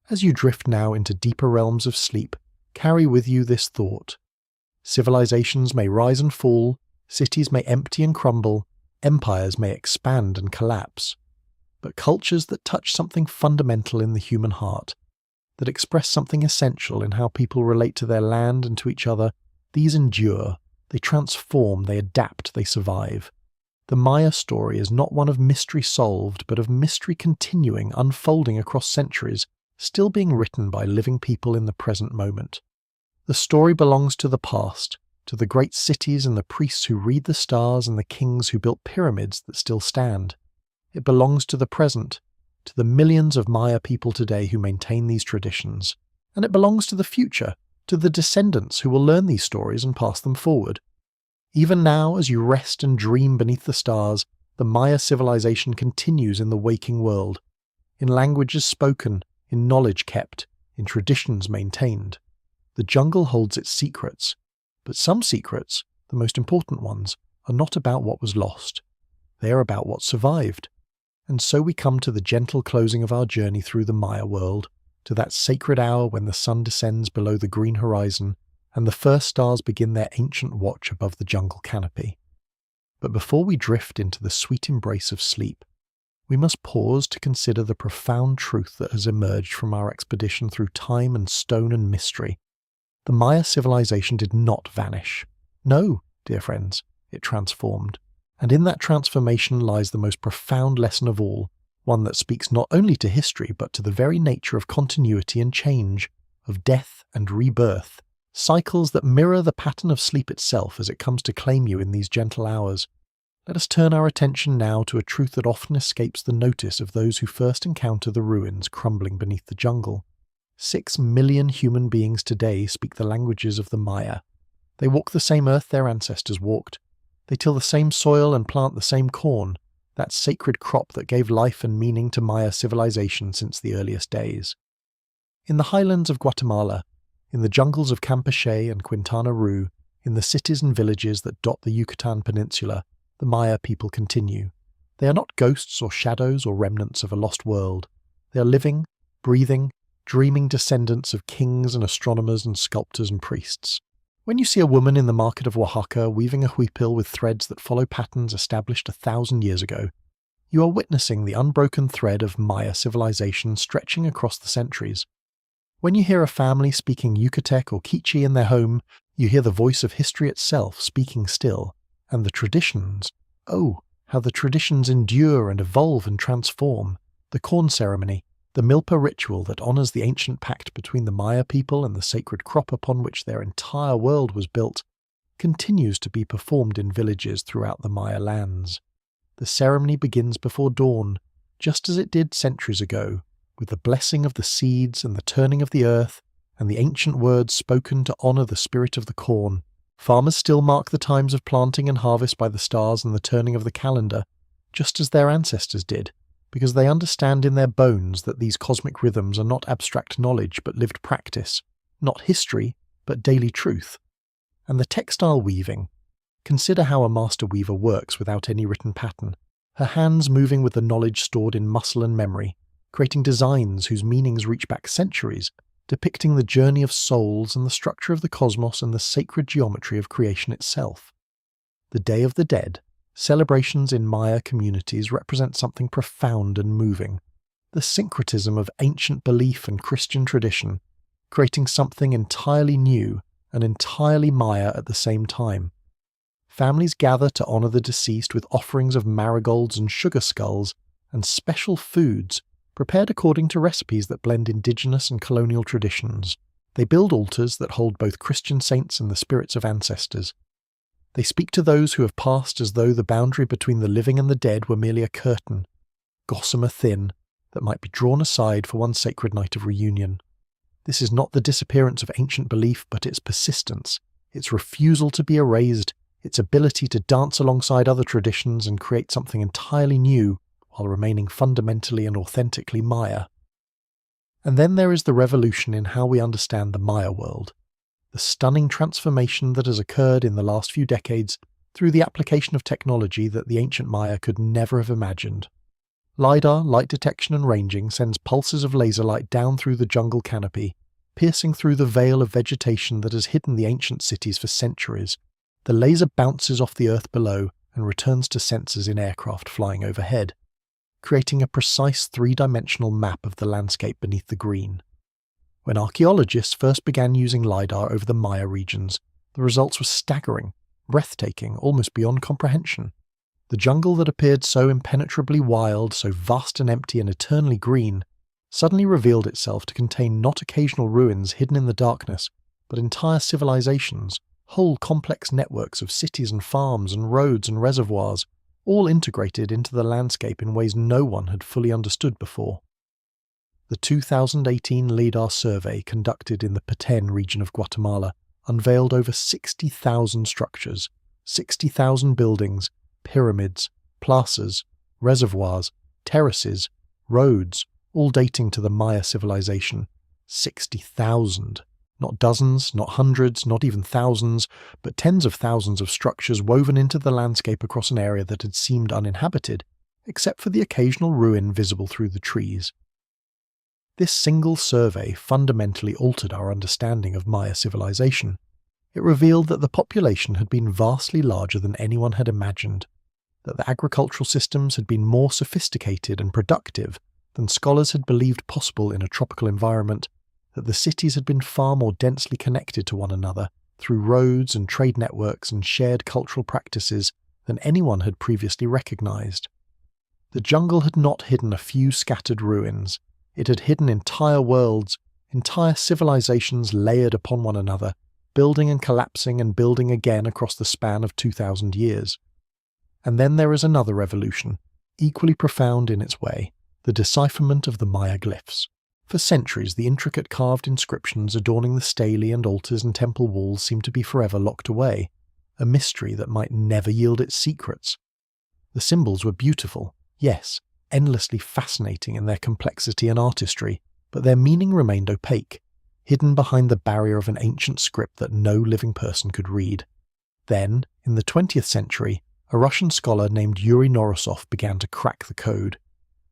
As you drift now into deeper realms of sleep, carry with you this thought. Civilizations may rise and fall, cities may empty and crumble, empires may expand and collapse, but cultures that touch something fundamental in the human heart, that express something essential in how people relate to their land and to each other, these endure, they transform, they adapt, they survive. The Maya story is not one of mystery solved, but of mystery continuing, unfolding across centuries, still being written by living people in the present moment. The story belongs to the past, to the great cities and the priests who read the stars and the kings who built pyramids that still stand. It belongs to the present, to the millions of Maya people today who maintain these traditions. And it belongs to the future, to the descendants who will learn these stories and pass them forward. Even now, as you rest and dream beneath the stars, the Maya civilization continues in the waking world, in languages spoken, in knowledge kept, in traditions maintained. The jungle holds its secrets, but some secrets, the most important ones, are not about what was lost. They are about what survived. And so we come to the gentle closing of our journey through the Maya world, to that sacred hour when the sun descends below the green horizon and the first stars begin their ancient watch above the jungle canopy. But before we drift into the sweet embrace of sleep, we must pause to consider the profound truth that has emerged from our expedition through time and stone and mystery. The Maya civilization did not vanish. No, dear friends, it transformed. And in that transformation lies the most profound lesson of all, one that speaks not only to history but to the very nature of continuity and change, of death and rebirth, cycles that mirror the pattern of sleep itself as it comes to claim you in these gentle hours. Let us turn our attention now to a truth that often escapes the notice of those who first encounter the ruins crumbling beneath the jungle. 6 million human beings today speak the languages of the Maya. They walk the same earth their ancestors walked. They till the same soil and plant the same corn, that sacred crop that gave life and meaning to Maya civilization since the earliest days. In the highlands of Guatemala, in the jungles of Campeche and Quintana Roo, in the cities and villages that dot the Yucatan Peninsula, the Maya people continue. They are not ghosts or shadows or remnants of a lost world. They are living, breathing, dreaming descendants of kings and astronomers and sculptors and priests. When you see a woman in the market of Oaxaca weaving a huipil with threads that follow patterns established 1,000 years ago, you are witnessing the unbroken thread of Maya civilization stretching across the centuries. When you hear a family speaking Yucatec or Quiche in their home, you hear the voice of history itself speaking still. And the traditions, oh, how the traditions endure and evolve and transform. The corn ceremony, the milpa ritual that honors the ancient pact between the Maya people and the sacred crop upon which their entire world was built, continues to be performed in villages throughout the Maya lands. The ceremony begins before dawn, just as it did centuries ago, with the blessing of the seeds and the turning of the earth, and the ancient words spoken to honor the spirit of the corn. Farmers still mark the times of planting and harvest by the stars and the turning of the calendar, just as their ancestors did, because they understand in their bones that these cosmic rhythms are not abstract knowledge but lived practice, not history but daily truth. And the textile weaving. Consider how a master weaver works without any written pattern, her hands moving with the knowledge stored in muscle and memory, creating designs whose meanings reach back centuries, depicting the journey of souls and the structure of the cosmos and the sacred geometry of creation itself. The Day of the Dead, celebrations in Maya communities represent something profound and moving, the syncretism of ancient belief and Christian tradition, creating something entirely new and entirely Maya at the same time. Families gather to honor the deceased with offerings of marigolds and sugar skulls and special foods prepared according to recipes that blend indigenous and colonial traditions. They build altars that hold both Christian saints and the spirits of ancestors. They speak to those who have passed as though the boundary between the living and the dead were merely a curtain, gossamer thin, that might be drawn aside for one sacred night of reunion. This is not the disappearance of ancient belief, but its persistence, its refusal to be erased, its ability to dance alongside other traditions and create something entirely new while remaining fundamentally and authentically Maya. And then there is the revolution in how we understand the Maya world, the stunning transformation that has occurred in the last few decades through the application of technology that the ancient Maya could never have imagined. LiDAR, light detection and ranging, sends pulses of laser light down through the jungle canopy, piercing through the veil of vegetation that has hidden the ancient cities for centuries. The laser bounces off the earth below and returns to sensors in aircraft flying overhead, creating a precise three-dimensional map of the landscape beneath the green. When archaeologists first began using LiDAR over the Maya regions, the results were staggering, breathtaking, almost beyond comprehension. The jungle that appeared so impenetrably wild, so vast and empty and eternally green, suddenly revealed itself to contain not occasional ruins hidden in the darkness, but entire civilizations, whole complex networks of cities and farms and roads and reservoirs, all integrated into the landscape in ways no one had fully understood before. The 2018 LiDAR survey conducted in the Petén region of Guatemala unveiled over 60,000 structures, 60,000 buildings, pyramids, plazas, reservoirs, terraces, roads, all dating to the Maya civilization. 60,000. Not dozens, not hundreds, not even thousands, but tens of thousands of structures woven into the landscape across an area that had seemed uninhabited, except for the occasional ruin visible through the trees. This single survey fundamentally altered our understanding of Maya civilization. It revealed that the population had been vastly larger than anyone had imagined, that the agricultural systems had been more sophisticated and productive than scholars had believed possible in a tropical environment, that the cities had been far more densely connected to one another through roads and trade networks and shared cultural practices than anyone had previously recognized. The jungle had not hidden a few scattered ruins. It had hidden entire worlds, entire civilizations layered upon one another, building and collapsing and building again across the span of 2,000 years. And then there is another revolution, equally profound in its way, the decipherment of the Maya glyphs. For centuries, the intricate carved inscriptions adorning the stelae and altars and temple walls seemed to be forever locked away, a mystery that might never yield its secrets. The symbols were beautiful, yes, endlessly fascinating in their complexity and artistry, but their meaning remained opaque, hidden behind the barrier of an ancient script that no living person could read. Then, in the 20th century, a Russian scholar named Yuri Norosov began to crack the code.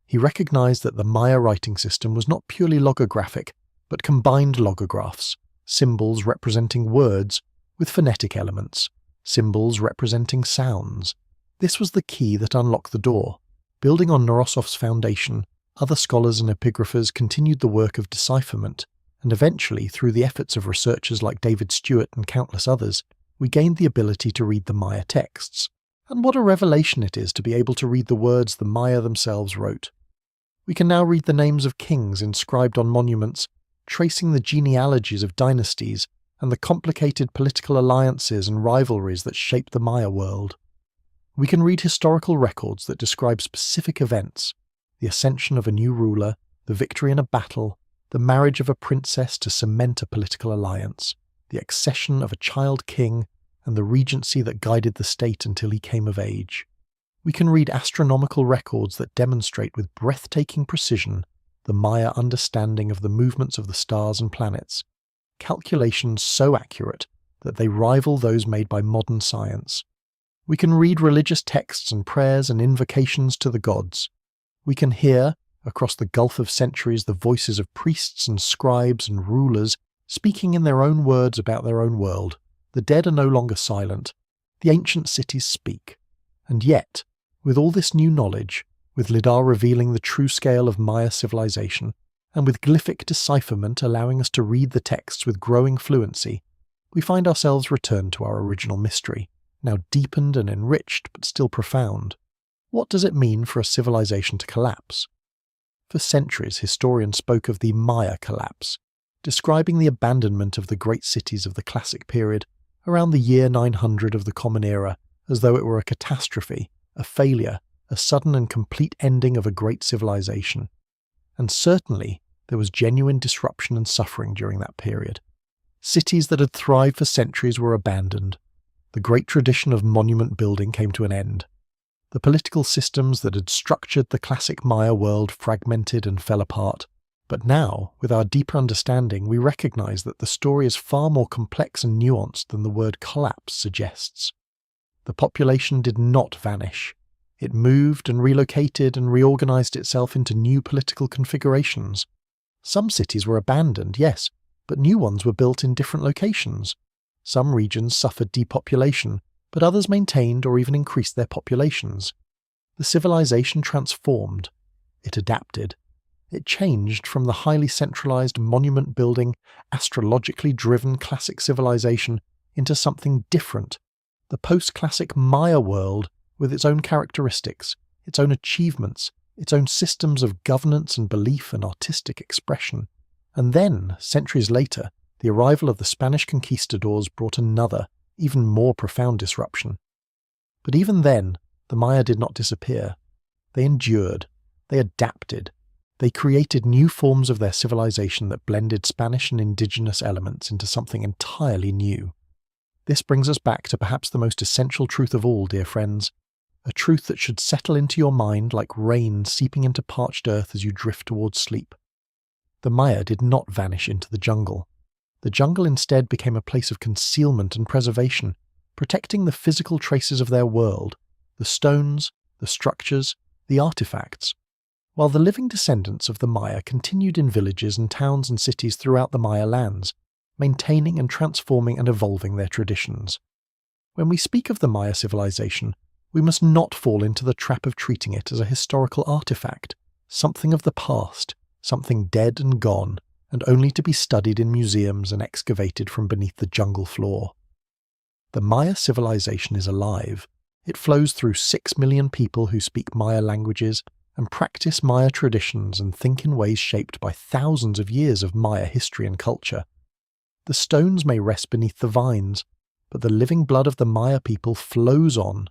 He recognized that the Maya writing system was not purely logographic, but combined logographs, symbols representing words with phonetic elements, symbols representing sounds. This was the key that unlocked the door. Building on Norosov's foundation, other scholars and epigraphers continued the work of decipherment, and eventually, through the efforts of researchers like David Stewart and countless others, we gained the ability to read the Maya texts. And what a revelation it is to be able to read the words the Maya themselves wrote. We can now read the names of kings inscribed on monuments, tracing the genealogies of dynasties, and the complicated political alliances and rivalries that shaped the Maya world. We can read historical records that describe specific events: the ascension of a new ruler, the victory in a battle, the marriage of a princess to cement a political alliance, the accession of a child king, and the regency that guided the state until he came of age. We can read astronomical records that demonstrate with breathtaking precision the Maya understanding of the movements of the stars and planets, calculations so accurate that they rival those made by modern science. We can read religious texts and prayers and invocations to the gods. We can hear, across the gulf of centuries, the voices of priests and scribes and rulers speaking in their own words about their own world. The dead are no longer silent. The ancient cities speak. And yet, with all this new knowledge, with lidar revealing the true scale of Maya civilization, and with glyphic decipherment allowing us to read the texts with growing fluency, we find ourselves returned to our original mystery, now deepened and enriched but still profound. What does it mean for a civilization to collapse? For centuries, historians spoke of the Maya collapse, describing the abandonment of the great cities of the classic period around the year 900 of the Common Era as though it were a catastrophe, a failure, a sudden and complete ending of a great civilization. And certainly, there was genuine disruption and suffering during that period. Cities that had thrived for centuries were abandoned. The great tradition of monument building came to an end. The political systems that had structured the classic Maya world fragmented and fell apart. But now, with our deeper understanding, we recognize that the story is far more complex and nuanced than the word collapse suggests. The population did not vanish. It moved and relocated and reorganized itself into new political configurations. Some cities were abandoned, yes, but new ones were built in different locations. Some regions suffered depopulation, but others maintained or even increased their populations. The civilization transformed. It adapted. It changed from the highly centralized, monument-building, astrologically driven classic civilization into something different, the post-classic Maya world with its own characteristics, its own achievements, its own systems of governance and belief and artistic expression. And then, centuries later, the arrival of the Spanish conquistadors brought another, even more profound disruption. But even then, the Maya did not disappear. They endured. They adapted. They created new forms of their civilization that blended Spanish and indigenous elements into something entirely new. This brings us back to perhaps the most essential truth of all, dear friends, a truth that should settle into your mind like rain seeping into parched earth as you drift towards sleep. The Maya did not vanish into the jungle. The jungle instead became a place of concealment and preservation, protecting the physical traces of their world, the stones, the structures, the artifacts, while the living descendants of the Maya continued in villages and towns and cities throughout the Maya lands, maintaining and transforming and evolving their traditions. When we speak of the Maya civilization, we must not fall into the trap of treating it as a historical artifact, something of the past, something dead and gone, and only to be studied in museums and excavated from beneath the jungle floor. The Maya civilization is alive. It flows through 6 million people who speak Maya languages and practice Maya traditions and think in ways shaped by thousands of years of Maya history and culture. The stones may rest beneath the vines, but the living blood of the Maya people flows on,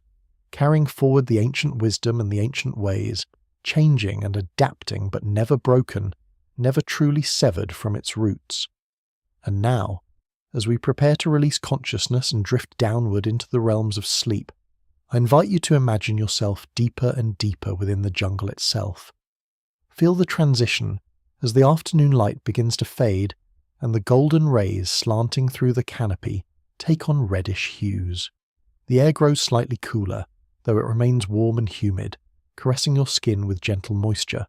carrying forward the ancient wisdom and the ancient ways, changing and adapting but never broken, never truly severed from its roots. And now, as we prepare to release consciousness and drift downward into the realms of sleep, I invite you to imagine yourself deeper and deeper within the jungle itself. Feel the transition as the afternoon light begins to fade and the golden rays slanting through the canopy take on reddish hues. The air grows slightly cooler, though it remains warm and humid, caressing your skin with gentle moisture.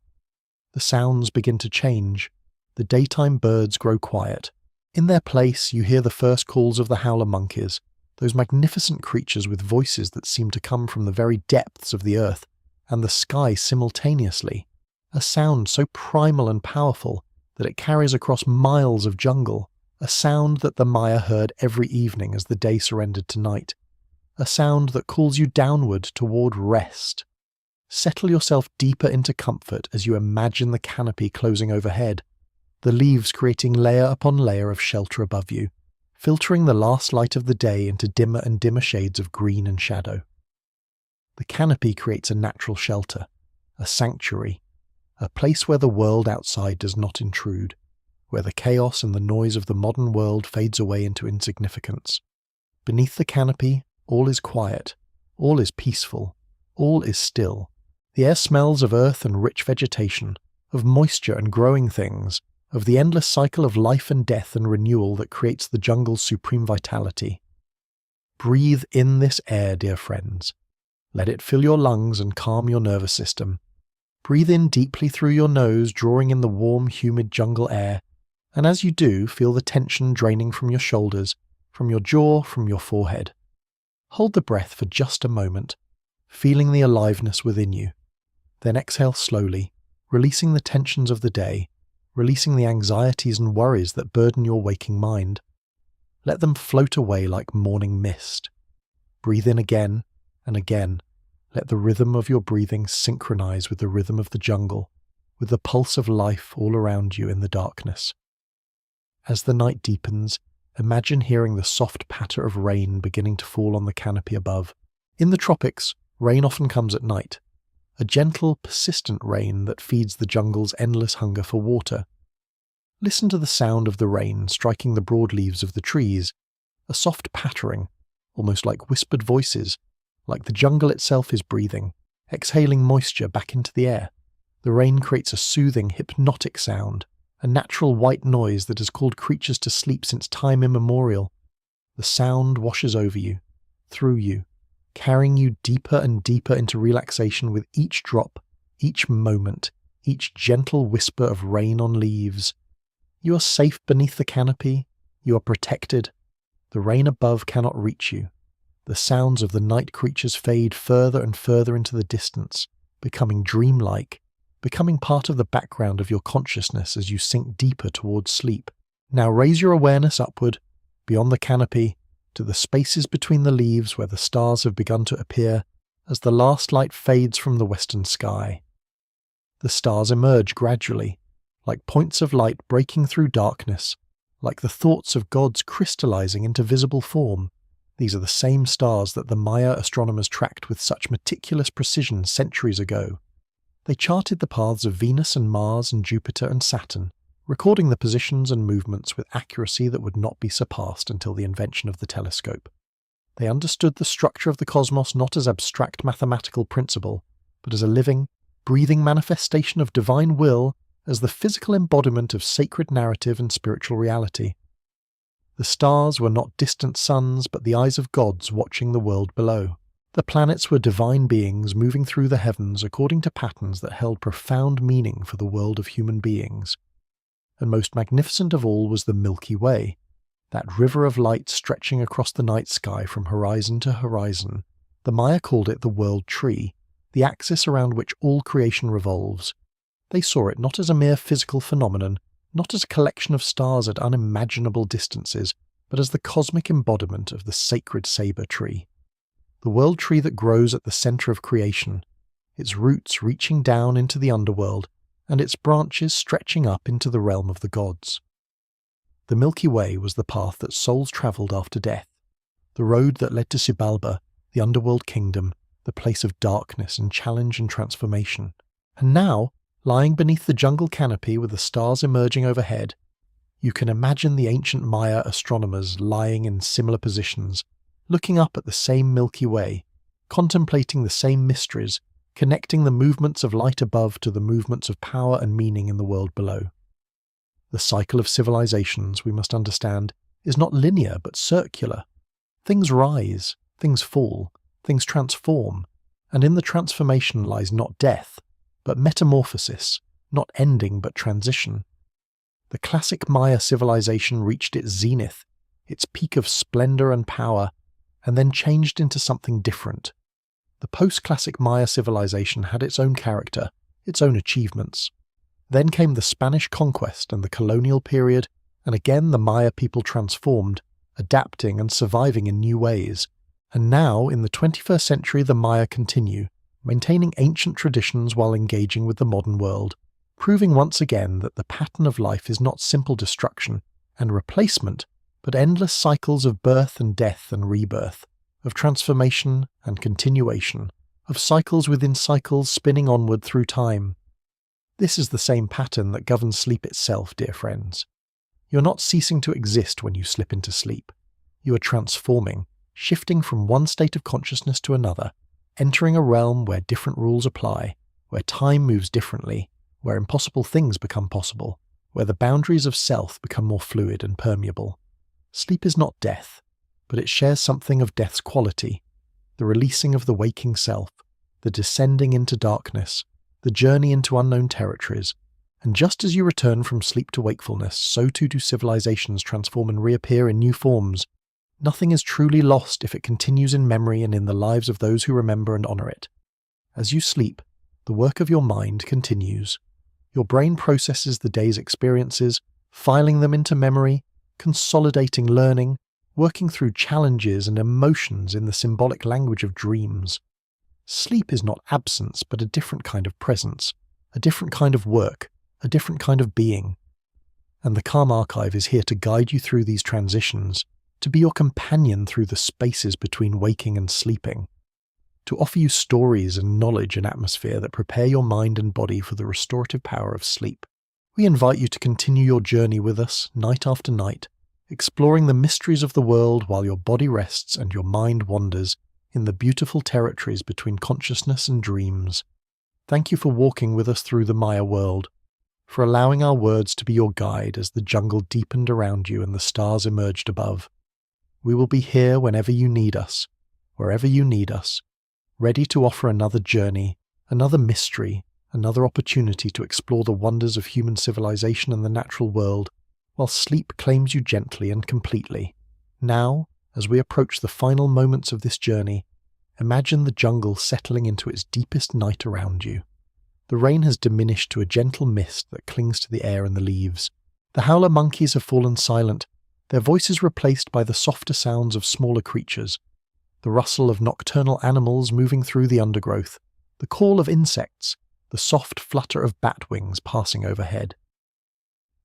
The sounds begin to change. The daytime birds grow quiet. In their place, you hear the first calls of the howler monkeys, those magnificent creatures with voices that seem to come from the very depths of the earth and the sky simultaneously, a sound so primal and powerful that it carries across miles of jungle, a sound that the Maya heard every evening as the day surrendered to night, a sound that calls you downward toward rest. Settle yourself deeper into comfort as you imagine the canopy closing overhead, the leaves creating layer upon layer of shelter above you. filtering the last light of the day into dimmer and dimmer shades of green and shadow. The canopy creates a natural shelter, a sanctuary, a place where the world outside does not intrude, where the chaos and the noise of the modern world fades away into insignificance. Beneath the canopy, all is quiet, all is peaceful, all is still. The air smells of earth and rich vegetation, of moisture and growing things, of the endless cycle of life and death and renewal that creates the jungle's supreme vitality. Breathe in this air, dear friends. Let it fill your lungs and calm your nervous system. Breathe in deeply through your nose, drawing in the warm, humid jungle air, and as you do, feel the tension draining from your shoulders, from your jaw, from your forehead. Hold the breath for just a moment, feeling the aliveness within you. Then exhale slowly, releasing the tensions of the day, releasing the anxieties and worries that burden your waking mind. Let them float away like morning mist. Breathe in again and again. Let the rhythm of your breathing synchronize with the rhythm of the jungle, with the pulse of life all around you in the darkness. As the night deepens, imagine hearing the soft patter of rain beginning to fall on the canopy above. In the tropics, rain often comes at night, a gentle, persistent rain that feeds the jungle's endless hunger for water. Listen to the sound of the rain striking the broad leaves of the trees, a soft pattering, almost like whispered voices, like the jungle itself is breathing, exhaling moisture back into the air. The rain creates a soothing, hypnotic sound, a natural white noise that has called creatures to sleep since time immemorial. The sound washes over you, through you, carrying you deeper and deeper into relaxation with each drop, each moment, each gentle whisper of rain on leaves. You are safe beneath the canopy. You are protected. The rain above cannot reach you. The sounds of the night creatures fade further and further into the distance, becoming dreamlike, becoming part of the background of your consciousness as you sink deeper towards sleep. Now raise your awareness upward, beyond the canopy, to the spaces between the leaves where the stars have begun to appear as the last light fades from the western sky. The stars emerge gradually, like points of light breaking through darkness, like the thoughts of gods crystallizing into visible form. These are the same stars that the Maya astronomers tracked with such meticulous precision centuries ago. They charted the paths of Venus and Mars and Jupiter and Saturn, recording the positions and movements with accuracy that would not be surpassed until the invention of the telescope. They understood the structure of the cosmos not as abstract mathematical principle, but as a living, breathing manifestation of divine will, as the physical embodiment of sacred narrative and spiritual reality. The stars were not distant suns, but the eyes of gods watching the world below. The planets were divine beings moving through the heavens according to patterns that held profound meaning for the world of human beings. And most magnificent of all was the Milky Way, that river of light stretching across the night sky from horizon to horizon. The Maya called it the world tree, the axis around which all creation revolves. They saw it not as a mere physical phenomenon, not as a collection of stars at unimaginable distances, but as the cosmic embodiment of the sacred saber tree. The world tree that grows at the center of creation, its roots reaching down into the underworld, and its branches stretching up into the realm of the gods. The Milky Way was the path that souls travelled after death, the road that led to Xibalba, the underworld kingdom, the place of darkness and challenge and transformation. And now, lying beneath the jungle canopy with the stars emerging overhead, you can imagine the ancient Maya astronomers lying in similar positions, looking up at the same Milky Way, contemplating the same mysteries, connecting the movements of light above to the movements of power and meaning in the world below. The cycle of civilizations, we must understand, is not linear but circular. Things rise, things fall, things transform, and in the transformation lies not death, but metamorphosis, not ending but transition. The classic Maya civilization reached its zenith, its peak of splendor and power, and then changed into something different. The post-classic Maya civilization had its own character, its own achievements. Then came the Spanish conquest and the colonial period, and again the Maya people transformed, adapting and surviving in new ways. And now, in the 21st century, the Maya continue, maintaining ancient traditions while engaging with the modern world, proving once again that the pattern of life is not simple destruction and replacement, but endless cycles of birth and death and rebirth, of transformation and continuation, of cycles within cycles spinning onward through time. This is the same pattern that governs sleep itself, dear friends. You're not ceasing to exist when you slip into sleep. You are transforming, shifting from one state of consciousness to another, entering a realm where different rules apply, where time moves differently, where impossible things become possible, where the boundaries of self become more fluid and permeable. Sleep is not death, but it shares something of death's quality, the releasing of the waking self, the descending into darkness, the journey into unknown territories. And just as you return from sleep to wakefulness, so too do civilizations transform and reappear in new forms. Nothing is truly lost if it continues in memory and in the lives of those who remember and honor it. As you sleep, the work of your mind continues. Your brain processes the day's experiences, filing them into memory, consolidating learning, working through challenges and emotions in the symbolic language of dreams. Sleep is not absence, but a different kind of presence, a different kind of work, a different kind of being. And the Calm Archive is here to guide you through these transitions, to be your companion through the spaces between waking and sleeping, to offer you stories and knowledge and atmosphere that prepare your mind and body for the restorative power of sleep. We invite you to continue your journey with us, night after night, exploring the mysteries of the world while your body rests and your mind wanders in the beautiful territories between consciousness and dreams. Thank you for walking with us through the Maya world, for allowing our words to be your guide as the jungle deepened around you and the stars emerged above. We will be here whenever you need us, wherever you need us, ready to offer another journey, another mystery, another opportunity to explore the wonders of human civilization and the natural world, while sleep claims you gently and completely. Now, as we approach the final moments of this journey, imagine the jungle settling into its deepest night around you. The rain has diminished to a gentle mist that clings to the air and the leaves. The howler monkeys have fallen silent, their voices replaced by the softer sounds of smaller creatures, the rustle of nocturnal animals moving through the undergrowth, the call of insects, the soft flutter of bat wings passing overhead.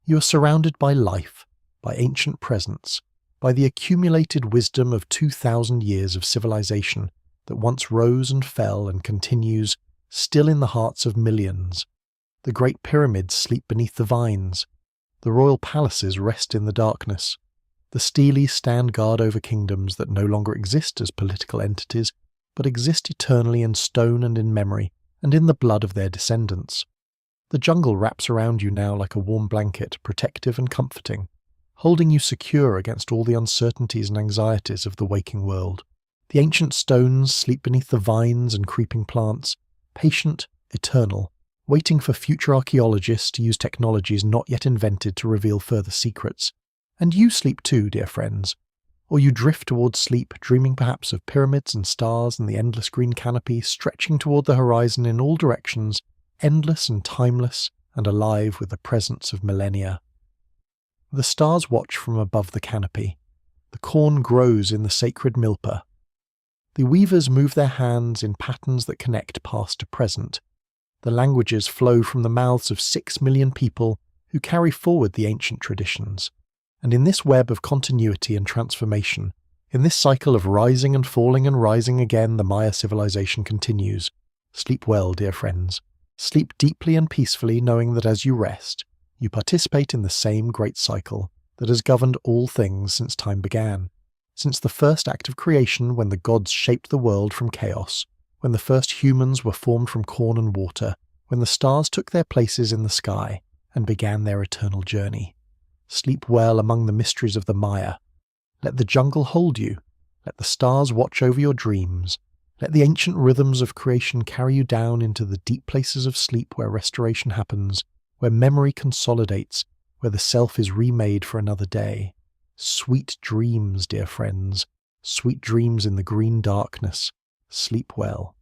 You are surrounded by life, by ancient presence, by the accumulated wisdom of 2,000 years of civilization that once rose and fell and continues, still in the hearts of millions. The great pyramids sleep beneath the vines. The royal palaces rest in the darkness. The steles stand guard over kingdoms that no longer exist as political entities, but exist eternally in stone and in memory, and in the blood of their descendants. The jungle wraps around you now like a warm blanket, protective and comforting, holding you secure against all the uncertainties and anxieties of the waking world. The ancient stones sleep beneath the vines and creeping plants, patient, eternal, waiting for future archaeologists to use technologies not yet invented to reveal further secrets. And you sleep too, dear friends. Or you drift towards sleep, dreaming perhaps of pyramids and stars and the endless green canopy stretching toward the horizon in all directions, endless and timeless and alive with the presence of millennia. The stars watch from above the canopy. The corn grows in the sacred milpa. The weavers move their hands in patterns that connect past to present. The languages flow from the mouths of 6 million people who carry forward the ancient traditions. And in this web of continuity and transformation, in this cycle of rising and falling and rising again, the Maya civilization continues. Sleep well, dear friends. Sleep deeply and peacefully, knowing that as you rest, you participate in the same great cycle that has governed all things since time began. Since the first act of creation, when the gods shaped the world from chaos, when the first humans were formed from corn and water, when the stars took their places in the sky and began their eternal journey. Sleep well among the mysteries of the Maya. Let the jungle hold you. Let the stars watch over your dreams. Let the ancient rhythms of creation carry you down into the deep places of sleep where restoration happens, where memory consolidates, where the self is remade for another day. Sweet dreams, dear friends. Sweet dreams in the green darkness. Sleep well.